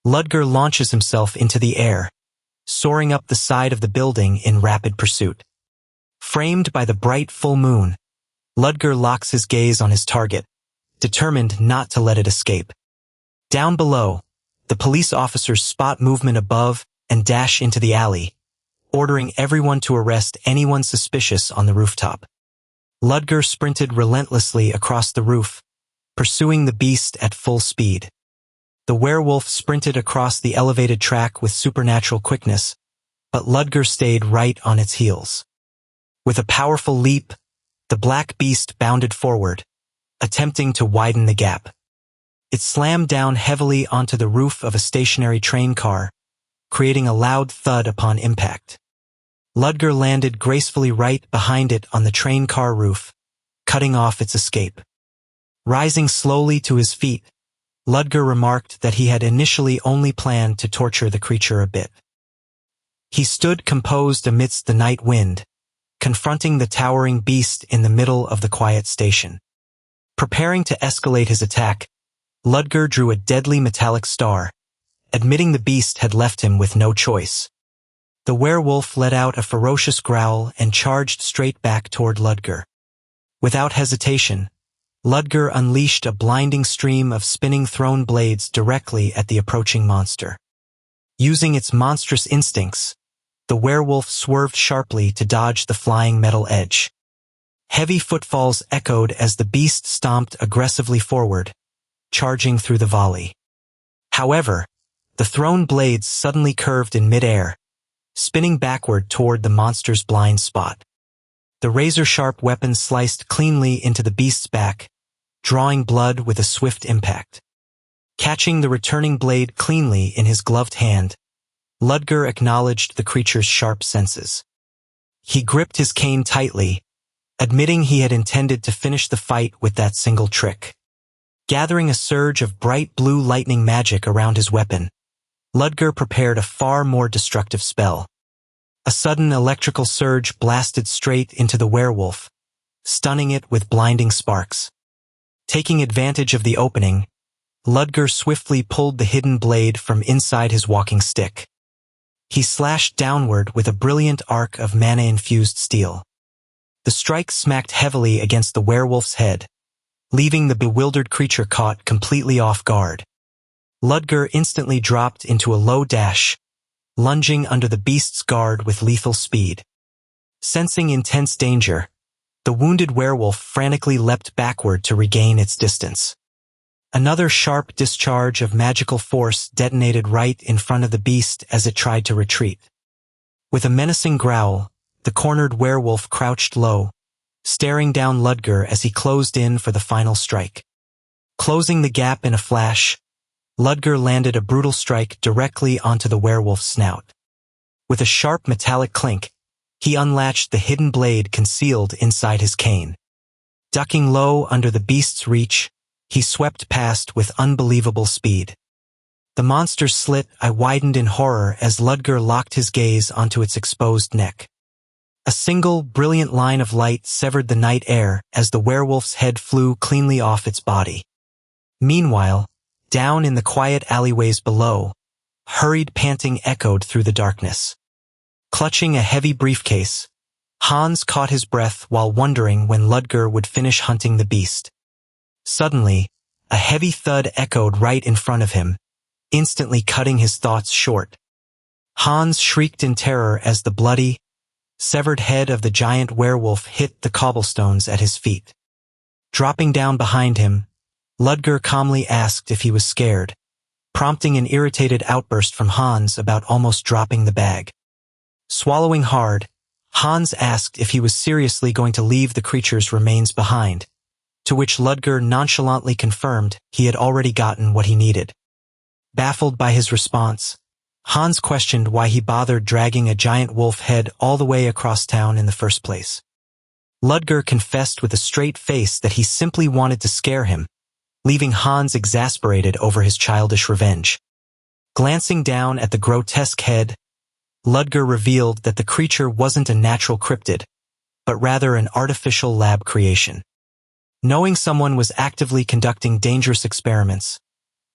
Ludger launches himself into the air, soaring up the side of the building in rapid pursuit. Framed by the bright full moon, Ludger locks his gaze on his target, determined not to let it escape. Down below, the police officers spot movement above and dash into the alley, ordering everyone to arrest anyone suspicious on the rooftop. Ludger sprinted relentlessly across the roof, pursuing the beast at full speed. The werewolf sprinted across the elevated track with supernatural quickness, but Ludger stayed right on its heels. With a powerful leap, the black beast bounded forward, attempting to widen the gap. It slammed down heavily onto the roof of a stationary train car, creating a loud thud upon impact. Ludger landed gracefully right behind it on the train car roof, cutting off its escape. Rising slowly to his feet, Ludger remarked that he had initially only planned to torture the creature a bit. He stood composed amidst the night wind, confronting the towering beast in the middle of the quiet station. Preparing to escalate his attack, Ludger drew a deadly metallic star, admitting the beast had left him with no choice. The werewolf let out a ferocious growl and charged straight back toward Ludger. Without hesitation, Ludger unleashed a blinding stream of spinning thrown blades directly at the approaching monster. Using its monstrous instincts, the werewolf swerved sharply to dodge the flying metal edge. Heavy footfalls echoed as the beast stomped aggressively forward, charging through the volley. However, the thrown blades suddenly curved in midair, spinning backward toward the monster's blind spot. The razor-sharp weapon sliced cleanly into the beast's back, drawing blood with a swift impact. Catching the returning blade cleanly in his gloved hand, Ludger acknowledged the creature's sharp senses. He gripped his cane tightly, admitting he had intended to finish the fight with that single trick. Gathering a surge of bright blue lightning magic around his weapon, Ludger prepared a far more destructive spell. A sudden electrical surge blasted straight into the werewolf, stunning it with blinding sparks. Taking advantage of the opening, Ludger swiftly pulled the hidden blade from inside his walking stick. He slashed downward with a brilliant arc of mana-infused steel. The strike smacked heavily against the werewolf's head, leaving the bewildered creature caught completely off guard. Ludger instantly dropped into a low dash, lunging under the beast's guard with lethal speed. Sensing intense danger, the wounded werewolf frantically leapt backward to regain its distance. Another sharp discharge of magical force detonated right in front of the beast as it tried to retreat. With a menacing growl, the cornered werewolf crouched low, staring down Ludger as he closed in for the final strike. Closing the gap in a flash, Ludger landed a brutal strike directly onto the werewolf's snout. With a sharp metallic clink, he unlatched the hidden blade concealed inside his cane. Ducking low under the beast's reach, he swept past with unbelievable speed. The monster's slit eye widened in horror as Ludger locked his gaze onto its exposed neck. A single, brilliant line of light severed the night air as the werewolf's head flew cleanly off its body. Meanwhile, down in the quiet alleyways below, hurried panting echoed through the darkness. Clutching a heavy briefcase, Hans caught his breath while wondering when Ludger would finish hunting the beast. Suddenly, a heavy thud echoed right in front of him, instantly cutting his thoughts short. Hans shrieked in terror as the bloody, severed head of the giant werewolf hit the cobblestones at his feet. Dropping down behind him, Ludger calmly asked if he was scared, prompting an irritated outburst from Hans about almost dropping the bag. Swallowing hard, Hans asked if he was seriously going to leave the creature's remains behind, to which Ludger nonchalantly confirmed he had already gotten what he needed. Baffled by his response, Hans questioned why he bothered dragging a giant wolf head all the way across town in the first place. Ludger confessed with a straight face that he simply wanted to scare him, leaving Hans exasperated over his childish revenge. Glancing down at the grotesque head, Ludger revealed that the creature wasn't a natural cryptid, but rather an artificial lab creation. Knowing someone was actively conducting dangerous experiments,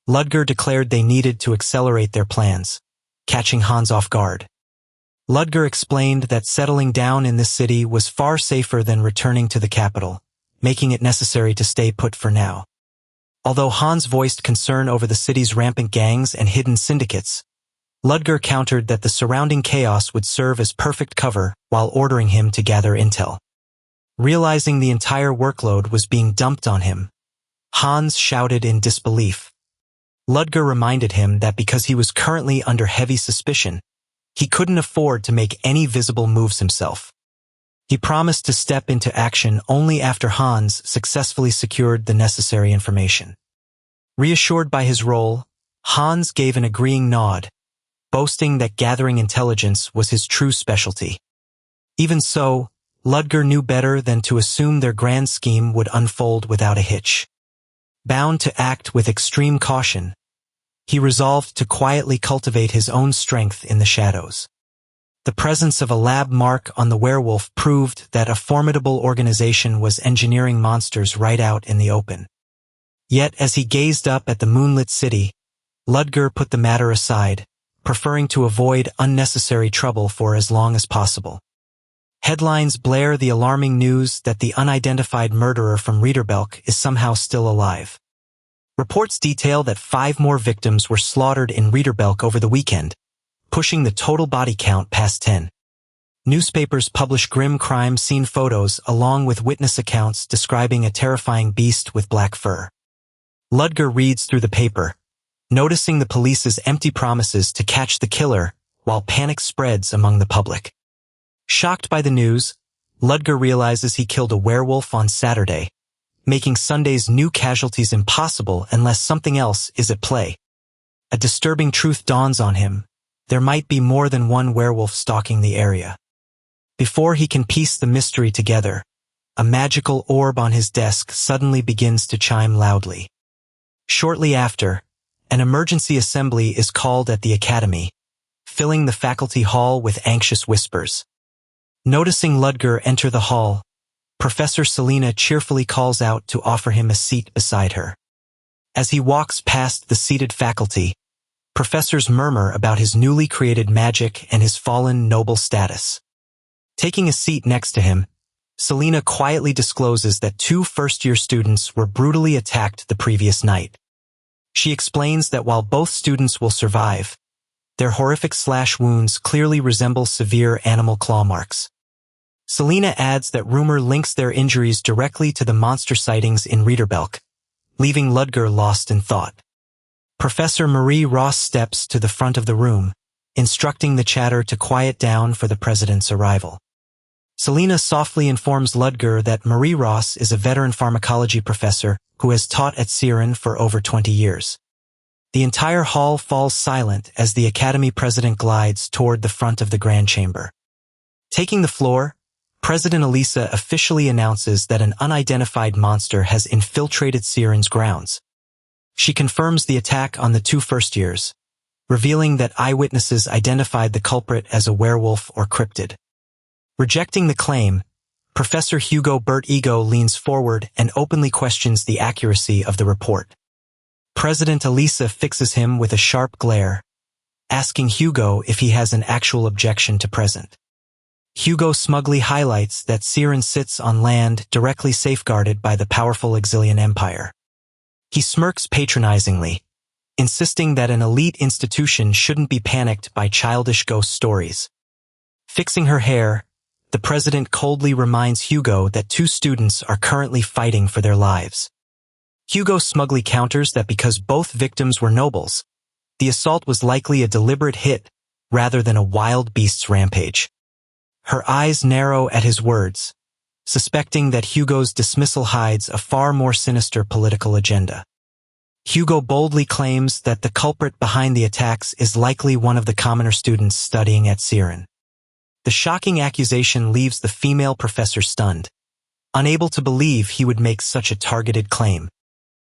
Ludger declared they needed to accelerate their plans, catching Hans off guard. Ludger explained that settling down in this city was far safer than returning to the capital, making it necessary to stay put for now. Although Hans voiced concern over the city's rampant gangs and hidden syndicates, Ludger countered that the surrounding chaos would serve as perfect cover while ordering him to gather intel. Realizing the entire workload was being dumped on him, Hans shouted in disbelief. Ludger reminded him that because he was currently under heavy suspicion, he couldn't afford to make any visible moves himself. He promised to step into action only after Hans successfully secured the necessary information. Reassured by his role, Hans gave an agreeing nod, boasting that gathering intelligence was his true specialty. Even so, Ludger knew better than to assume their grand scheme would unfold without a hitch. Bound to act with extreme caution, he resolved to quietly cultivate his own strength in the shadows. The presence of a lab mark on the werewolf proved that a formidable organization was engineering monsters right out in the open. Yet as he gazed up at the moonlit city, Ludger put the matter aside, preferring to avoid unnecessary trouble for as long as possible. Headlines blare the alarming news that the unidentified murderer from Reborn is somehow still alive. Reports detail that 5 more victims were slaughtered in Reborn over the weekend, pushing the total body count past 10. Newspapers publish grim crime scene photos along with witness accounts describing a terrifying beast with black fur. Ludger reads through the paper, noticing the police's empty promises to catch the killer while panic spreads among the public. Shocked by the news, Ludger realizes he killed a werewolf on Saturday, making Sunday's new casualties impossible unless something else is at play. A disturbing truth dawns on him. There might be more than one werewolf stalking the area. Before he can piece the mystery together, a magical orb on his desk suddenly begins to chime loudly. Shortly after, an emergency assembly is called at the academy, filling the faculty hall with anxious whispers. Noticing Ludger enter the hall, Professor Selena cheerfully calls out to offer him a seat beside her. As he walks past the seated faculty, professors murmur about his newly created magic and his fallen noble status. Taking a seat next to him, Selena quietly discloses that 2 first-year students were brutally attacked the previous night. She explains that while both students will survive, their horrific slash wounds clearly resemble severe animal claw marks. Selena adds that rumor links their injuries directly to the monster sightings in Reederbelk, leaving Ludger lost in thought. Professor Marie Ross steps to the front of the room, instructing the chatter to quiet down for the president's arrival. Selena softly informs Ludger that Marie Ross is a veteran pharmacology professor who has taught at Siren for over 20 years. The entire hall falls silent as the Academy president glides toward the front of the grand chamber. Taking the floor, President Elisa officially announces that an unidentified monster has infiltrated Siren's grounds. She confirms the attack on the 2 first years, revealing that eyewitnesses identified the culprit as a werewolf or cryptid. Rejecting the claim, Professor Hugo Bert Ego leans forward and openly questions the accuracy of the report. President Elisa fixes him with a sharp glare, asking Hugo if he has an actual objection to present. Hugo smugly highlights that Siren sits on land directly safeguarded by the powerful Exilian Empire. He smirks patronizingly, insisting that an elite institution shouldn't be panicked by childish ghost stories. Fixing her hair, the president coldly reminds Hugo that 2 students are currently fighting for their lives. Hugo smugly counters that because both victims were nobles, the assault was likely a deliberate hit rather than a wild beast's rampage. Her eyes narrow at his words, suspecting that Hugo's dismissal hides a far more sinister political agenda. Hugo boldly claims that the culprit behind the attacks is likely one of the commoner students studying at Siren. The shocking accusation leaves the female professor stunned, unable to believe he would make such a targeted claim.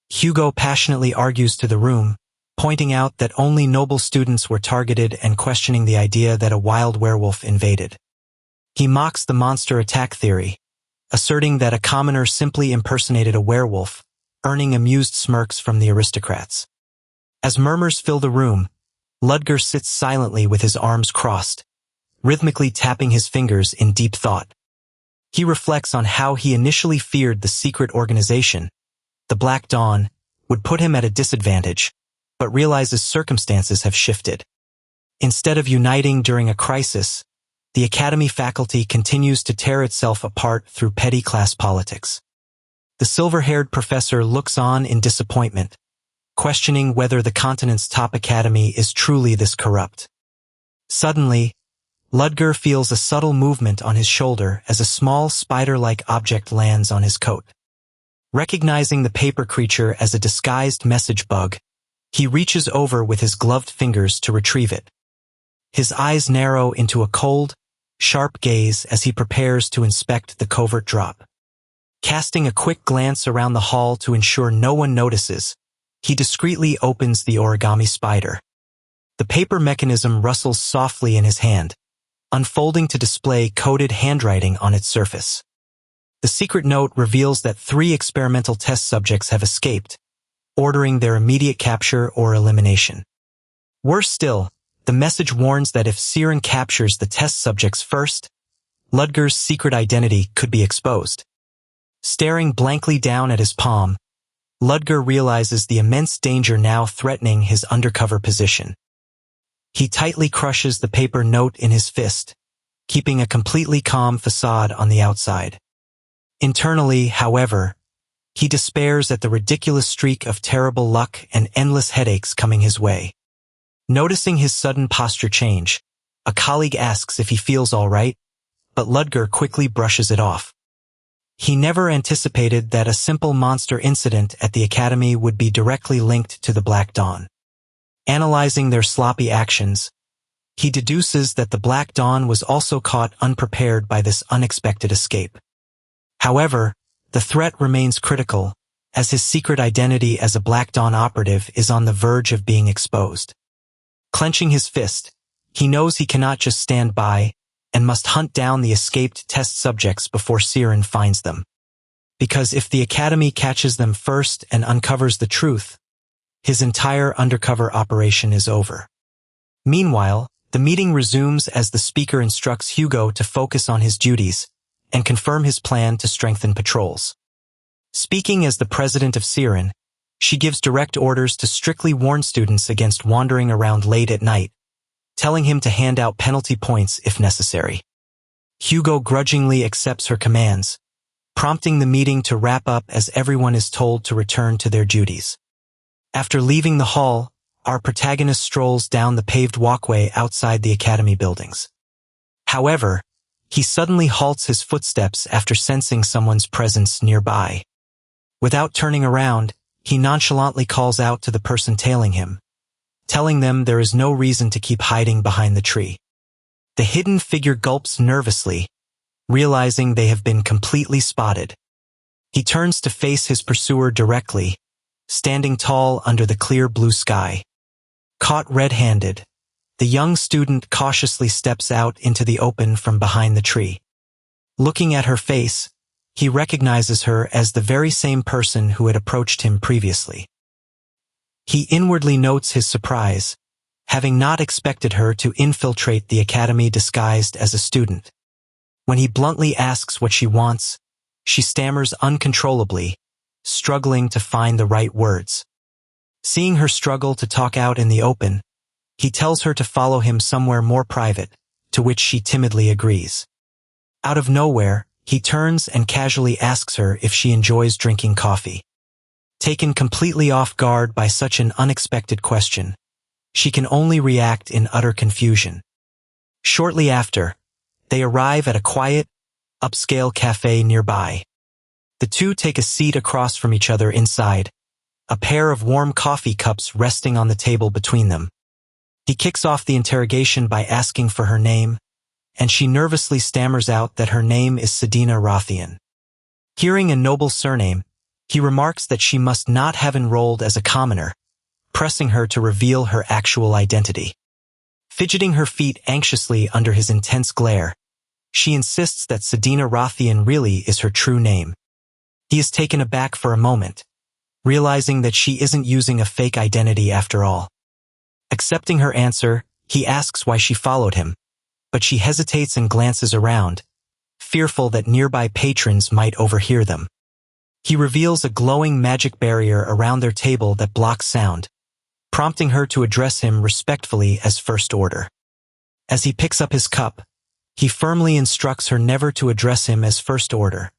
Hugo passionately argues to the room, pointing out that only noble students were targeted and questioning the idea that a wild werewolf invaded. He mocks the monster attack theory, asserting that a commoner simply impersonated a werewolf, earning amused smirks from the aristocrats. As murmurs fill the room, Ludger sits silently with his arms crossed, rhythmically tapping his fingers in deep thought. He reflects on how he initially feared the secret organization, the Black Dawn, would put him at a disadvantage, but realizes circumstances have shifted. Instead of uniting during a crisis, the Academy faculty continues to tear itself apart through petty class politics. The silver-haired professor looks on in disappointment, questioning whether the continent's top academy is truly this corrupt. Suddenly, Ludger feels a subtle movement on his shoulder as a small spider-like object lands on his coat. Recognizing the paper creature as a disguised message bug, he reaches over with his gloved fingers to retrieve it. His eyes narrow into a cold, sharp gaze as he prepares to inspect the covert drop. Casting a quick glance around the hall to ensure no one notices, he discreetly opens the origami spider. The paper mechanism rustles softly in his hand, unfolding to display coded handwriting on its surface. The secret note reveals that 3 experimental test subjects have escaped, ordering their immediate capture or elimination. Worse still, the message warns that if Siren captures the test subjects first, Ludger's secret identity could be exposed. Staring blankly down at his palm, Ludger realizes the immense danger now threatening his undercover position. He tightly crushes the paper note in his fist, keeping a completely calm facade on the outside. Internally, however, he despairs at the ridiculous streak of terrible luck and endless headaches coming his way. Noticing his sudden posture change, a colleague asks if he feels all right, but Ludger quickly brushes it off. He never anticipated that a simple monster incident at the academy would be directly linked to the Black Dawn. Analyzing their sloppy actions, he deduces that the Black Dawn was also caught unprepared by this unexpected escape. However, the threat remains critical, as his secret identity as a Black Dawn operative is on the verge of being exposed. Clenching his fist, he knows he cannot just stand by, and must hunt down the escaped test subjects before Siren finds them. Because if the Academy catches them first and uncovers the truth, His entire undercover operation is over. Meanwhile, the meeting resumes as the speaker instructs Hugo to focus on his duties and confirm his plan to strengthen patrols. Speaking as the president of Siren, she gives direct orders to strictly warn students against wandering around late at night, telling him to hand out penalty points if necessary. Hugo grudgingly accepts her commands, prompting the meeting to wrap up as everyone is told to return to their duties. After leaving the hall, our protagonist strolls down the paved walkway outside the academy buildings. However, he suddenly halts his footsteps after sensing someone's presence nearby. Without turning around, he nonchalantly calls out to the person tailing him, telling them there is no reason to keep hiding behind the tree. The hidden figure gulps nervously, realizing they have been completely spotted. He turns to face his pursuer directly, standing tall under the clear blue sky. Caught red-handed, the young student cautiously steps out into the open from behind the tree. Looking at her face, he recognizes her as the very same person who had approached him previously. He inwardly notes his surprise, having not expected her to infiltrate the academy disguised as a student. When he bluntly asks what she wants, she stammers uncontrollably, struggling to find the right words. Seeing her struggle to talk out in the open, he tells her to follow him somewhere more private, to which she timidly agrees. Out of nowhere, he turns and casually asks her if she enjoys drinking coffee. Taken completely off guard by such an unexpected question, she can only react in utter confusion. Shortly after, they arrive at a quiet, upscale cafe nearby. The two take a seat across from each other inside, a pair of warm coffee cups resting on the table between them. He kicks off the interrogation by asking for her name, and she nervously stammers out that her name is Sedina Rothian. Hearing a noble surname, he remarks that she must not have enrolled as a commoner, pressing her to reveal her actual identity. Fidgeting her feet anxiously under his intense glare, she insists that Sedina Rothian really is her true name. He is taken aback for a moment, realizing that she isn't using a fake identity after all. Accepting her answer, he asks why she followed him, but she hesitates and glances around, fearful that nearby patrons might overhear them. He reveals a glowing magic barrier around their table that blocks sound, prompting her to address him respectfully as First Order. As he picks up his cup, he firmly instructs her never to address him as First Order,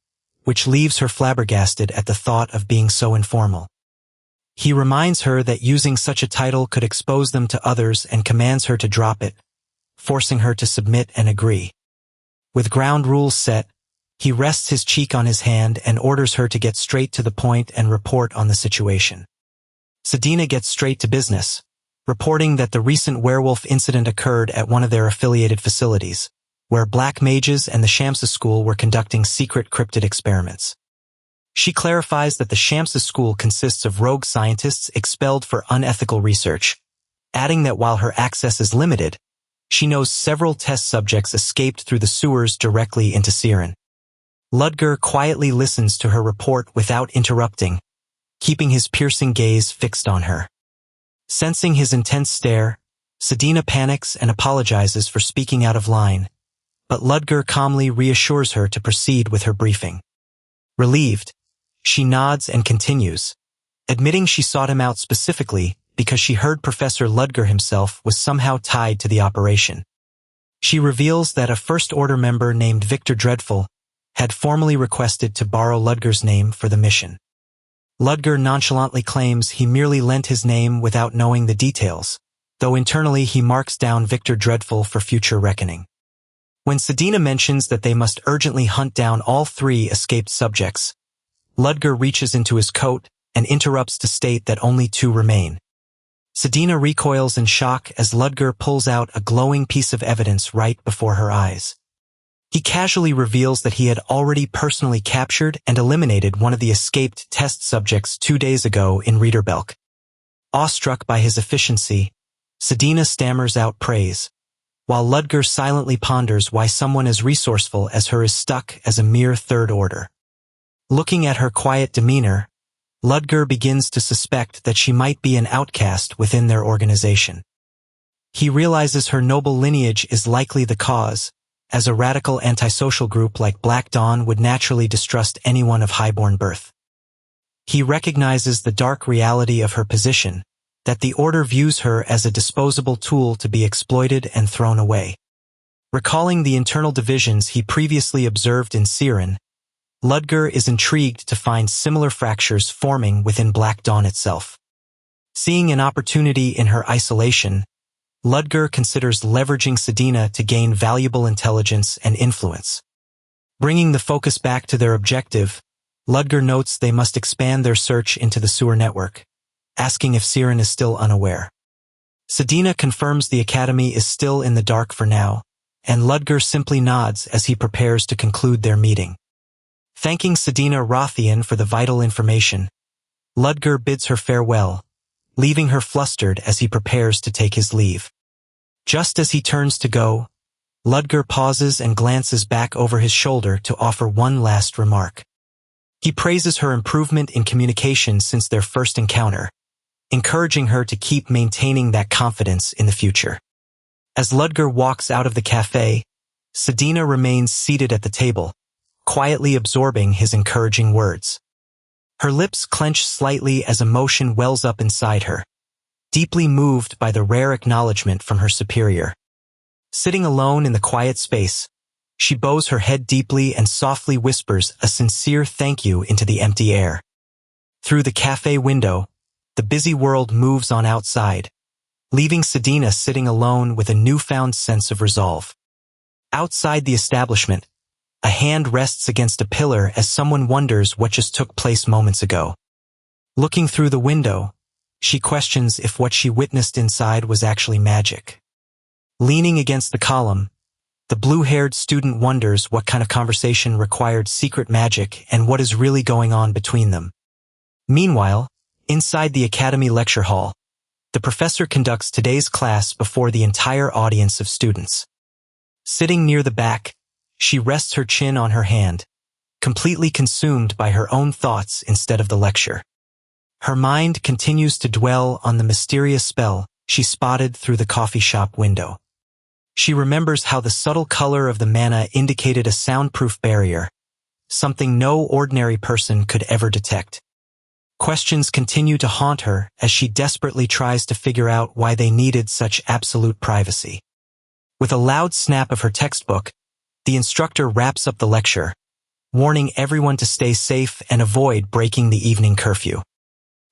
which leaves her flabbergasted at the thought of being so informal. He reminds her that using such a title could expose them to others and commands her to drop it, forcing her to submit and agree. With ground rules set, he rests his cheek on his hand and orders her to get straight to the point and report on the situation. Sedina gets straight to business, reporting that the recent werewolf incident occurred at one of their affiliated facilities, where black mages and the Shamsa school were conducting secret cryptid experiments. She clarifies that the Shamsa school consists of rogue scientists expelled for unethical research, adding that while her access is limited, she knows several test subjects escaped through the sewers directly into Siren. Ludger quietly listens to her report without interrupting, keeping his piercing gaze fixed on her. Sensing his intense stare, Sedina panics and apologizes for speaking out of line, but Ludger calmly reassures her to proceed with her briefing. Relieved, she nods and continues, admitting she sought him out specifically because she heard Professor Ludger himself was somehow tied to the operation. She reveals that a First Order member named Victor Dreadful had formally requested to borrow Ludger's name for the mission. Ludger nonchalantly claims he merely lent his name without knowing the details, though internally he marks down Victor Dreadful for future reckoning. When Sedina mentions that they must urgently hunt down all 3 escaped subjects, Ludger reaches into his coat and interrupts to state that only 2 remain. Sedina recoils in shock as Ludger pulls out a glowing piece of evidence right before her eyes. He casually reveals that he had already personally captured and eliminated one of the escaped test subjects 2 days ago in Reederbelk. Awestruck by his efficiency, Sedina stammers out praise, while Ludger silently ponders why someone as resourceful as her is stuck as a mere Third Order. Looking at her quiet demeanor, Ludger begins to suspect that she might be an outcast within their organization. He realizes her noble lineage is likely the cause, as a radical antisocial group like Black Dawn would naturally distrust anyone of highborn birth. He recognizes the dark reality of her position, that the Order views her as a disposable tool to be exploited and thrown away. Recalling the internal divisions he previously observed in Siren, Ludger is intrigued to find similar fractures forming within Black Dawn itself. Seeing an opportunity in her isolation, Ludger considers leveraging Sedina to gain valuable intelligence and influence. Bringing the focus back to their objective, Ludger notes they must expand their search into the sewer network, asking if Siren is still unaware. Sedina confirms the Academy is still in the dark for now, and Ludger simply nods as he prepares to conclude their meeting. Thanking Sedina Rothian for the vital information, Ludger bids her farewell, leaving her flustered as he prepares to take his leave. Just as he turns to go, Ludger pauses and glances back over his shoulder to offer one last remark. He praises her improvement in communication since their first encounter, encouraging her to keep maintaining that confidence in the future. As Ludger walks out of the cafe, Sedina remains seated at the table, quietly absorbing his encouraging words. Her lips clench slightly as emotion wells up inside her, deeply moved by the rare acknowledgement from her superior. Sitting alone in the quiet space, she bows her head deeply and softly whispers a sincere thank you into the empty air. Through the cafe window, the busy world moves on outside, leaving Sedina sitting alone with a newfound sense of resolve. Outside the establishment, a hand rests against a pillar as someone wonders what just took place moments ago. Looking through the window, she questions if what she witnessed inside was actually magic. Leaning against the column, the blue-haired student wonders what kind of conversation required secret magic and what is really going on between them. Meanwhile, inside the Academy lecture hall, the professor conducts today's class before the entire audience of students. Sitting near the back, she rests her chin on her hand, completely consumed by her own thoughts instead of the lecture. Her mind continues to dwell on the mysterious spell she spotted through the coffee shop window. She remembers how the subtle color of the mana indicated a soundproof barrier, something no ordinary person could ever detect. Questions continue to haunt her as she desperately tries to figure out why they needed such absolute privacy. With a loud snap of her textbook, the instructor wraps up the lecture, warning everyone to stay safe and avoid breaking the evening curfew.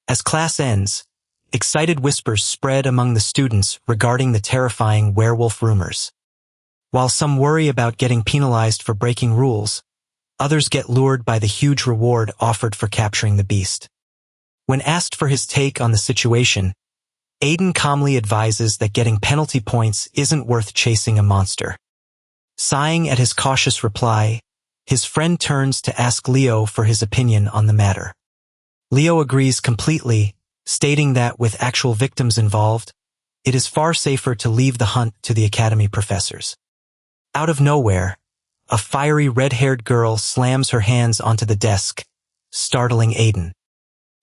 As class ends, excited whispers spread among the students regarding the terrifying werewolf rumors. While some worry about getting penalized for breaking rules, others get lured by the huge reward offered for capturing the beast. When asked for his take on the situation, Aiden calmly advises that getting penalty points isn't worth chasing a monster. Sighing at his cautious reply, his friend turns to ask Leo for his opinion on the matter. Leo agrees completely, stating that with actual victims involved, it is far safer to leave the hunt to the Academy professors. Out of nowhere, a fiery red-haired girl slams her hands onto the desk, startling Aiden.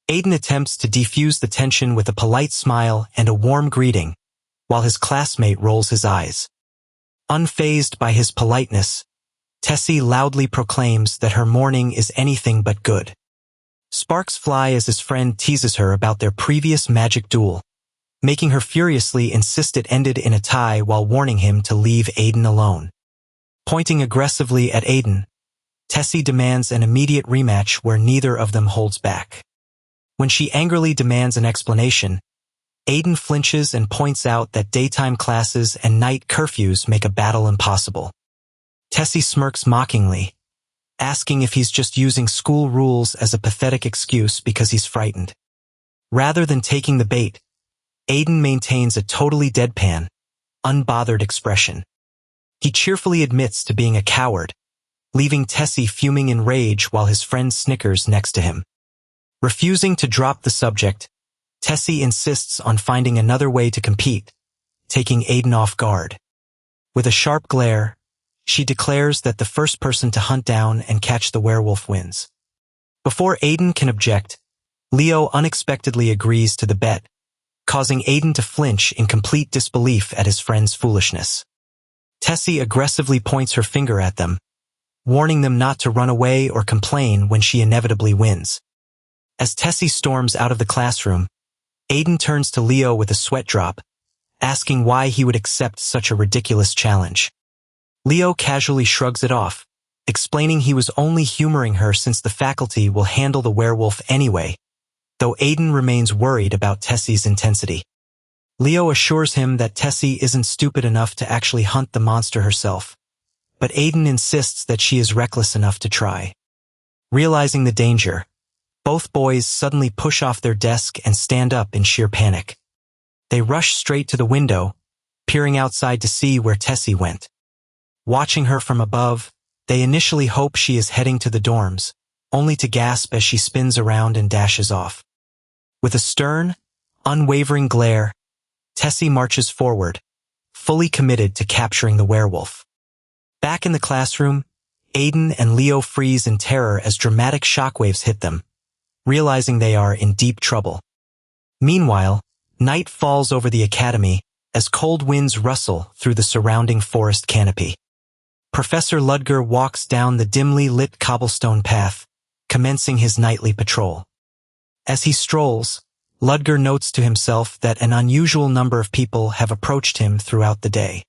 Aiden attempts to defuse the tension with a polite smile and a warm greeting, while his classmate rolls his eyes. Unfazed by his politeness, Tessie loudly proclaims that her morning is anything but good. Sparks fly as his friend teases her about their previous magic duel, making her furiously insist it ended in a tie while warning him to leave Aiden alone. Pointing aggressively at Aiden, Tessie demands an immediate rematch where neither of them holds back. When she angrily demands an explanation, Aiden flinches and points out that daytime classes and night curfews make a battle impossible. Tessie smirks mockingly, asking if he's just using school rules as a pathetic excuse because he's frightened. Rather than taking the bait, Aiden maintains a totally deadpan, unbothered expression. He cheerfully admits to being a coward, leaving Tessie fuming in rage while his friend snickers next to him. Refusing to drop the subject, Tessie insists on finding another way to compete, taking Aiden off guard. With a sharp glare, she declares that the first person to hunt down and catch the werewolf wins. Before Aiden can object, Leo unexpectedly agrees to the bet, causing Aiden to flinch in complete disbelief at his friend's foolishness. Tessie aggressively points her finger at them, warning them not to run away or complain when she inevitably wins. As Tessie storms out of the classroom, Aiden turns to Leo with a sweat drop, asking why he would accept such a ridiculous challenge. Leo casually shrugs it off, explaining he was only humoring her since the faculty will handle the werewolf anyway, though Aiden remains worried about Tessie's intensity. Leo assures him that Tessie isn't stupid enough to actually hunt the monster herself, but Aiden insists that she is reckless enough to try. Realizing the danger, both boys suddenly push off their desk and stand up in sheer panic. They rush straight to the window, peering outside to see where Tessie went. Watching her from above, they initially hope she is heading to the dorms, only to gasp as she spins around and dashes off. With a stern, unwavering glare, Tessie marches forward, fully committed to capturing the werewolf. Back in the classroom, Aiden and Leo freeze in terror as dramatic shockwaves hit them, realizing they are in deep trouble. Meanwhile, night falls over the academy as cold winds rustle through the surrounding forest canopy. Professor Ludger walks down the dimly lit cobblestone path, commencing his nightly patrol. As he strolls, Ludger notes to himself that an unusual number of people have approached him throughout the day.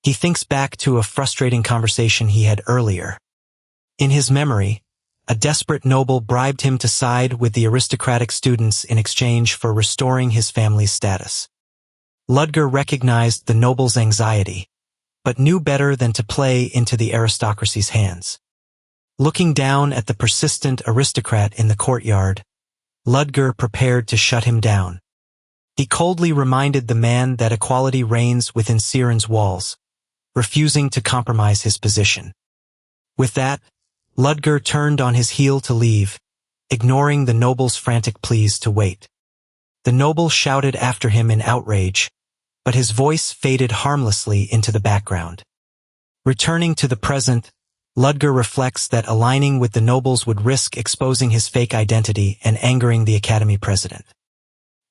He thinks back to a frustrating conversation he had earlier. In his memory, a desperate noble bribed him to side with the aristocratic students in exchange for restoring his family's status. Ludger recognized the noble's anxiety, but knew better than to play into the aristocracy's hands. Looking down at the persistent aristocrat in the courtyard, Ludger prepared to shut him down. He coldly reminded the man that equality reigns within Siren's walls, refusing to compromise his position. With that, Ludger turned on his heel to leave, ignoring the noble's frantic pleas to wait. The noble shouted after him in outrage, but his voice faded harmlessly into the background. Returning to the present, Ludger reflects that aligning with the nobles would risk exposing his fake identity and angering the academy president.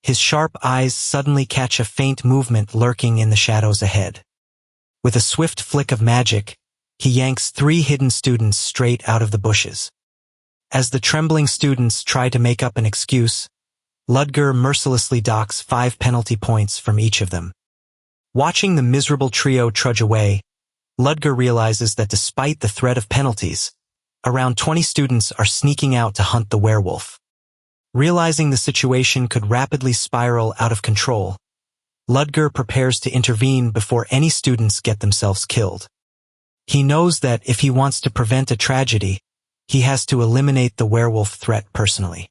His sharp eyes suddenly catch a faint movement lurking in the shadows ahead. With a swift flick of magic, he yanks 3 hidden students straight out of the bushes. As the trembling students try to make up an excuse, Ludger mercilessly docks 5 penalty points from each of them. Watching the miserable trio trudge away, Ludger realizes that despite the threat of penalties, around 20 students are sneaking out to hunt the werewolf. Realizing the situation could rapidly spiral out of control, Ludger prepares to intervene before any students get themselves killed. He knows that if he wants to prevent a tragedy, he has to eliminate the werewolf threat personally.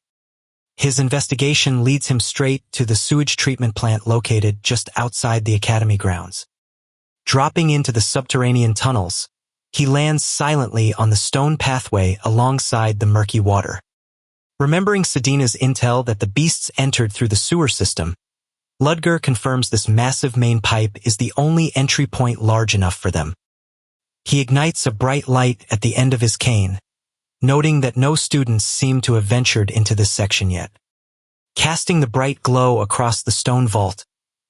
His investigation leads him straight to the sewage treatment plant located just outside the academy grounds. Dropping into the subterranean tunnels, he lands silently on the stone pathway alongside the murky water. Remembering Sedina's intel that the beasts entered through the sewer system, Ludger confirms this massive main pipe is the only entry point large enough for them. He ignites a bright light at the end of his cane, noting that no students seem to have ventured into this section yet. Casting the bright glow across the stone vault,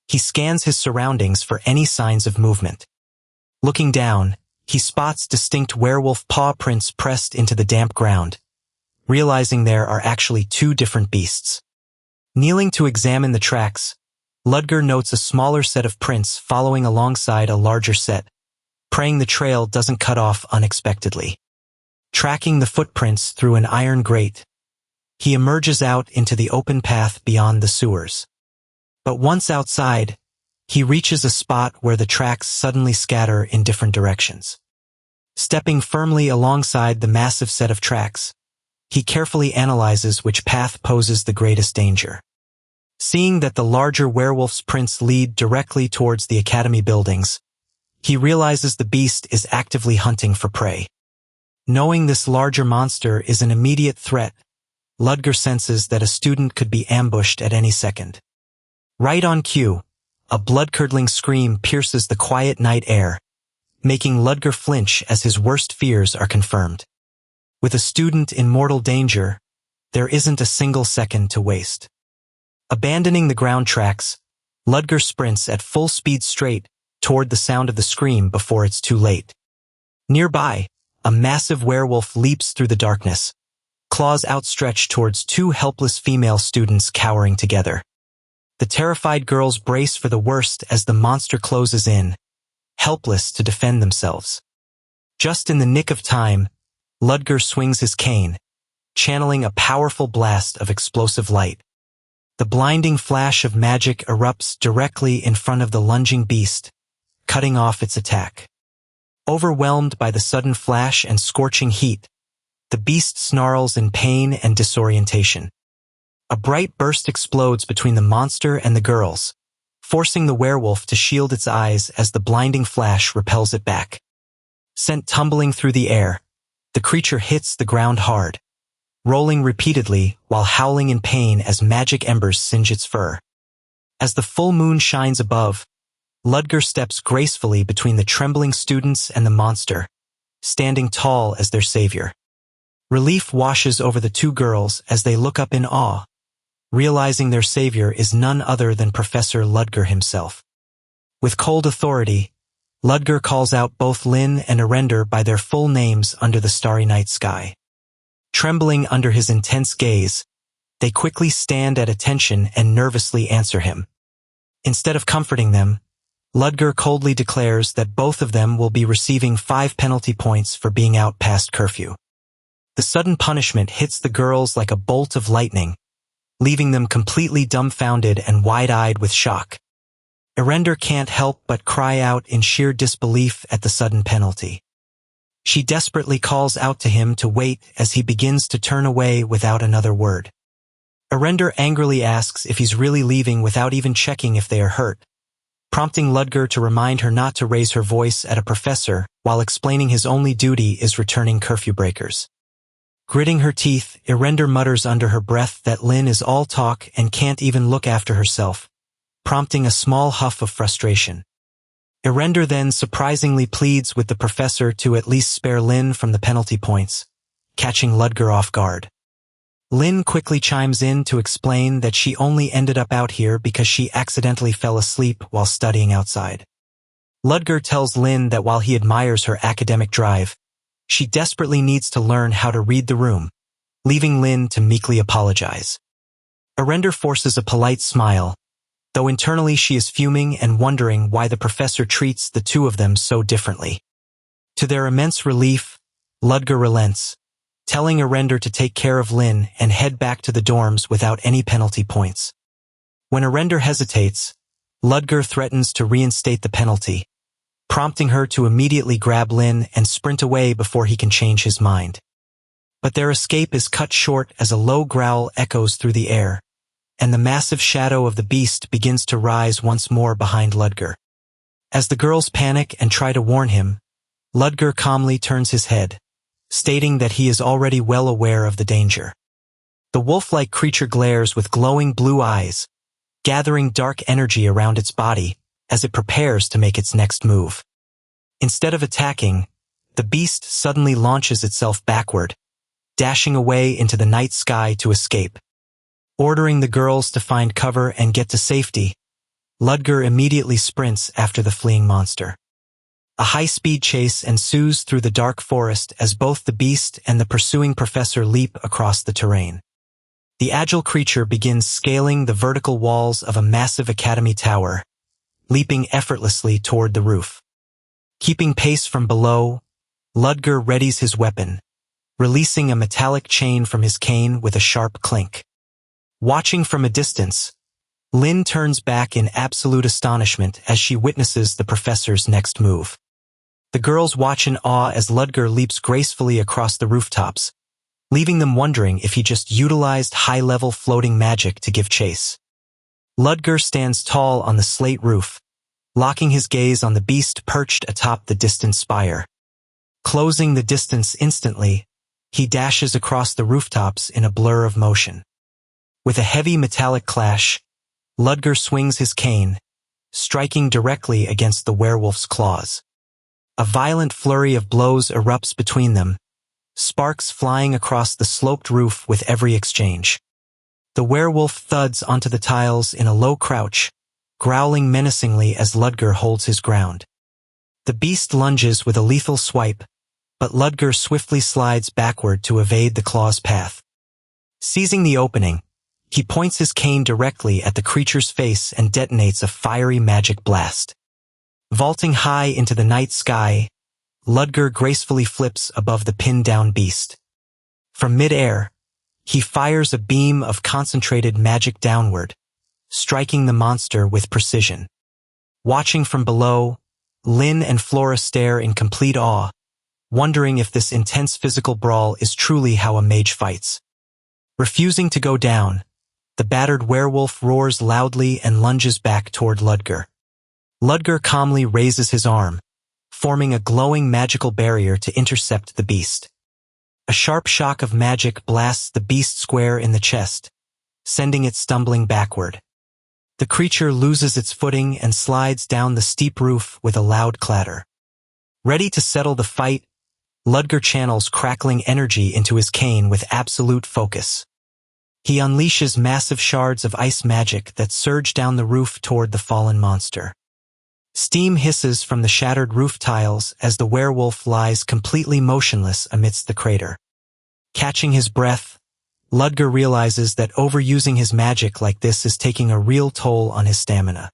he scans his surroundings for any signs of movement. Looking down, he spots distinct werewolf paw prints pressed into the damp ground, realizing there are actually 2 different beasts. Kneeling to examine the tracks, Ludger notes a smaller set of prints following alongside a larger set, praying the trail doesn't cut off unexpectedly. Tracking the footprints through an iron grate, he emerges out into the open path beyond the sewers. But once outside, he reaches a spot where the tracks suddenly scatter in different directions. Stepping firmly alongside the massive set of tracks, he carefully analyzes which path poses the greatest danger. Seeing that the larger werewolf's prints lead directly towards the academy buildings, he realizes the beast is actively hunting for prey. Knowing this larger monster is an immediate threat, Ludger senses that a student could be ambushed at any second. Right on cue, a blood-curdling scream pierces the quiet night air, making Ludger flinch as his worst fears are confirmed. With a student in mortal danger, There isn't a single second to waste. Abandoning the ground tracks, Ludger sprints at full speed straight toward the sound of the scream before it's too late. Nearby, a massive werewolf leaps through the darkness, claws outstretched towards two helpless female students cowering together. The terrified girls brace for the worst as the monster closes in, helpless to defend themselves. Just in the nick of time, Ludger swings his cane, channeling a powerful blast of explosive light. The blinding flash of magic erupts directly in front of the lunging beast, cutting off its attack. Overwhelmed by the sudden flash and scorching heat, the beast snarls in pain and disorientation. A bright burst explodes between the monster and the girls, forcing the werewolf to shield its eyes as the blinding flash repels it back. Sent tumbling through the air, the creature hits the ground hard, rolling repeatedly while howling in pain as magic embers singe its fur. As the full moon shines above, Ludger steps gracefully between the trembling students and the monster, standing tall as their savior. Relief washes over the two girls as they look up in awe, realizing their savior is none other than Professor Ludger himself. With cold authority, Ludger calls out both Lin and Arender by their full names under the starry night sky. Trembling under his intense gaze, they quickly stand at attention and nervously answer him. Instead of comforting them, Ludger coldly declares that both of them will be receiving 5 penalty points for being out past curfew. The sudden punishment hits the girls like a bolt of lightning, leaving them completely dumbfounded and wide-eyed with shock. Arender can't help but cry out in sheer disbelief at the sudden penalty. She desperately calls out to him to wait as he begins to turn away without another word. Arender angrily asks if he's really leaving without even checking if they are hurt, prompting Ludger to remind her not to raise her voice at a professor while explaining his only duty is returning curfew breakers. Gritting her teeth, Arender mutters under her breath that Lin is all talk and can't even look after herself, prompting a small huff of frustration. Arender then surprisingly pleads with the professor to at least spare Lin from the penalty points, catching Ludger off guard. Lin quickly chimes in to explain that she only ended up out here because she accidentally fell asleep while studying outside. Ludger tells Lin that while he admires her academic drive, she desperately needs to learn how to read the room, leaving Lin to meekly apologize. Arender forces a polite smile, though internally she is fuming and wondering why the professor treats the two of them so differently. To their immense relief, Ludger relents, telling Arender to take care of Lin and head back to the dorms without any penalty points. When Arender hesitates, Ludger threatens to reinstate the penalty, prompting her to immediately grab Lin and sprint away before he can change his mind. But their escape is cut short as a low growl echoes through the air, and the massive shadow of the beast begins to rise once more behind Ludger. As the girls panic and try to warn him, Ludger calmly turns his head, stating that he is already well aware of the danger. The wolf-like creature glares with glowing blue eyes, gathering dark energy around its body as it prepares to make its next move. Instead of attacking, the beast suddenly launches itself backward, dashing away into the night sky to escape. Ordering the girls to find cover and get to safety, Ludger immediately sprints after the fleeing monster. A high-speed chase ensues through the dark forest as both the beast and the pursuing professor leap across the terrain. The agile creature begins scaling the vertical walls of a massive academy tower, leaping effortlessly toward the roof. Keeping pace from below, Ludger readies his weapon, releasing a metallic chain from his cane with a sharp clink. Watching from a distance, Lin turns back in absolute astonishment as she witnesses the professor's next move. The girls watch in awe as Ludger leaps gracefully across the rooftops, leaving them wondering if he just utilized high-level floating magic to give chase. Ludger stands tall on the slate roof, locking his gaze on the beast perched atop the distant spire. Closing the distance instantly, he dashes across the rooftops in a blur of motion. With a heavy metallic clash, Ludger swings his cane, striking directly against the werewolf's claws. A violent flurry of blows erupts between them, sparks flying across the sloped roof with every exchange. The werewolf thuds onto the tiles in a low crouch, growling menacingly as Ludger holds his ground. The beast lunges with a lethal swipe, but Ludger swiftly slides backward to evade the claw's path. Seizing the opening, he points his cane directly at the creature's face and detonates a fiery magic blast. Vaulting high into the night sky, Ludger gracefully flips above the pinned-down beast. From mid-air, he fires a beam of concentrated magic downward, striking the monster with precision. Watching from below, Lin and Flora stare in complete awe, wondering if this intense physical brawl is truly how a mage fights. Refusing to go down, the battered werewolf roars loudly and lunges back toward Ludger. Ludger calmly raises his arm, forming a glowing magical barrier to intercept the beast. A sharp shock of magic blasts the beast square in the chest, sending it stumbling backward. The creature loses its footing and slides down the steep roof with a loud clatter. Ready to settle the fight, Ludger channels crackling energy into his cane with absolute focus. He unleashes massive shards of ice magic that surge down the roof toward the fallen monster. Steam hisses from the shattered roof tiles as the werewolf lies completely motionless amidst the crater. Catching his breath, Ludger realizes that overusing his magic like this is taking a real toll on his stamina.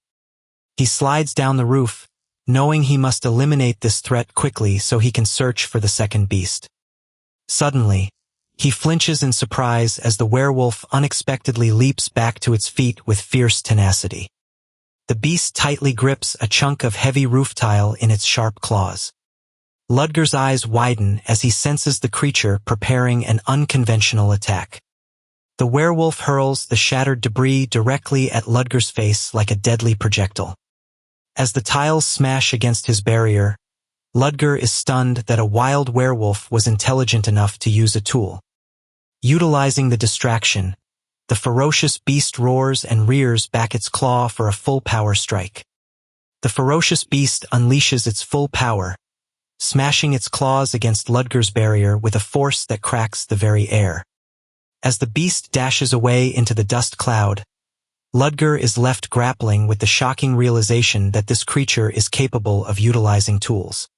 He slides down the roof, knowing he must eliminate this threat quickly so he can search for the second beast. Suddenly, he flinches in surprise as the werewolf unexpectedly leaps back to its feet with fierce tenacity. The beast tightly grips a chunk of heavy roof tile in its sharp claws. Ludger's eyes widen as he senses the creature preparing an unconventional attack. The werewolf hurls the shattered debris directly at Ludger's face like a deadly projectile. As the tiles smash against his barrier, Ludger is stunned that a wild werewolf was intelligent enough to use a tool. Utilizing the distraction, the ferocious beast roars and rears back its claw for a full power strike. The ferocious beast unleashes its full power, smashing its claws against Ludger's barrier with a force that cracks the very air. As the beast dashes away into the dust cloud, Ludger is left grappling with the shocking realization that this creature is capable of utilizing tools.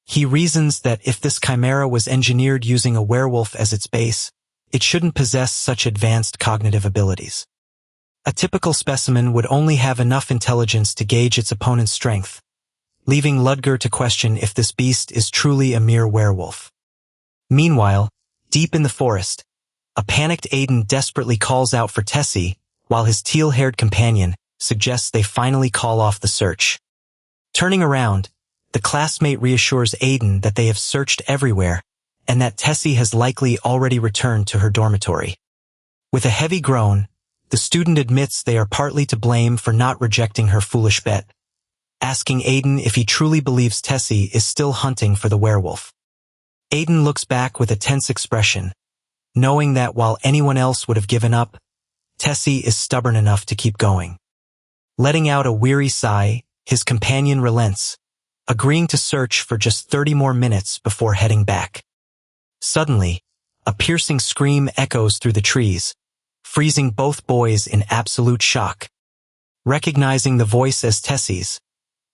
He reasons that if this chimera was engineered using a werewolf as its base, it shouldn't possess such advanced cognitive abilities. A typical specimen would only have enough intelligence to gauge its opponent's strength, leaving Ludger to question if this beast is truly a mere werewolf. Meanwhile, deep in the forest, a panicked Aiden desperately calls out for Tessie, while his teal-haired companion suggests they finally call off the search. Turning around, the classmate reassures Aiden that they have searched everywhere, and that Tessie has likely already returned to her dormitory. With a heavy groan, the student admits they are partly to blame for not rejecting her foolish bet, asking Aiden if he truly believes Tessie is still hunting for the werewolf. Aiden looks back with a tense expression, knowing that while anyone else would have given up, Tessie is stubborn enough to keep going. Letting out a weary sigh, his companion relents, agreeing to search for just 30 more minutes before heading back. Suddenly, a piercing scream echoes through the trees, freezing both boys in absolute shock. Recognizing the voice as Tessie's,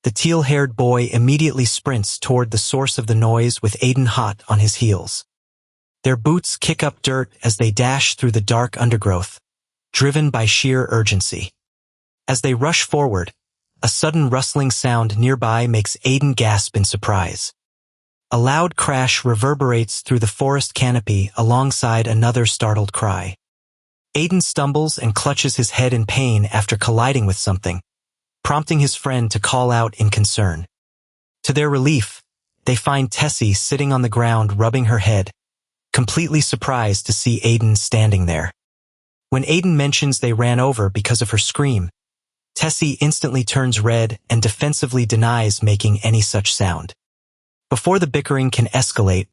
the teal-haired boy immediately sprints toward the source of the noise with Aiden hot on his heels. Their boots kick up dirt as they dash through the dark undergrowth, driven by sheer urgency. As they rush forward, a sudden rustling sound nearby makes Aiden gasp in surprise. A loud crash reverberates through the forest canopy alongside another startled cry. Aiden stumbles and clutches his head in pain after colliding with something, prompting his friend to call out in concern. To their relief, they find Tessie sitting on the ground rubbing her head, completely surprised to see Aiden standing there. When Aiden mentions they ran over because of her scream, Tessie instantly turns red and defensively denies making any such sound. Before the bickering can escalate,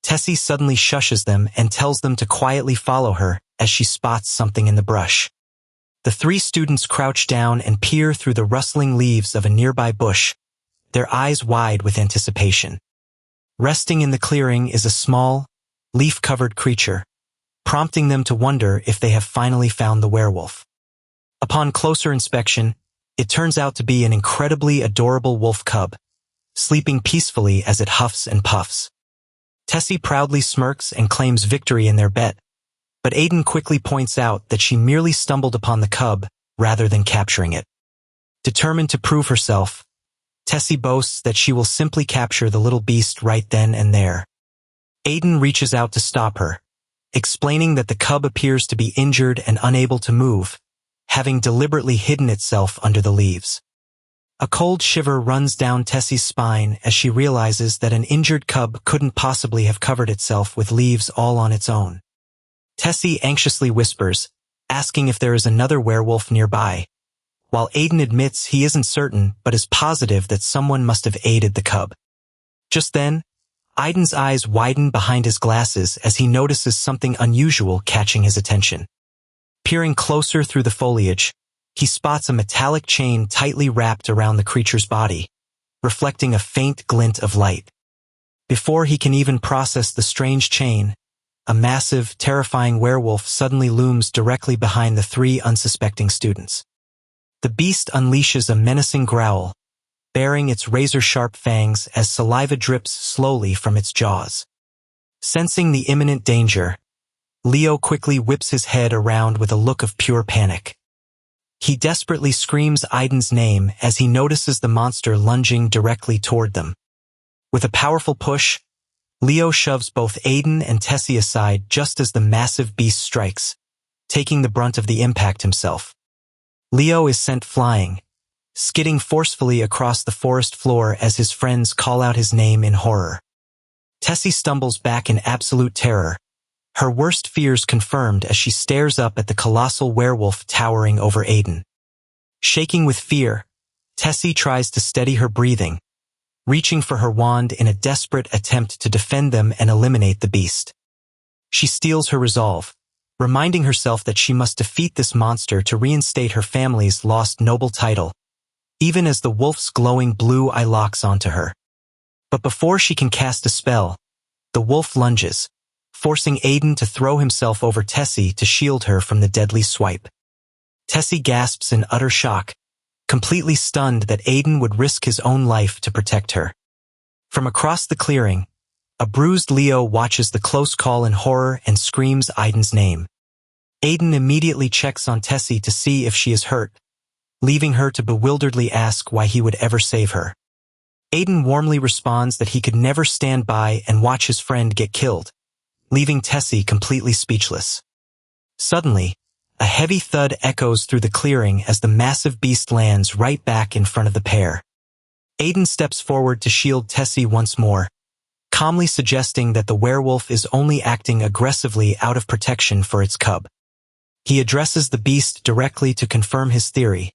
Tessie suddenly shushes them and tells them to quietly follow her as she spots something in the brush. The three students crouch down and peer through the rustling leaves of a nearby bush, their eyes wide with anticipation. Resting in the clearing is a small, leaf-covered creature, prompting them to wonder if they have finally found the werewolf. Upon closer inspection, it turns out to be an incredibly adorable wolf cub, sleeping peacefully as it huffs and puffs. Tessie proudly smirks and claims victory in their bet, but Aiden quickly points out that she merely stumbled upon the cub rather than capturing it. Determined to prove herself, Tessie boasts that she will simply capture the little beast right then and there. Aiden reaches out to stop her, explaining that the cub appears to be injured and unable to move, having deliberately hidden itself under the leaves. A cold shiver runs down Tessie's spine as she realizes that an injured cub couldn't possibly have covered itself with leaves all on its own. Tessie anxiously whispers, asking if there is another werewolf nearby, while Aiden admits he isn't certain but is positive that someone must have aided the cub. Just then, Aiden's eyes widen behind his glasses as he notices something unusual catching his attention. Peering closer through the foliage, he spots a metallic chain tightly wrapped around the creature's body, reflecting a faint glint of light. Before he can even process the strange chain, a massive, terrifying werewolf suddenly looms directly behind the three unsuspecting students. The beast unleashes a menacing growl, baring its razor-sharp fangs as saliva drips slowly from its jaws. Sensing the imminent danger, Leo quickly whips his head around with a look of pure panic. He desperately screams Aiden's name as he notices the monster lunging directly toward them. With a powerful push, Leo shoves both Aiden and Tessie aside just as the massive beast strikes, taking the brunt of the impact himself. Leo is sent flying, skidding forcefully across the forest floor as his friends call out his name in horror. Tessie stumbles back in absolute terror, her worst fears confirmed as she stares up at the colossal werewolf towering over Aiden. Shaking with fear, Tessie tries to steady her breathing, reaching for her wand in a desperate attempt to defend them and eliminate the beast. She steels her resolve, reminding herself that she must defeat this monster to reinstate her family's lost noble title, even as the wolf's glowing blue eye locks onto her. But before she can cast a spell, the wolf lunges, forcing Aiden to throw himself over Tessie to shield her from the deadly swipe. Tessie gasps in utter shock, completely stunned that Aiden would risk his own life to protect her. From across the clearing, a bruised Leo watches the close call in horror and screams Aiden's name. Aiden immediately checks on Tessie to see if she is hurt, leaving her to bewilderedly ask why he would ever save her. Aiden warmly responds that he could never stand by and watch his friend get killed, leaving Tessie completely speechless. Suddenly, a heavy thud echoes through the clearing as the massive beast lands right back in front of the pair. Aiden steps forward to shield Tessie once more, calmly suggesting that the werewolf is only acting aggressively out of protection for its cub. He addresses the beast directly to confirm his theory,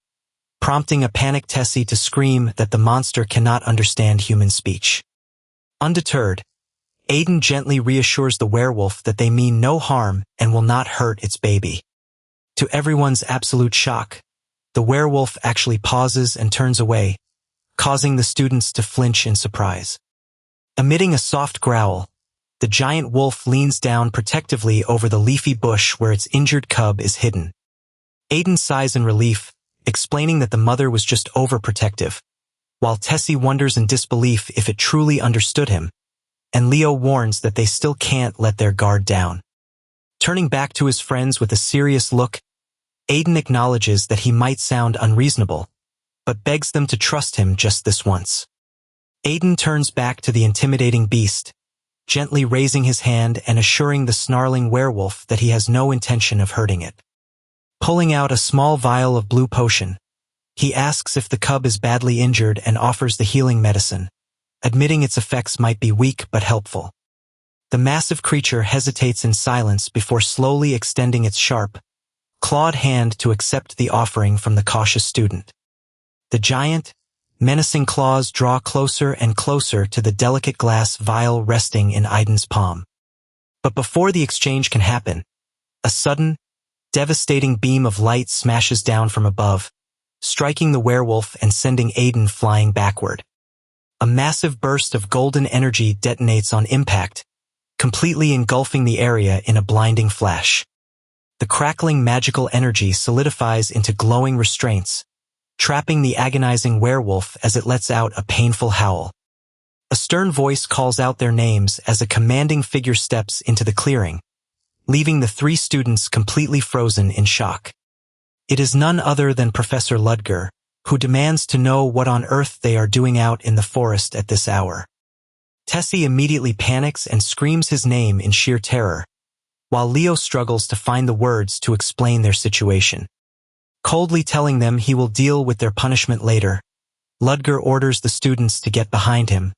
prompting a panicked Tessie to scream that the monster cannot understand human speech. Undeterred, Aiden gently reassures the werewolf that they mean no harm and will not hurt its baby. To everyone's absolute shock, the werewolf actually pauses and turns away, causing the students to flinch in surprise. Emitting a soft growl, the giant wolf leans down protectively over the leafy bush where its injured cub is hidden. Aiden sighs in relief, explaining that the mother was just overprotective, while Tessie wonders in disbelief if it truly understood him, and Leo warns that they still can't let their guard down. Turning back to his friends with a serious look, Aiden acknowledges that he might sound unreasonable, but begs them to trust him just this once. Aiden turns back to the intimidating beast, gently raising his hand and assuring the snarling werewolf that he has no intention of hurting it. Pulling out a small vial of blue potion, he asks if the cub is badly injured and offers the healing medicine, admitting its effects might be weak but helpful. The massive creature hesitates in silence before slowly extending its sharp, clawed hand to accept the offering from the cautious student. The giant, menacing claws draw closer and closer to the delicate glass vial resting in Aiden's palm. But before the exchange can happen, a sudden, devastating beam of light smashes down from above, striking the werewolf and sending Aiden flying backward. A massive burst of golden energy detonates on impact, completely engulfing the area in a blinding flash. The crackling magical energy solidifies into glowing restraints, trapping the agonizing werewolf as it lets out a painful howl. A stern voice calls out their names as a commanding figure steps into the clearing, leaving the three students completely frozen in shock. It is none other than Professor Ludger, who demands to know what on earth they are doing out in the forest at this hour. Tessie immediately panics and screams his name in sheer terror, while Leo struggles to find the words to explain their situation. Coldly telling them he will deal with their punishment later, Ludger orders the students to get behind him,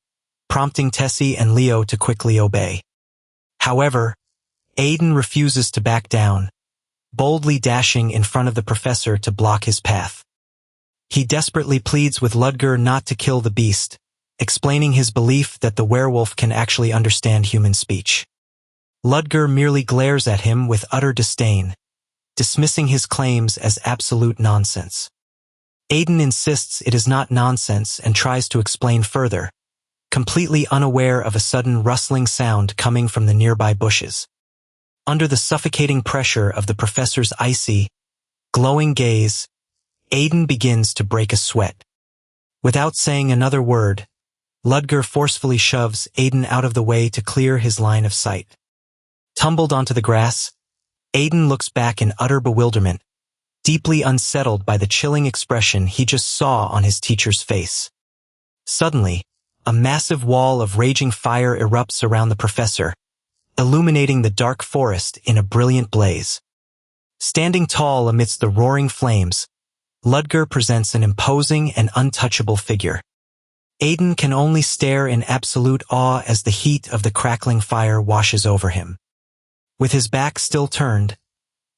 prompting Tessie and Leo to quickly obey. However, Aiden refuses to back down, boldly dashing in front of the professor to block his path. He desperately pleads with Ludger not to kill the beast, explaining his belief that the werewolf can actually understand human speech. Ludger merely glares at him with utter disdain, dismissing his claims as absolute nonsense. Aiden insists it is not nonsense and tries to explain further, completely unaware of a sudden rustling sound coming from the nearby bushes. Under the suffocating pressure of the professor's icy, glowing gaze, Aiden begins to break a sweat. Without saying another word, Ludger forcefully shoves Aiden out of the way to clear his line of sight. Tumbled onto the grass, Aiden looks back in utter bewilderment, deeply unsettled by the chilling expression he just saw on his teacher's face. Suddenly, a massive wall of raging fire erupts around the professor, illuminating the dark forest in a brilliant blaze. Standing tall amidst the roaring flames, Ludger presents an imposing and untouchable figure. Aiden can only stare in absolute awe as the heat of the crackling fire washes over him. With his back still turned,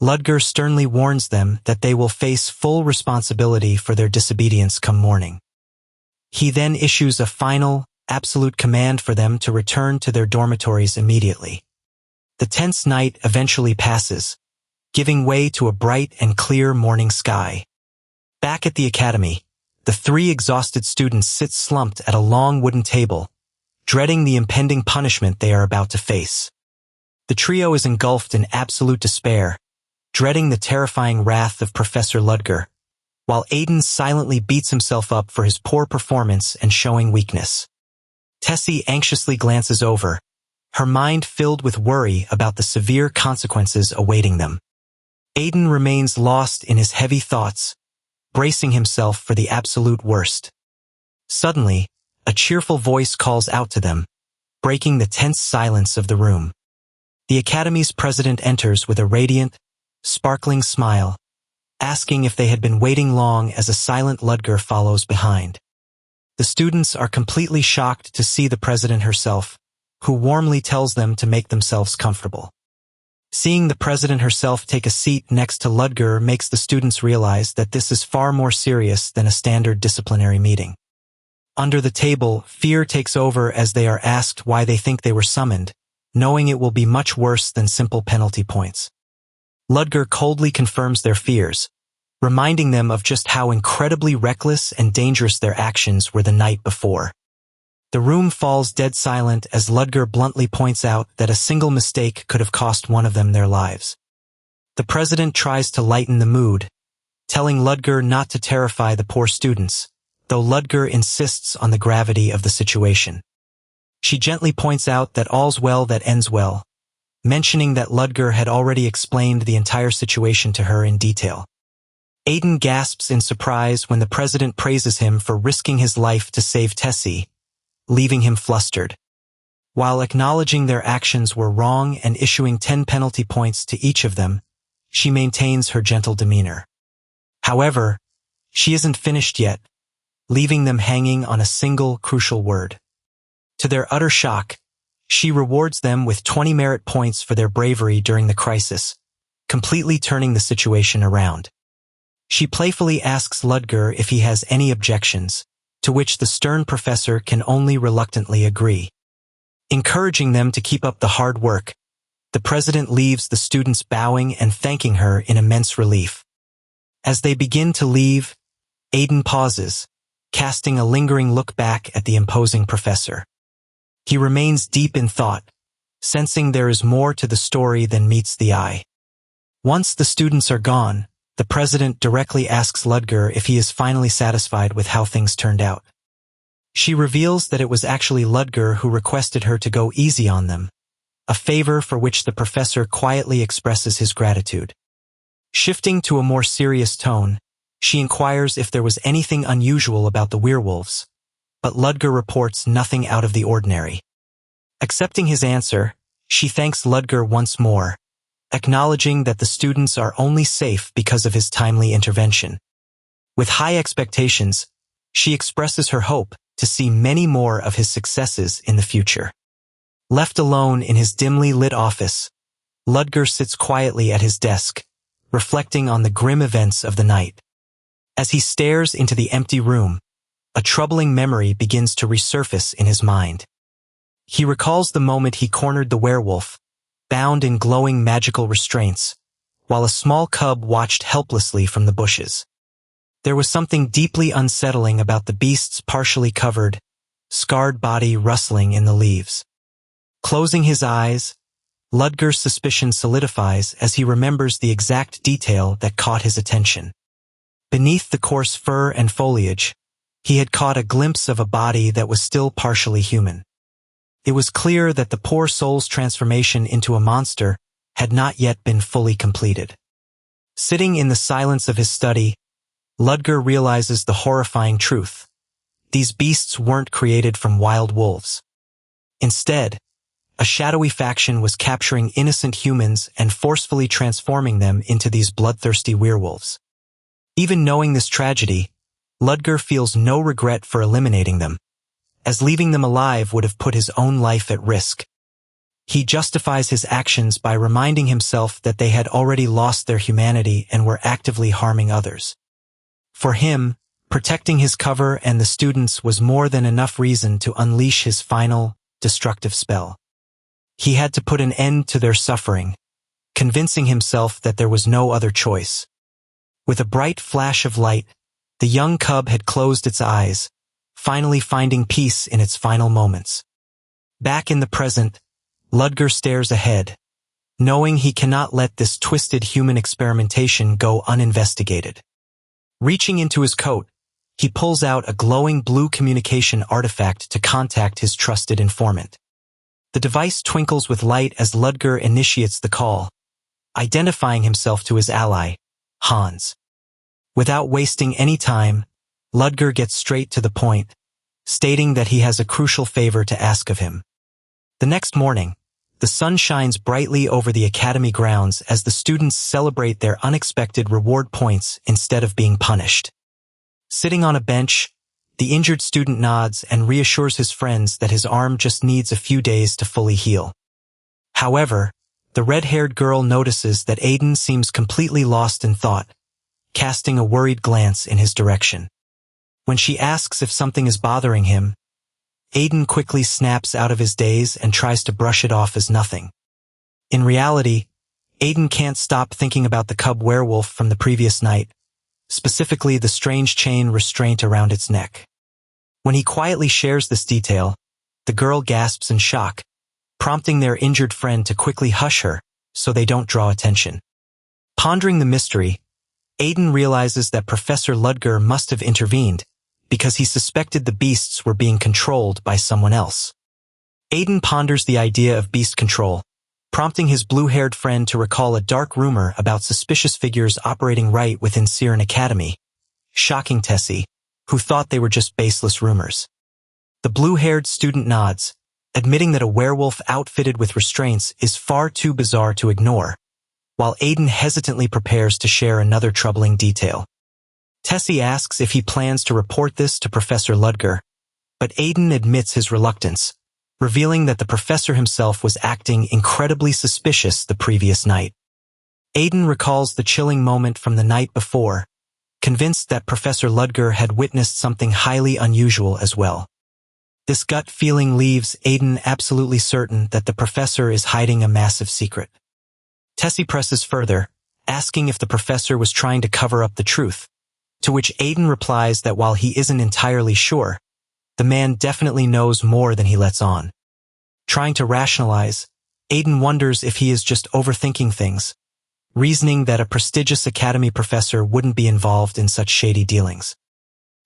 Ludger sternly warns them that they will face full responsibility for their disobedience come morning. He then issues a final, absolute command for them to return to their dormitories immediately. The tense night eventually passes, giving way to a bright and clear morning sky. Back at the academy, the three exhausted students sit slumped at a long wooden table, dreading the impending punishment they are about to face. The trio is engulfed in absolute despair, dreading the terrifying wrath of Professor Ludger, while Aiden silently beats himself up for his poor performance and showing weakness. Tessie anxiously glances over, her mind filled with worry about the severe consequences awaiting them. Aiden remains lost in his heavy thoughts, bracing himself for the absolute worst. Suddenly, a cheerful voice calls out to them, breaking the tense silence of the room. The Academy's president enters with a radiant, sparkling smile, asking if they had been waiting long as a silent Ludger follows behind. The students are completely shocked to see the president herself, who warmly tells them to make themselves comfortable. Seeing the president herself take a seat next to Ludger makes the students realize that this is far more serious than a standard disciplinary meeting. Under the table, fear takes over as they are asked why they think they were summoned, knowing it will be much worse than simple penalty points. Ludger coldly confirms their fears, reminding them of just how incredibly reckless and dangerous their actions were the night before. The room falls dead silent as Ludger bluntly points out that a single mistake could have cost one of them their lives. The president tries to lighten the mood, telling Ludger not to terrify the poor students, though Ludger insists on the gravity of the situation. She gently points out that all's well that ends well, mentioning that Ludger had already explained the entire situation to her in detail. Aiden gasps in surprise when the president praises him for risking his life to save Tessie, leaving him flustered. While acknowledging their actions were wrong and issuing 10 penalty points to each of them, she maintains her gentle demeanor. However, she isn't finished yet, leaving them hanging on a single crucial word. To their utter shock, she rewards them with 20 merit points for their bravery during the crisis, completely turning the situation around. She playfully asks Ludger if he has any objections, to which the stern professor can only reluctantly agree. Encouraging them to keep up the hard work, the president leaves the students bowing and thanking her in immense relief. As they begin to leave, Aiden pauses, casting a lingering look back at the imposing professor. He remains deep in thought, sensing there is more to the story than meets the eye. Once the students are gone, the president directly asks Ludger if he is finally satisfied with how things turned out. She reveals that it was actually Ludger who requested her to go easy on them, a favor for which the professor quietly expresses his gratitude. Shifting to a more serious tone, she inquires if there was anything unusual about the werewolves, but Ludger reports nothing out of the ordinary. Accepting his answer, she thanks Ludger once more, acknowledging that the students are only safe because of his timely intervention. With high expectations, she expresses her hope to see many more of his successes in the future. Left alone in his dimly lit office, Ludger sits quietly at his desk, reflecting on the grim events of the night. As he stares into the empty room, a troubling memory begins to resurface in his mind. He recalls the moment he cornered the werewolf, bound in glowing magical restraints, while a small cub watched helplessly from the bushes. There was something deeply unsettling about the beast's partially covered, scarred body rustling in the leaves. Closing his eyes, Ludger's suspicion solidifies as he remembers the exact detail that caught his attention. Beneath the coarse fur and foliage, he had caught a glimpse of a body that was still partially human. It was clear that the poor soul's transformation into a monster had not yet been fully completed. Sitting in the silence of his study, Ludger realizes the horrifying truth. These beasts weren't created from wild wolves. Instead, a shadowy faction was capturing innocent humans and forcefully transforming them into these bloodthirsty werewolves. Even knowing this tragedy, Ludger feels no regret for eliminating them, as leaving them alive would have put his own life at risk. He justifies his actions by reminding himself that they had already lost their humanity and were actively harming others. For him, protecting his cover and the students was more than enough reason to unleash his final, destructive spell. He had to put an end to their suffering, convincing himself that there was no other choice. With a bright flash of light, the young cub had closed its eyes, finally finding peace in its final moments. Back in the present, Ludger stares ahead, knowing he cannot let this twisted human experimentation go uninvestigated. Reaching into his coat, he pulls out a glowing blue communication artifact to contact his trusted informant. The device twinkles with light as Ludger initiates the call, identifying himself to his ally, Hans. Without wasting any time, Ludger gets straight to the point, stating that he has a crucial favor to ask of him. The next morning, the sun shines brightly over the academy grounds as the students celebrate their unexpected reward points instead of being punished. Sitting on a bench, the injured student nods and reassures his friends that his arm just needs a few days to fully heal. However, the red-haired girl notices that Aiden seems completely lost in thought, casting a worried glance in his direction. When she asks if something is bothering him, Aiden quickly snaps out of his daze and tries to brush it off as nothing. In reality, Aiden can't stop thinking about the cub werewolf from the previous night, specifically the strange chain restraint around its neck. When he quietly shares this detail, the girl gasps in shock, prompting their injured friend to quickly hush her so they don't draw attention. Pondering the mystery, Aiden realizes that Professor Ludger must have intervened because he suspected the beasts were being controlled by someone else. Aiden ponders the idea of beast control, prompting his blue-haired friend to recall a dark rumor about suspicious figures operating right within Siren Academy, shocking Tessie, who thought they were just baseless rumors. The blue-haired student nods, admitting that a werewolf outfitted with restraints is far too bizarre to ignore, while Aiden hesitantly prepares to share another troubling detail. Tessie asks if he plans to report this to Professor Ludger, but Aiden admits his reluctance, revealing that the professor himself was acting incredibly suspicious the previous night. Aiden recalls the chilling moment from the night before, convinced that Professor Ludger had witnessed something highly unusual as well. This gut feeling leaves Aiden absolutely certain that the professor is hiding a massive secret. Tessie presses further, asking if the professor was trying to cover up the truth, to which Aiden replies that while he isn't entirely sure, the man definitely knows more than he lets on. Trying to rationalize, Aiden wonders if he is just overthinking things, reasoning that a prestigious academy professor wouldn't be involved in such shady dealings.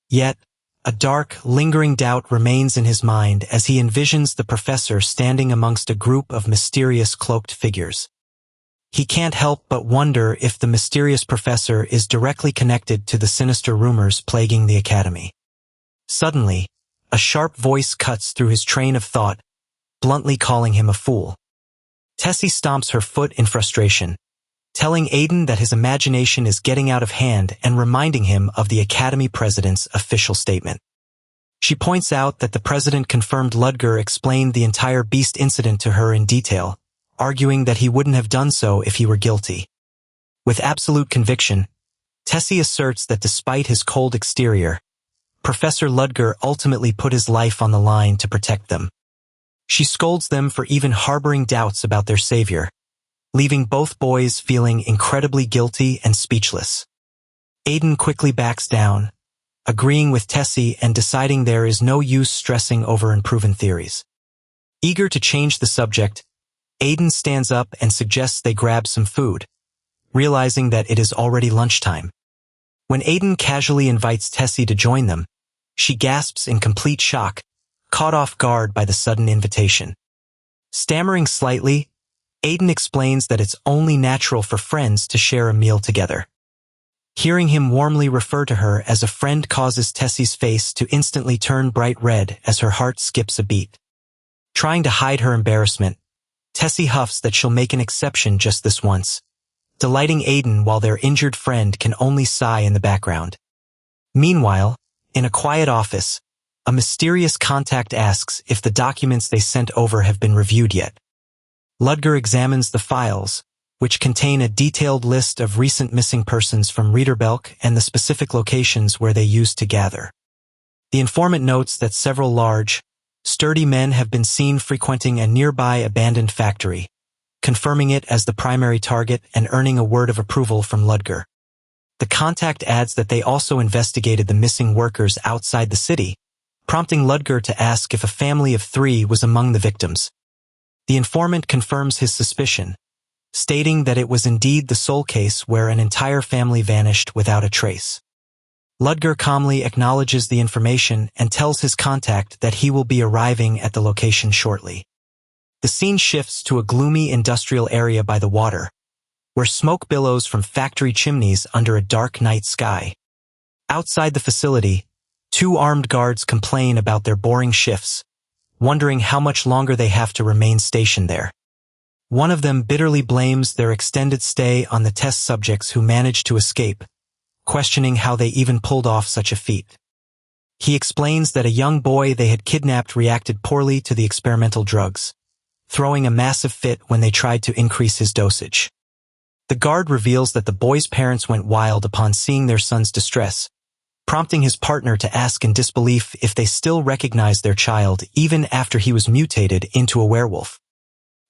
Yet, a dark, lingering doubt remains in his mind as he envisions the professor standing amongst a group of mysterious cloaked figures. He can't help but wonder if the mysterious professor is directly connected to the sinister rumors plaguing the academy. Suddenly, a sharp voice cuts through his train of thought, bluntly calling him a fool. Tessie stomps her foot in frustration, telling Aiden that his imagination is getting out of hand and reminding him of the academy president's official statement. She points out that the president confirmed Ludger explained the entire Beast incident to her in detail, arguing that he wouldn't have done so if he were guilty. With absolute conviction, Tessie asserts that despite his cold exterior, Professor Ludger ultimately put his life on the line to protect them. She scolds them for even harboring doubts about their savior, leaving both boys feeling incredibly guilty and speechless. Aiden quickly backs down, agreeing with Tessie and deciding there is no use stressing over unproven theories. Eager to change the subject, Aiden stands up and suggests they grab some food, realizing that it is already lunchtime. When Aiden casually invites Tessie to join them, she gasps in complete shock, caught off guard by the sudden invitation. Stammering slightly, Aiden explains that it's only natural for friends to share a meal together. Hearing him warmly refer to her as a friend causes Tessie's face to instantly turn bright red as her heart skips a beat. Trying to hide her embarrassment, Tessie huffs that she'll make an exception just this once, delighting Aiden while their injured friend can only sigh in the background. Meanwhile, in a quiet office, a mysterious contact asks if the documents they sent over have been reviewed yet. Ludger examines the files, which contain a detailed list of recent missing persons from Reederbelk and the specific locations where they used to gather. The informant notes that several large, sturdy men have been seen frequenting a nearby abandoned factory, confirming it as the primary target and earning a word of approval from Ludger. The contact adds that they also investigated the missing workers outside the city, prompting Ludger to ask if a family of 3 was among the victims. The informant confirms his suspicion, stating that it was indeed the sole case where an entire family vanished without a trace. Ludger calmly acknowledges the information and tells his contact that he will be arriving at the location shortly. The scene shifts to a gloomy industrial area by the water, where smoke billows from factory chimneys under a dark night sky. Outside the facility, 2 armed guards complain about their boring shifts, wondering how much longer they have to remain stationed there. One of them bitterly blames their extended stay on the test subjects who managed to escape, questioning how they even pulled off such a feat. He explains that a young boy they had kidnapped reacted poorly to the experimental drugs, throwing a massive fit when they tried to increase his dosage. The guard reveals that the boy's parents went wild upon seeing their son's distress, prompting his partner to ask in disbelief if they still recognized their child even after he was mutated into a werewolf.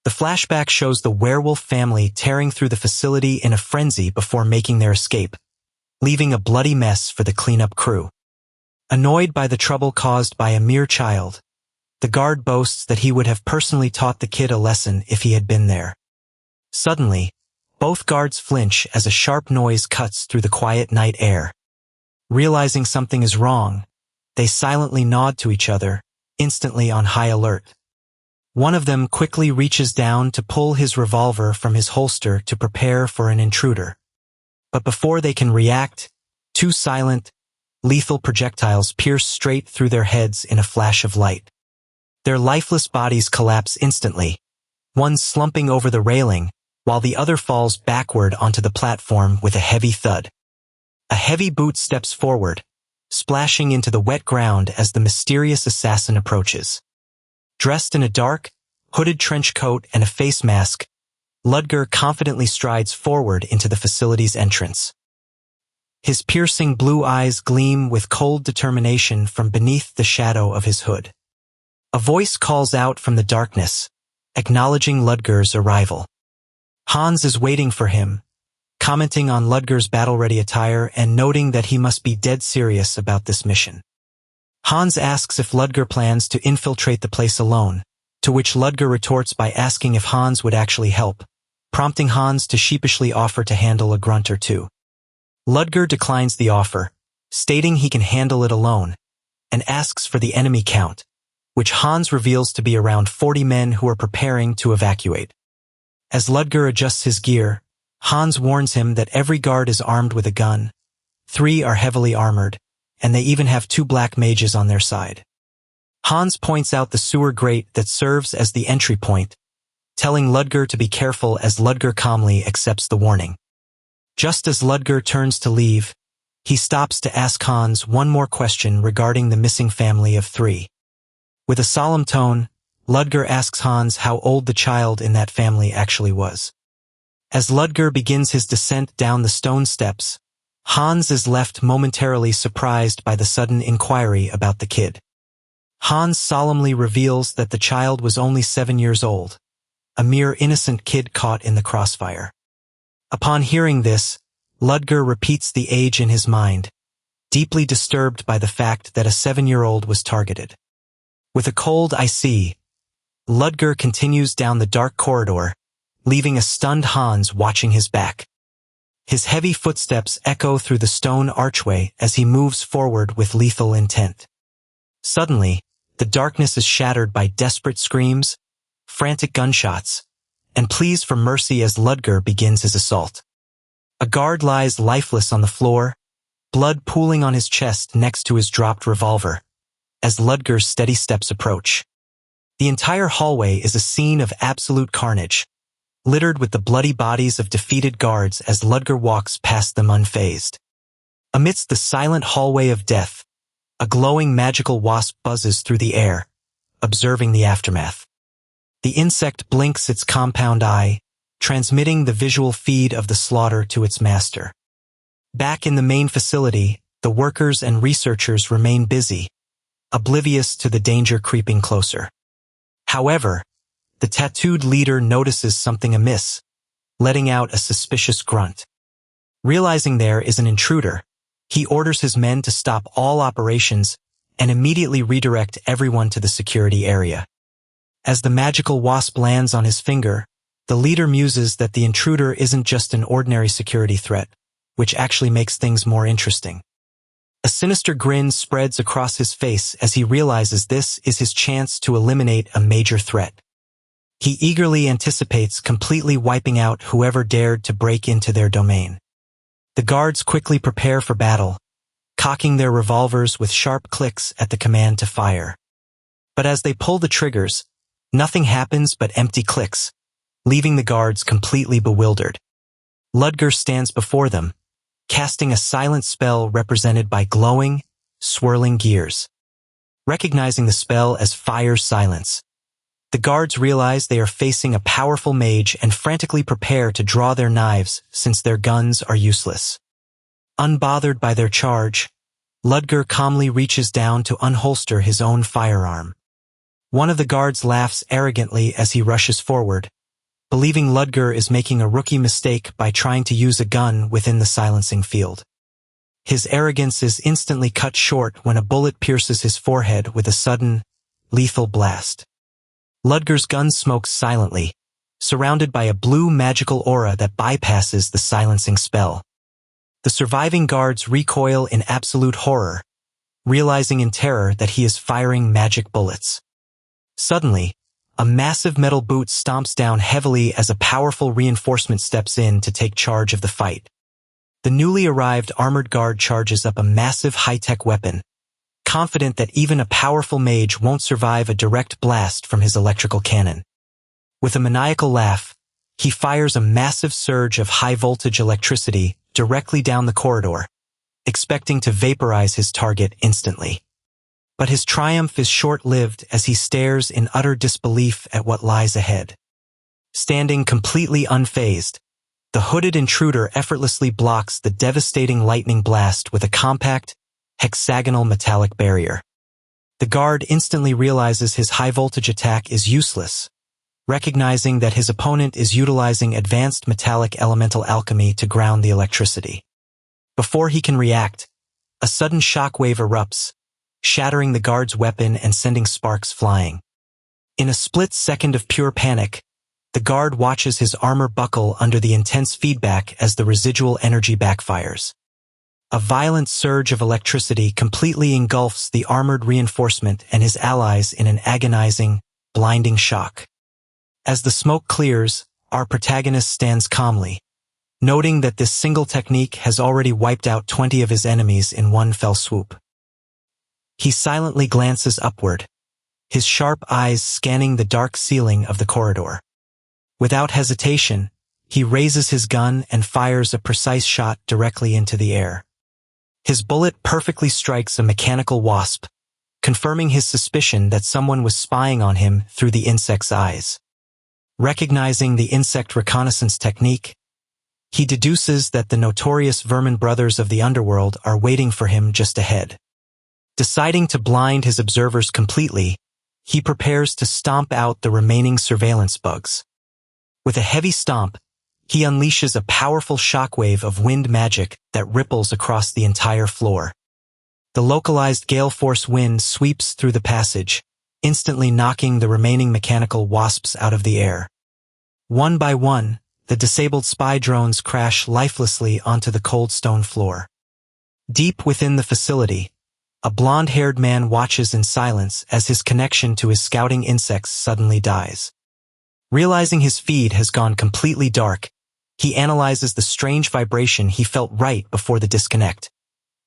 The flashback shows the werewolf family tearing through the facility in a frenzy before making their escape, leaving a bloody mess for the cleanup crew. Annoyed by the trouble caused by a mere child, the guard boasts that he would have personally taught the kid a lesson if he had been there. Suddenly, both guards flinch as a sharp noise cuts through the quiet night air. Realizing something is wrong, they silently nod to each other, instantly on high alert. One of them quickly reaches down to pull his revolver from his holster to prepare for an intruder. But before they can react, 2 silent, lethal projectiles pierce straight through their heads in a flash of light. Their lifeless bodies collapse instantly, one slumping over the railing, while the other falls backward onto the platform with a heavy thud. A heavy boot steps forward, splashing into the wet ground as the mysterious assassin approaches. Dressed in a dark, hooded trench coat and a face mask, Ludger confidently strides forward into the facility's entrance. His piercing blue eyes gleam with cold determination from beneath the shadow of his hood. A voice calls out from the darkness, acknowledging Ludger's arrival. Hans is waiting for him, commenting on Ludger's battle-ready attire and noting that he must be dead serious about this mission. Hans asks if Ludger plans to infiltrate the place alone, to which Ludger retorts by asking if Hans would actually help, prompting Hans to sheepishly offer to handle a grunt or two. Ludger declines the offer, stating he can handle it alone, and asks for the enemy count, which Hans reveals to be around 40 men who are preparing to evacuate. As Ludger adjusts his gear, Hans warns him that every guard is armed with a gun, 3 are heavily armored, and they even have 2 black mages on their side. Hans points out the sewer grate that serves as the entry point, telling Ludger to be careful as Ludger calmly accepts the warning. Just as Ludger turns to leave, he stops to ask Hans one more question regarding the missing family of 3. With a solemn tone, Ludger asks Hans how old the child in that family actually was. As Ludger begins his descent down the stone steps, Hans is left momentarily surprised by the sudden inquiry about the kid. Hans solemnly reveals that the child was only 7 years old, a mere innocent kid caught in the crossfire. Upon hearing this, Ludger repeats the age in his mind, deeply disturbed by the fact that a 7-year-old was targeted. With a cold "I see," Ludger continues down the dark corridor, leaving a stunned Hans watching his back. His heavy footsteps echo through the stone archway as he moves forward with lethal intent. Suddenly, the darkness is shattered by desperate screams, frantic gunshots, and pleas for mercy as Ludger begins his assault. A guard lies lifeless on the floor, blood pooling on his chest next to his dropped revolver, as Ludger's steady steps approach. The entire hallway is a scene of absolute carnage, littered with the bloody bodies of defeated guards as Ludger walks past them unfazed. Amidst the silent hallway of death, a glowing magical wasp buzzes through the air, observing the aftermath. The insect blinks its compound eye, transmitting the visual feed of the slaughter to its master. Back in the main facility, the workers and researchers remain busy, oblivious to the danger creeping closer. However, the tattooed leader notices something amiss, letting out a suspicious grunt. Realizing there is an intruder, he orders his men to stop all operations and immediately redirect everyone to the security area. As the magical wasp lands on his finger, the leader muses that the intruder isn't just an ordinary security threat, which actually makes things more interesting. A sinister grin spreads across his face as he realizes this is his chance to eliminate a major threat. He eagerly anticipates completely wiping out whoever dared to break into their domain. The guards quickly prepare for battle, cocking their revolvers with sharp clicks at the command to fire. But as they pull the triggers, nothing happens but empty clicks, leaving the guards completely bewildered. Ludger stands before them, casting a silent spell represented by glowing, swirling gears. Recognizing the spell as Fire Silence, the guards realize they are facing a powerful mage and frantically prepare to draw their knives since their guns are useless. Unbothered by their charge, Ludger calmly reaches down to unholster his own firearm. One of the guards laughs arrogantly as he rushes forward, believing Ludger is making a rookie mistake by trying to use a gun within the silencing field. His arrogance is instantly cut short when a bullet pierces his forehead with a sudden, lethal blast. Ludger's gun smokes silently, surrounded by a blue magical aura that bypasses the silencing spell. The surviving guards recoil in absolute horror, realizing in terror that he is firing magic bullets. Suddenly, a massive metal boot stomps down heavily as a powerful reinforcement steps in to take charge of the fight. The newly arrived armored guard charges up a massive high-tech weapon, confident that even a powerful mage won't survive a direct blast from his electrical cannon. With a maniacal laugh, he fires a massive surge of high-voltage electricity directly down the corridor, expecting to vaporize his target instantly. But his triumph is short-lived as he stares in utter disbelief at what lies ahead. Standing completely unfazed, the hooded intruder effortlessly blocks the devastating lightning blast with a compact, hexagonal metallic barrier. The guard instantly realizes his high-voltage attack is useless, recognizing that his opponent is utilizing advanced metallic elemental alchemy to ground the electricity. Before he can react, a sudden shockwave erupts, shattering the guard's weapon and sending sparks flying. In a split second of pure panic, the guard watches his armor buckle under the intense feedback as the residual energy backfires. A violent surge of electricity completely engulfs the armored reinforcement and his allies in an agonizing, blinding shock. As the smoke clears, our protagonist stands calmly, noting that this single technique has already wiped out 20 of his enemies in one fell swoop. He silently glances upward, his sharp eyes scanning the dark ceiling of the corridor. Without hesitation, he raises his gun and fires a precise shot directly into the air. His bullet perfectly strikes a mechanical wasp, confirming his suspicion that someone was spying on him through the insect's eyes. Recognizing the insect reconnaissance technique, he deduces that the notorious vermin brothers of the underworld are waiting for him just ahead. Deciding to blind his observers completely, he prepares to stomp out the remaining surveillance bugs. With a heavy stomp, he unleashes a powerful shockwave of wind magic that ripples across the entire floor. The localized gale force wind sweeps through the passage, instantly knocking the remaining mechanical wasps out of the air. One by one, the disabled spy drones crash lifelessly onto the cold stone floor. Deep within the facility, a blonde-haired man watches in silence as his connection to his scouting insects suddenly dies. Realizing his feed has gone completely dark, he analyzes the strange vibration he felt right before the disconnect,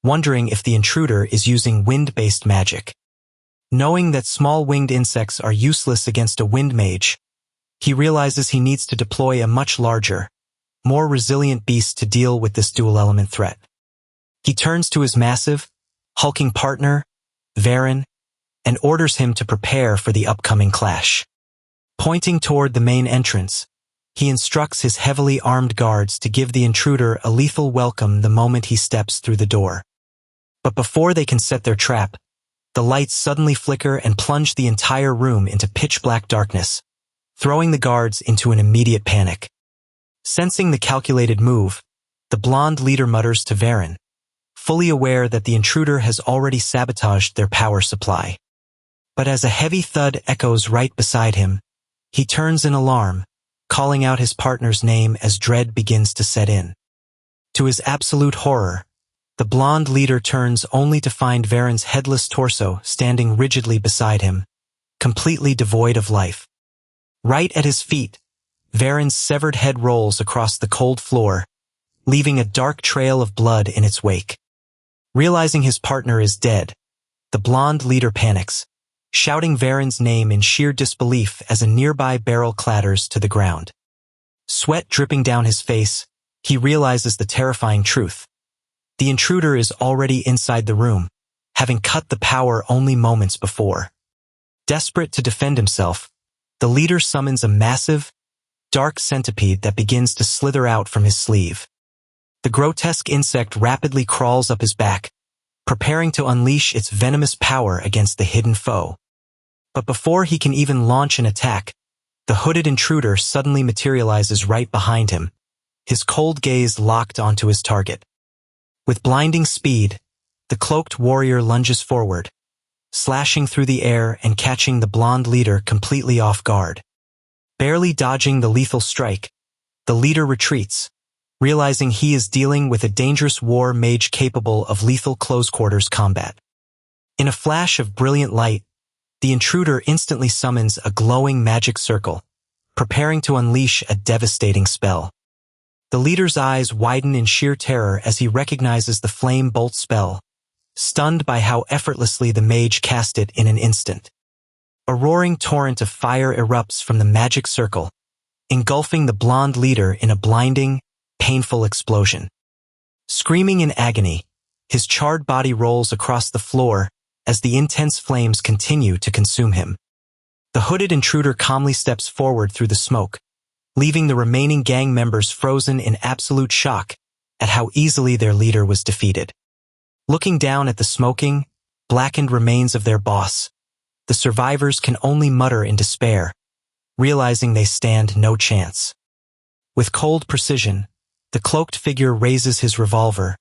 wondering if the intruder is using wind-based magic. Knowing that small winged insects are useless against a wind mage, he realizes he needs to deploy a much larger, more resilient beast to deal with this dual-element threat. He turns to his massive, hulking partner, Varen, and orders him to prepare for the upcoming clash. Pointing toward the main entrance, he instructs his heavily armed guards to give the intruder a lethal welcome the moment he steps through the door. But before they can set their trap, the lights suddenly flicker and plunge the entire room into pitch-black darkness, throwing the guards into an immediate panic. Sensing the calculated move, the blonde leader mutters to Varen, fully aware that the intruder has already sabotaged their power supply. But as a heavy thud echoes right beside him, he turns in alarm, calling out his partner's name as dread begins to set in. To his absolute horror, the blonde leader turns only to find Varen's headless torso standing rigidly beside him, completely devoid of life. Right at his feet, Varen's severed head rolls across the cold floor, leaving a dark trail of blood in its wake. Realizing his partner is dead, the blonde leader panics, shouting Varen's name in sheer disbelief as a nearby barrel clatters to the ground. Sweat dripping down his face, he realizes the terrifying truth. The intruder is already inside the room, having cut the power only moments before. Desperate to defend himself, the leader summons a massive, dark centipede that begins to slither out from his sleeve. The grotesque insect rapidly crawls up his back, preparing to unleash its venomous power against the hidden foe. But before he can even launch an attack, the hooded intruder suddenly materializes right behind him, his cold gaze locked onto his target. With blinding speed, the cloaked warrior lunges forward, slashing through the air and catching the blonde leader completely off guard. Barely dodging the lethal strike, the leader retreats, realizing he is dealing with a dangerous war mage capable of lethal close-quarters combat. In a flash of brilliant light, the intruder instantly summons a glowing magic circle, preparing to unleash a devastating spell. The leader's eyes widen in sheer terror as he recognizes the flame bolt spell, stunned by how effortlessly the mage cast it in an instant. A roaring torrent of fire erupts from the magic circle, engulfing the blonde leader in a blinding, painful explosion. Screaming in agony, his charred body rolls across the floor as the intense flames continue to consume him. The hooded intruder calmly steps forward through the smoke, leaving the remaining gang members frozen in absolute shock at how easily their leader was defeated. Looking down at the smoking, blackened remains of their boss, the survivors can only mutter in despair, realizing they stand no chance. With cold precision, the cloaked figure raises his revolver,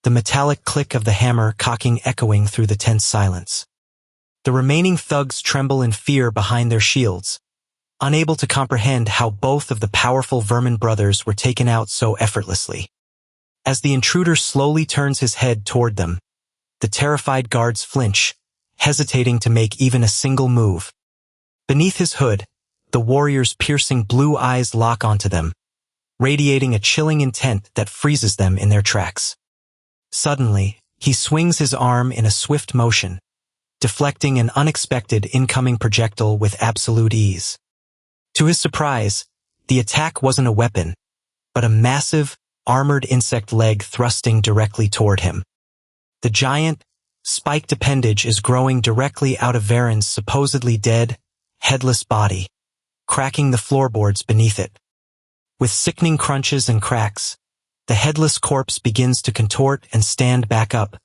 the metallic click of the hammer cocking echoing through the tense silence. The remaining thugs tremble in fear behind their shields, unable to comprehend how both of the powerful vermin brothers were taken out so effortlessly. As the intruder slowly turns his head toward them, the terrified guards flinch, hesitating to make even a single move. Beneath his hood, the warrior's piercing blue eyes lock onto them, radiating a chilling intent that freezes them in their tracks. Suddenly, he swings his arm in a swift motion, deflecting an unexpected incoming projectile with absolute ease. To his surprise, the attack wasn't a weapon, but a massive, armored insect leg thrusting directly toward him. The giant, spiked appendage is growing directly out of Varen's supposedly dead, headless body, cracking the floorboards beneath it. With sickening crunches and cracks, the headless corpse begins to contort and stand back up,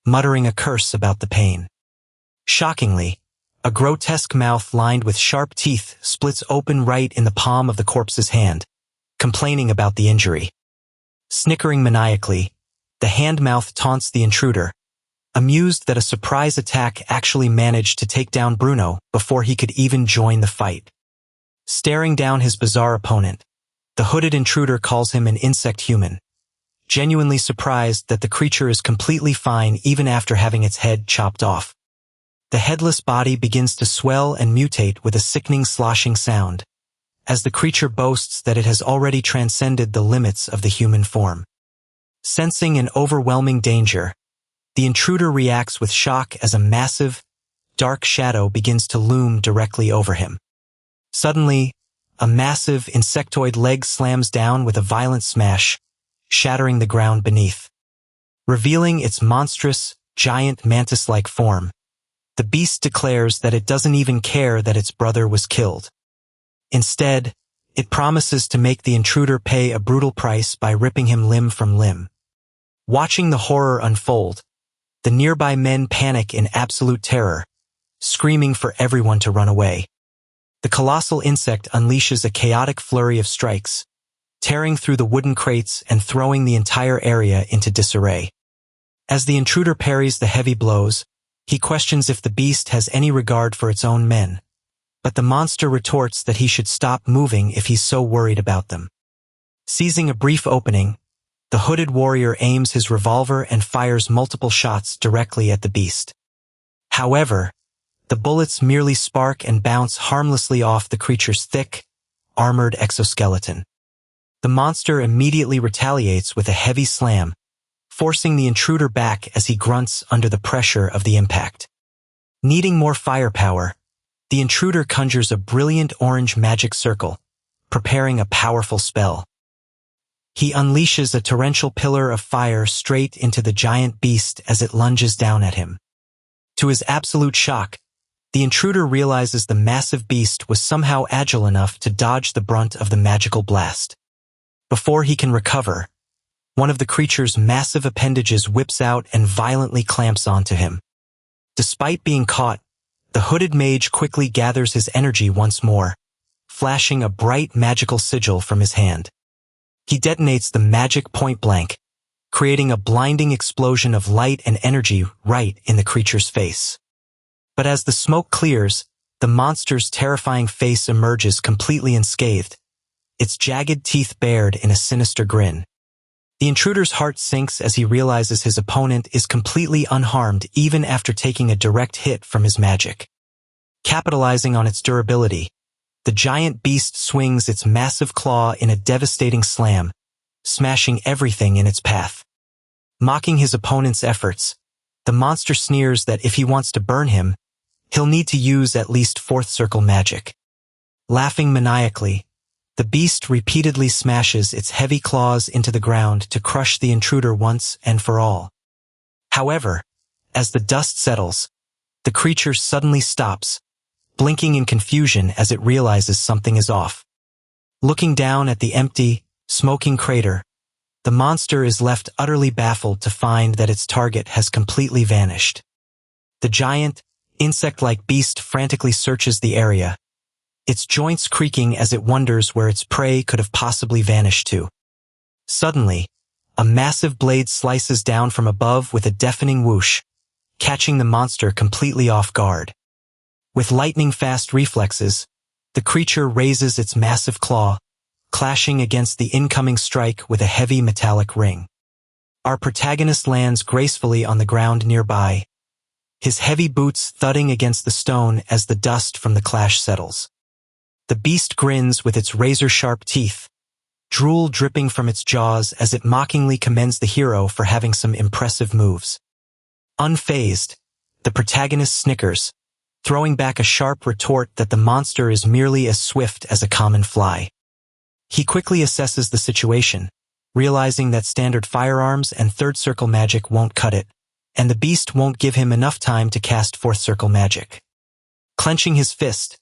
muttering a curse about the pain. Shockingly, a grotesque mouth lined with sharp teeth splits open right in the palm of the corpse's hand, complaining about the injury. Snickering maniacally, the hand-mouth taunts the intruder, amused that a surprise attack actually managed to take down Bruno before he could even join the fight. Staring down his bizarre opponent, the hooded intruder calls him an insect human, genuinely surprised that the creature is completely fine even after having its head chopped off. The headless body begins to swell and mutate with a sickening sloshing sound, as the creature boasts that it has already transcended the limits of the human form. Sensing an overwhelming danger, the intruder reacts with shock as a massive, dark shadow begins to loom directly over him. Suddenly, a massive insectoid leg slams down with a violent smash, shattering the ground beneath. Revealing its monstrous, giant mantis-like form, the beast declares that it doesn't even care that its brother was killed. Instead, it promises to make the intruder pay a brutal price by ripping him limb from limb. Watching the horror unfold, the nearby men panic in absolute terror, screaming for everyone to run away. The colossal insect unleashes a chaotic flurry of strikes, tearing through the wooden crates and throwing the entire area into disarray. As the intruder parries the heavy blows, he questions if the beast has any regard for its own men, but the monster retorts that he should stop moving if he's so worried about them. Seizing a brief opening, the hooded warrior aims his revolver and fires multiple shots directly at the beast. However, the bullets merely spark and bounce harmlessly off the creature's thick, armored exoskeleton. The monster immediately retaliates with a heavy slam, forcing the intruder back as he grunts under the pressure of the impact. Needing more firepower, the intruder conjures a brilliant orange magic circle, preparing a powerful spell. He unleashes a torrential pillar of fire straight into the giant beast as it lunges down at him. To his absolute shock, the intruder realizes the massive beast was somehow agile enough to dodge the brunt of the magical blast. Before he can recover, one of the creature's massive appendages whips out and violently clamps onto him. Despite being caught, the hooded mage quickly gathers his energy once more, flashing a bright magical sigil from his hand. He detonates the magic point blank, creating a blinding explosion of light and energy right in the creature's face. But as the smoke clears, the monster's terrifying face emerges completely unscathed, its jagged teeth bared in a sinister grin. The intruder's heart sinks as he realizes his opponent is completely unharmed even after taking a direct hit from his magic. Capitalizing on its durability, the giant beast swings its massive claw in a devastating slam, smashing everything in its path. Mocking his opponent's efforts, the monster sneers that if he wants to burn him, he'll need to use at least fourth circle magic. Laughing maniacally, the beast repeatedly smashes its heavy claws into the ground to crush the intruder once and for all. However, as the dust settles, the creature suddenly stops, blinking in confusion as it realizes something is off. Looking down at the empty, smoking crater, the monster is left utterly baffled to find that its target has completely vanished. The giant, insect-like beast frantically searches the area, its joints creaking as it wonders where its prey could have possibly vanished to. Suddenly, a massive blade slices down from above with a deafening whoosh, catching the monster completely off guard. With lightning-fast reflexes, the creature raises its massive claw, clashing against the incoming strike with a heavy metallic ring. Our protagonist lands gracefully on the ground nearby, his heavy boots thudding against the stone as the dust from the clash settles. The beast grins with its razor-sharp teeth, drool dripping from its jaws as it mockingly commends the hero for having some impressive moves. Unfazed, the protagonist snickers, throwing back a sharp retort that the monster is merely as swift as a common fly. He quickly assesses the situation, realizing that standard firearms and third circle magic won't cut it, and the beast won't give him enough time to cast fourth circle magic. Clenching his fist,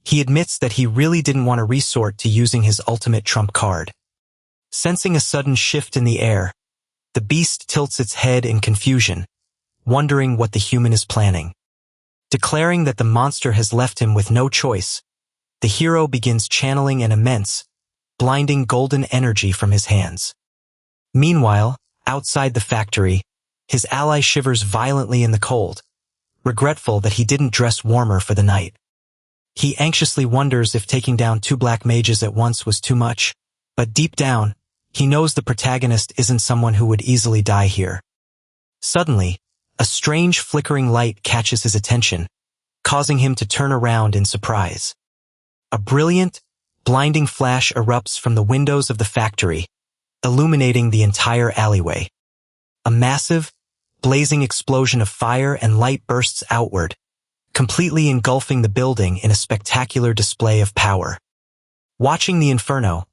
he admits that he really didn't want to resort to using his ultimate trump card. Sensing a sudden shift in the air, the beast tilts its head in confusion, wondering what the human is planning. Declaring that the monster has left him with no choice, the hero begins channeling an immense, blinding golden energy from his hands. Meanwhile, outside the factory, his ally shivers violently in the cold, regretful that he didn't dress warmer for the night. He anxiously wonders if taking down 2 black mages at once was too much, but deep down, he knows the protagonist isn't someone who would easily die here. Suddenly, a strange flickering light catches his attention, causing him to turn around in surprise. A brilliant, blinding flash erupts from the windows of the factory, illuminating the entire alleyway. A massive, blazing explosion of fire and light bursts outward, completely engulfing the building in a spectacular display of power. Watching the inferno,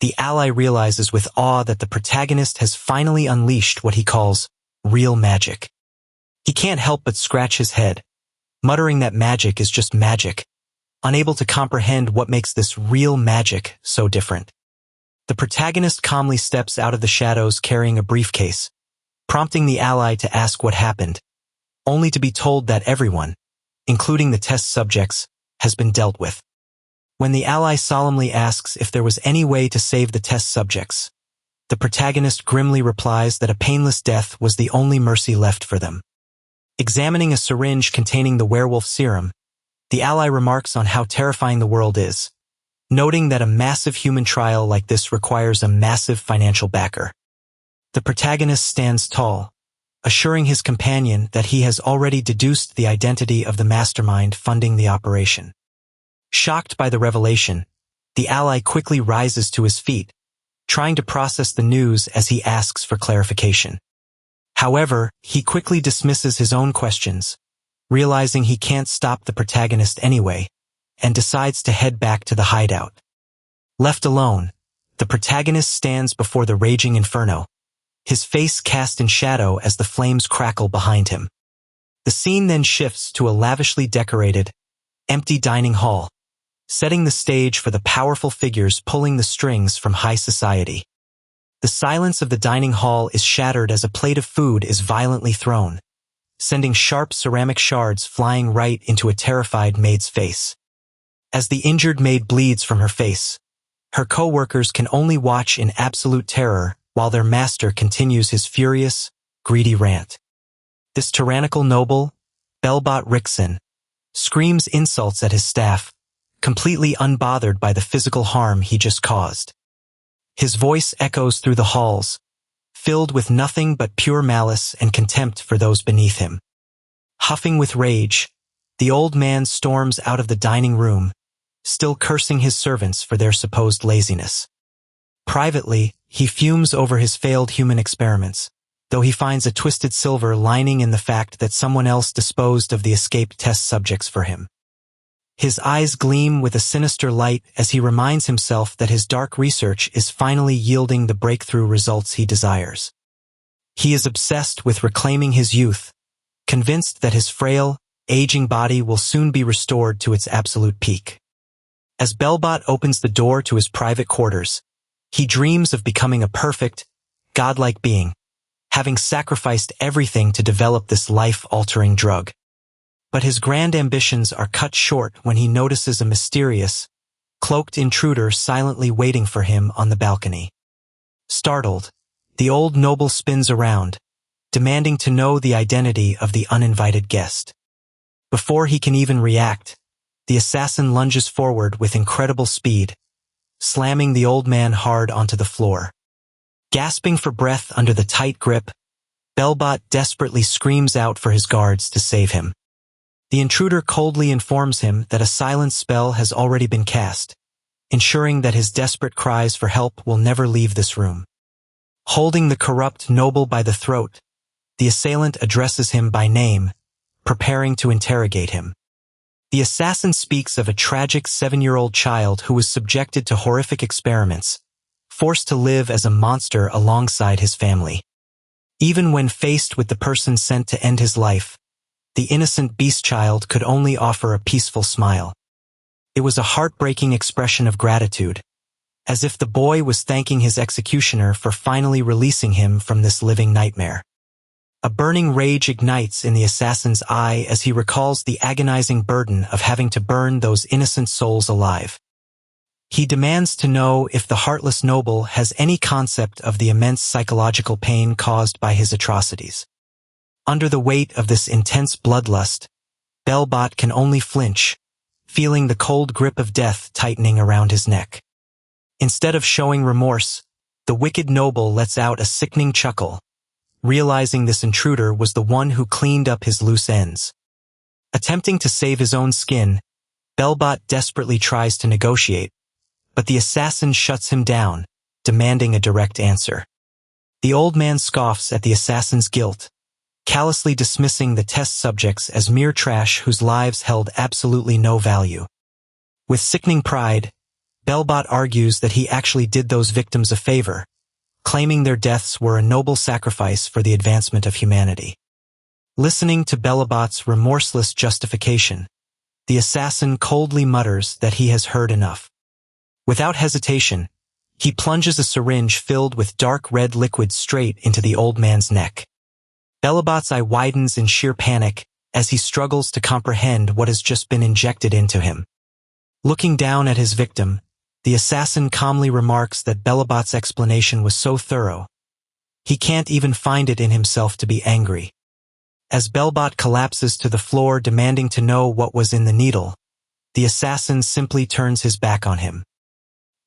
the ally realizes with awe that the protagonist has finally unleashed what he calls real magic. He can't help but scratch his head, muttering that magic is just magic, unable to comprehend what makes this real magic so different. The protagonist calmly steps out of the shadows carrying a briefcase, prompting the ally to ask what happened, only to be told that everyone, including the test subjects, has been dealt with. When the ally solemnly asks if there was any way to save the test subjects, the protagonist grimly replies that a painless death was the only mercy left for them. Examining a syringe containing the werewolf serum, the ally remarks on how terrifying the world is, noting that a massive human trial like this requires a massive financial backer. The protagonist stands tall, assuring his companion that he has already deduced the identity of the mastermind funding the operation. Shocked by the revelation, the ally quickly rises to his feet, trying to process the news as he asks for clarification. However, he quickly dismisses his own questions, realizing he can't stop the protagonist anyway, and decides to head back to the hideout. Left alone, the protagonist stands before the raging inferno, his face cast in shadow as the flames crackle behind him. The scene then shifts to a lavishly decorated, empty dining hall, setting the stage for the powerful figures pulling the strings from high society. The silence of the dining hall is shattered as a plate of food is violently thrown, sending sharp ceramic shards flying right into a terrified maid's face. As the injured maid bleeds from her face, her co-workers can only watch in absolute terror while their master continues his furious, greedy rant. This tyrannical noble, Belbot Rickson, screams insults at his staff, completely unbothered by the physical harm he just caused. His voice echoes through the halls, filled with nothing but pure malice and contempt for those beneath him. Huffing with rage, the old man storms out of the dining room, still cursing his servants for their supposed laziness. Privately, he fumes over his failed human experiments, though he finds a twisted silver lining in the fact that someone else disposed of the escaped test subjects for him. His eyes gleam with a sinister light as he reminds himself that his dark research is finally yielding the breakthrough results he desires. He is obsessed with reclaiming his youth, convinced that his frail, aging body will soon be restored to its absolute peak. As Belbot opens the door to his private quarters, he dreams of becoming a perfect, godlike being, having sacrificed everything to develop this life-altering drug. But his grand ambitions are cut short when he notices a mysterious, cloaked intruder silently waiting for him on the balcony. Startled, the old noble spins around, demanding to know the identity of the uninvited guest. Before he can even react, the assassin lunges forward with incredible speed, slamming the old man hard onto the floor. Gasping for breath under the tight grip, Belbot desperately screams out for his guards to save him. The intruder coldly informs him that a silence spell has already been cast, ensuring that his desperate cries for help will never leave this room. Holding the corrupt noble by the throat, the assailant addresses him by name, preparing to interrogate him. The assassin speaks of a tragic 7-year-old child who was subjected to horrific experiments, forced to live as a monster alongside his family. Even when faced with the person sent to end his life, the innocent beast child could only offer a peaceful smile. It was a heartbreaking expression of gratitude, as if the boy was thanking his executioner for finally releasing him from this living nightmare. A burning rage ignites in the assassin's eye as he recalls the agonizing burden of having to burn those innocent souls alive. He demands to know if the heartless noble has any concept of the immense psychological pain caused by his atrocities. Under the weight of this intense bloodlust, Belbot can only flinch, feeling the cold grip of death tightening around his neck. Instead of showing remorse, the wicked noble lets out a sickening chuckle, realizing this intruder was the one who cleaned up his loose ends. Attempting to save his own skin, Belbot desperately tries to negotiate, but the assassin shuts him down, demanding a direct answer. The old man scoffs at the assassin's guilt, callously dismissing the test subjects as mere trash whose lives held absolutely no value. With sickening pride, Belbot argues that he actually did those victims a favor, claiming their deaths were a noble sacrifice for the advancement of humanity. Listening to Belbot's remorseless justification, the assassin coldly mutters that he has heard enough. Without hesitation, he plunges a syringe filled with dark red liquid straight into the old man's neck. Belbot's eye widens in sheer panic as he struggles to comprehend what has just been injected into him. Looking down at his victim, the assassin calmly remarks that Belbot's explanation was so thorough, he can't even find it in himself to be angry. As Belbot collapses to the floor demanding to know what was in the needle, the assassin simply turns his back on him.